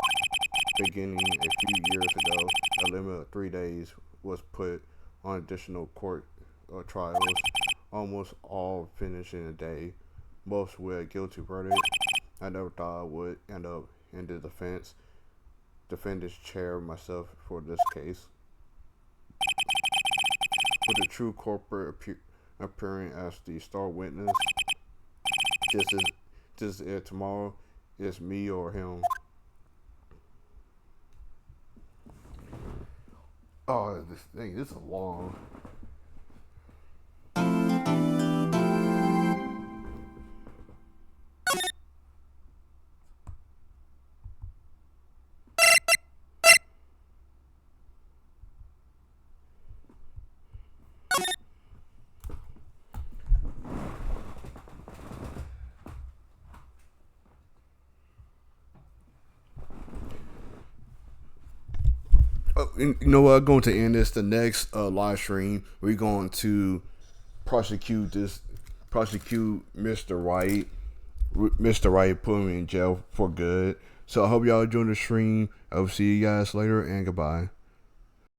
Beginning a few years ago, a limit of 3 days was put on additional court trials, almost all finished in a day, most with a guilty verdict. I never thought I would end up in the defendant's chair myself for this case. With the true culprit appearing as the star witness, this is it tomorrow. It's me or him. Oh, this is long. You know what? I'm going to end this. The next live stream, we're going to prosecute Mr. Wright. Mr. Wright put him in jail for good. So I hope y'all enjoy the stream. I will see you guys later, and goodbye.